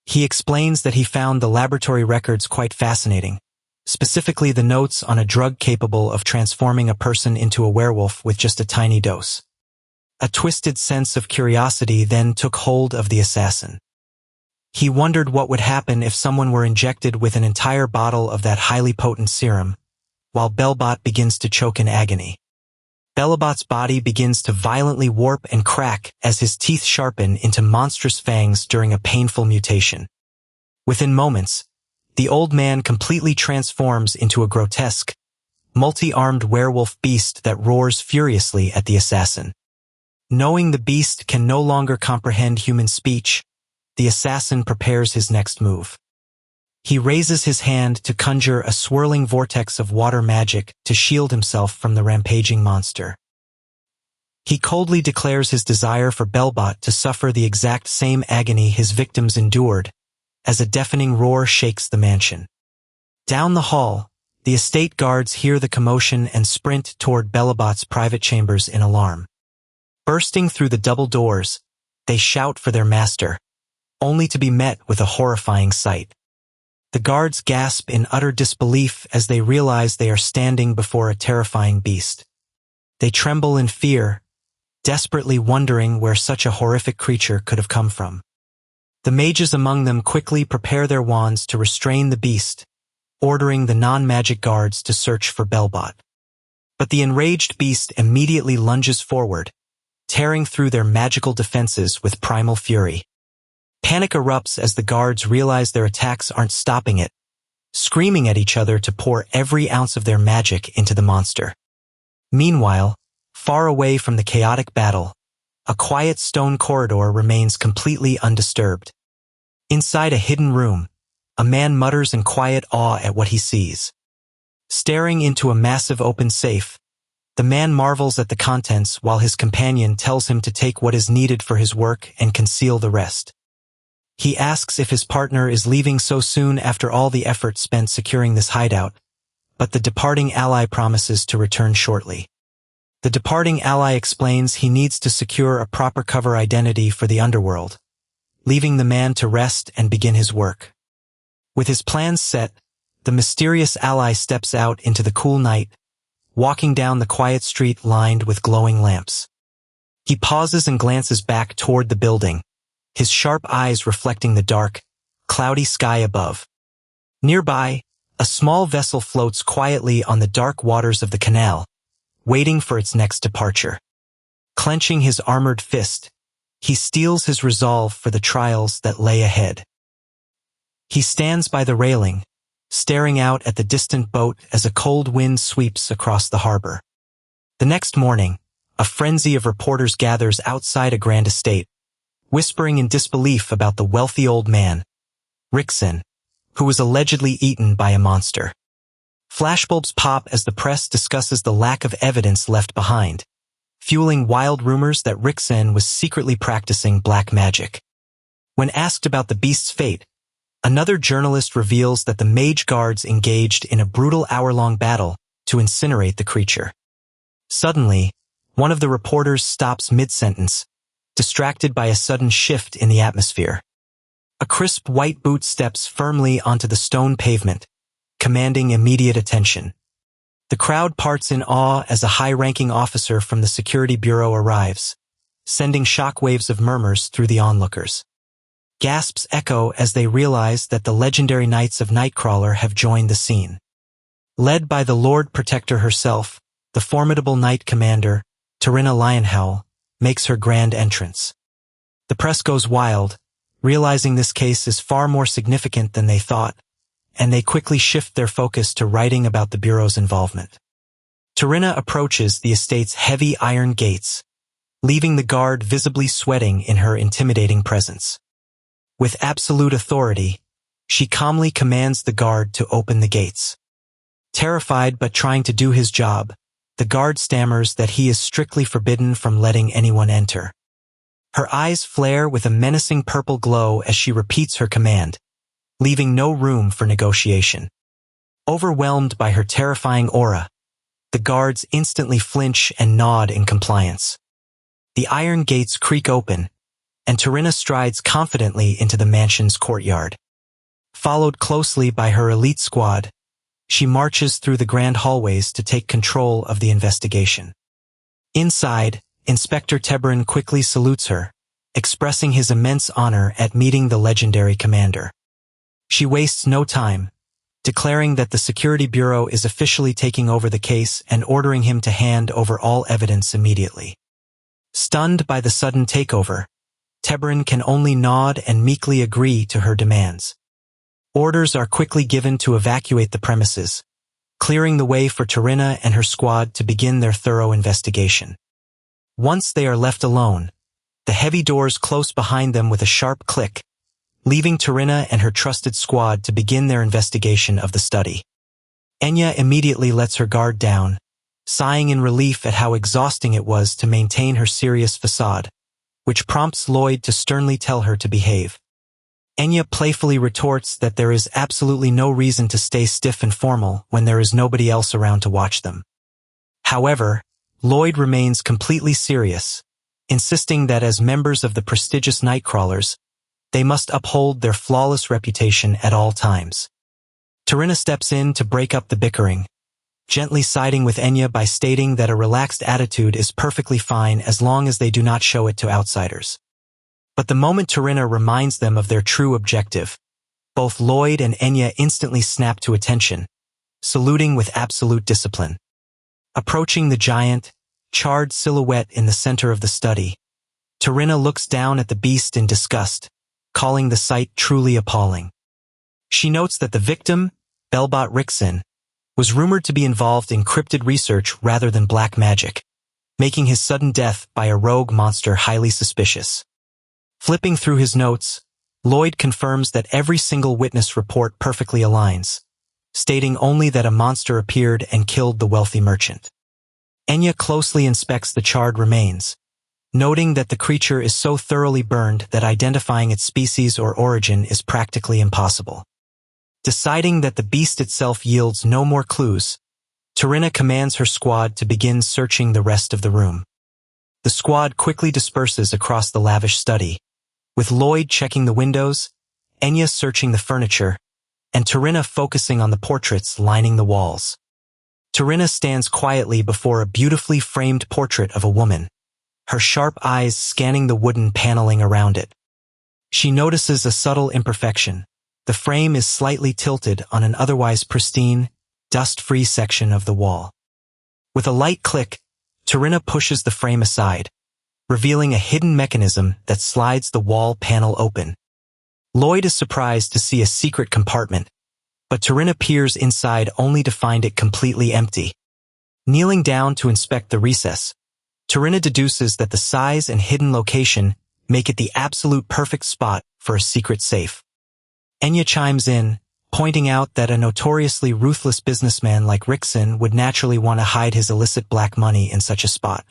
He explains that he found the laboratory records quite fascinating, specifically the notes on a drug capable of transforming a person into a werewolf with just a tiny dose. A twisted sense of curiosity then took hold of the assassin. He wondered what would happen if someone were injected with an entire bottle of that highly potent serum, while Belbot begins to choke in agony. Belbot's body begins to violently warp and crack as his teeth sharpen into monstrous fangs during a painful mutation. Within moments, the old man completely transforms into a grotesque, multi-armed werewolf beast that roars furiously at the assassin. Knowing the beast can no longer comprehend human speech, the assassin prepares his next move. He raises his hand to conjure a swirling vortex of water magic to shield himself from the rampaging monster. He coldly declares his desire for Belbot to suffer the exact same agony his victims endured, as a deafening roar shakes the mansion. Down the hall, the estate guards hear the commotion and sprint toward Belbot's private chambers in alarm. Bursting through the double doors, they shout for their master, only to be met with a horrifying sight. The guards gasp in utter disbelief as they realize they are standing before a terrifying beast. They tremble in fear, desperately wondering where such a horrific creature could have come from. The mages among them quickly prepare their wands to restrain the beast, ordering the non-magic guards to search for Belbot. But the enraged beast immediately lunges forward, tearing through their magical defenses with primal fury. Panic erupts as the guards realize their attacks aren't stopping it, screaming at each other to pour every ounce of their magic into the monster. Meanwhile, far away from the chaotic battle, a quiet stone corridor remains completely undisturbed. Inside a hidden room, a man mutters in quiet awe at what he sees. Staring into a massive open safe, the man marvels at the contents while his companion tells him to take what is needed for his work and conceal the rest. He asks if his partner is leaving so soon after all the effort spent securing this hideout, but the departing ally promises to return shortly. The departing ally explains he needs to secure a proper cover identity for the underworld, leaving the man to rest and begin his work. With his plans set, the mysterious ally steps out into the cool night, walking down the quiet street lined with glowing lamps. He pauses and glances back toward the building, his sharp eyes reflecting the dark, cloudy sky above. Nearby, a small vessel floats quietly on the dark waters of the canal, waiting for its next departure. Clenching his armored fist, he steels his resolve for the trials that lay ahead. He stands by the railing, staring out at the distant boat as a cold wind sweeps across the harbor. The next morning, a frenzy of reporters gathers outside a grand estate, whispering in disbelief about the wealthy old man, Rickson, who was allegedly eaten by a monster. Flashbulbs pop as the press discusses the lack of evidence left behind, fueling wild rumors that Rickson was secretly practicing black magic. When asked about the beast's fate, another journalist reveals that the mage guards engaged in a brutal hour-long battle to incinerate the creature. Suddenly, one of the reporters stops mid-sentence, distracted by a sudden shift in the atmosphere. A crisp white boot steps firmly onto the stone pavement, commanding immediate attention. The crowd parts in awe as a high-ranking officer from the security bureau arrives, sending shockwaves of murmurs through the onlookers. Gasps echo as they realize that the legendary Knights of Nightcrawler have joined the scene. Led by the Lord Protector herself, the formidable Knight Commander, Tarina Lionhowl, makes her grand entrance. The press goes wild, realizing this case is far more significant than they thought, and they quickly shift their focus to writing about the Bureau's involvement. Tarina approaches the estate's heavy iron gates, leaving the guard visibly sweating in her intimidating presence. With absolute authority, she calmly commands the guard to open the gates. Terrified but trying to do his job, the guard stammers that he is strictly forbidden from letting anyone enter. Her eyes flare with a menacing purple glow as she repeats her command, leaving no room for negotiation. Overwhelmed by her terrifying aura, the guards instantly flinch and nod in compliance. The iron gates creak open, and Tarina strides confidently into the mansion's courtyard. Followed closely by her elite squad, she marches through the grand hallways to take control of the investigation. Inside, Inspector Tebrin quickly salutes her, expressing his immense honor at meeting the legendary commander. She wastes no time, declaring that the Security Bureau is officially taking over the case and ordering him to hand over all evidence immediately. Stunned by the sudden takeover, Tebrin can only nod and meekly agree to her demands. Orders are quickly given to evacuate the premises, clearing the way for Tarina and her squad to begin their thorough investigation. Once they are left alone, the heavy doors close behind them with a sharp click, leaving Tarina and her trusted squad to begin their investigation of the study. Enya immediately lets her guard down, sighing in relief at how exhausting it was to maintain her serious facade, which prompts Lloyd to sternly tell her to behave. Enya playfully retorts that there is absolutely no reason to stay stiff and formal when there is nobody else around to watch them. However, Lloyd remains completely serious, insisting that as members of the prestigious Nightcrawlers, they must uphold their flawless reputation at all times. Tarina steps in to break up the bickering, gently siding with Enya by stating that a relaxed attitude is perfectly fine as long as they do not show it to outsiders. But the moment Tarina reminds them of their true objective, both Lloyd and Enya instantly snap to attention, saluting with absolute discipline. Approaching the giant, charred silhouette in the center of the study, Tarina looks down at the beast in disgust, calling the sight truly appalling. She notes that the victim, Belbot Rickson, was rumored to be involved in cryptid research rather than black magic, making his sudden death by a rogue monster highly suspicious. Flipping through his notes, Lloyd confirms that every single witness report perfectly aligns, stating only that a monster appeared and killed the wealthy merchant. Enya closely inspects the charred remains, noting that the creature is so thoroughly burned that identifying its species or origin is practically impossible. Deciding that the beast itself yields no more clues, Tarina commands her squad to begin searching the rest of the room. The squad quickly disperses across the lavish study, with Lloyd checking the windows, Enya searching the furniture, and Tarina focusing on the portraits lining the walls. Tarina stands quietly before a beautifully framed portrait of a woman, her sharp eyes scanning the wooden paneling around it. She notices a subtle imperfection. The frame is slightly tilted on an otherwise pristine, dust-free section of the wall. With a light click, Tarina pushes the frame aside, revealing a hidden mechanism that slides the wall panel open. Lloyd is surprised to see a secret compartment, but Tarina peers inside only to find it completely empty. Kneeling down to inspect the recess, Tarina deduces that the size and hidden location make it the absolute perfect spot for a secret safe. Enya chimes in, pointing out that a notoriously ruthless businessman like Rickson would naturally want to hide his illicit black money in such a spot.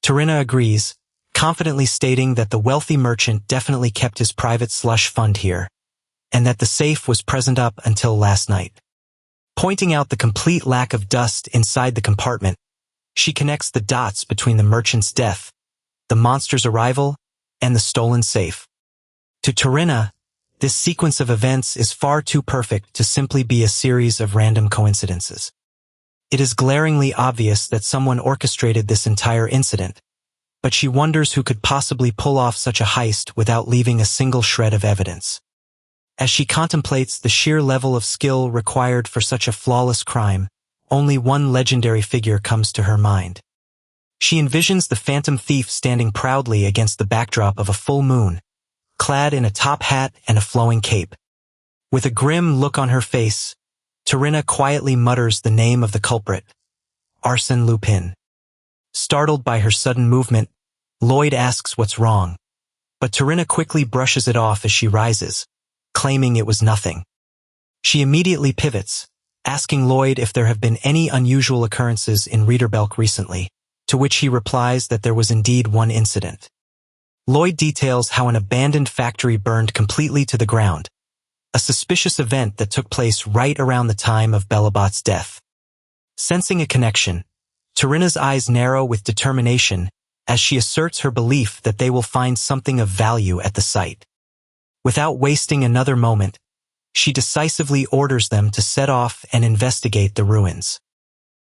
Tarina agrees, confidently stating that the wealthy merchant definitely kept his private slush fund here, and that the safe was present up until last night. Pointing out the complete lack of dust inside the compartment, she connects the dots between the merchant's death, the monster's arrival, and the stolen safe. To Tarina, this sequence of events is far too perfect to simply be a series of random coincidences. It is glaringly obvious that someone orchestrated this entire incident, but she wonders who could possibly pull off such a heist without leaving a single shred of evidence. As she contemplates the sheer level of skill required for such a flawless crime, only one legendary figure comes to her mind. She envisions the phantom thief standing proudly against the backdrop of a full moon, clad in a top hat and a flowing cape. With a grim look on her face, Tarina quietly mutters the name of the culprit, Arsène Lupin. Startled by her sudden movement, Lloyd asks what's wrong, but Tarina quickly brushes it off as she rises, claiming it was nothing. She immediately pivots, asking Lloyd if there have been any unusual occurrences in Reederbelk recently, to which he replies that there was indeed one incident. Lloyd details how an abandoned factory burned completely to the ground, a suspicious event that took place right around the time of Bellabot's death. Sensing a connection, Tarina's eyes narrow with determination as she asserts her belief that they will find something of value at the site. Without wasting another moment, she decisively orders them to set off and investigate the ruins.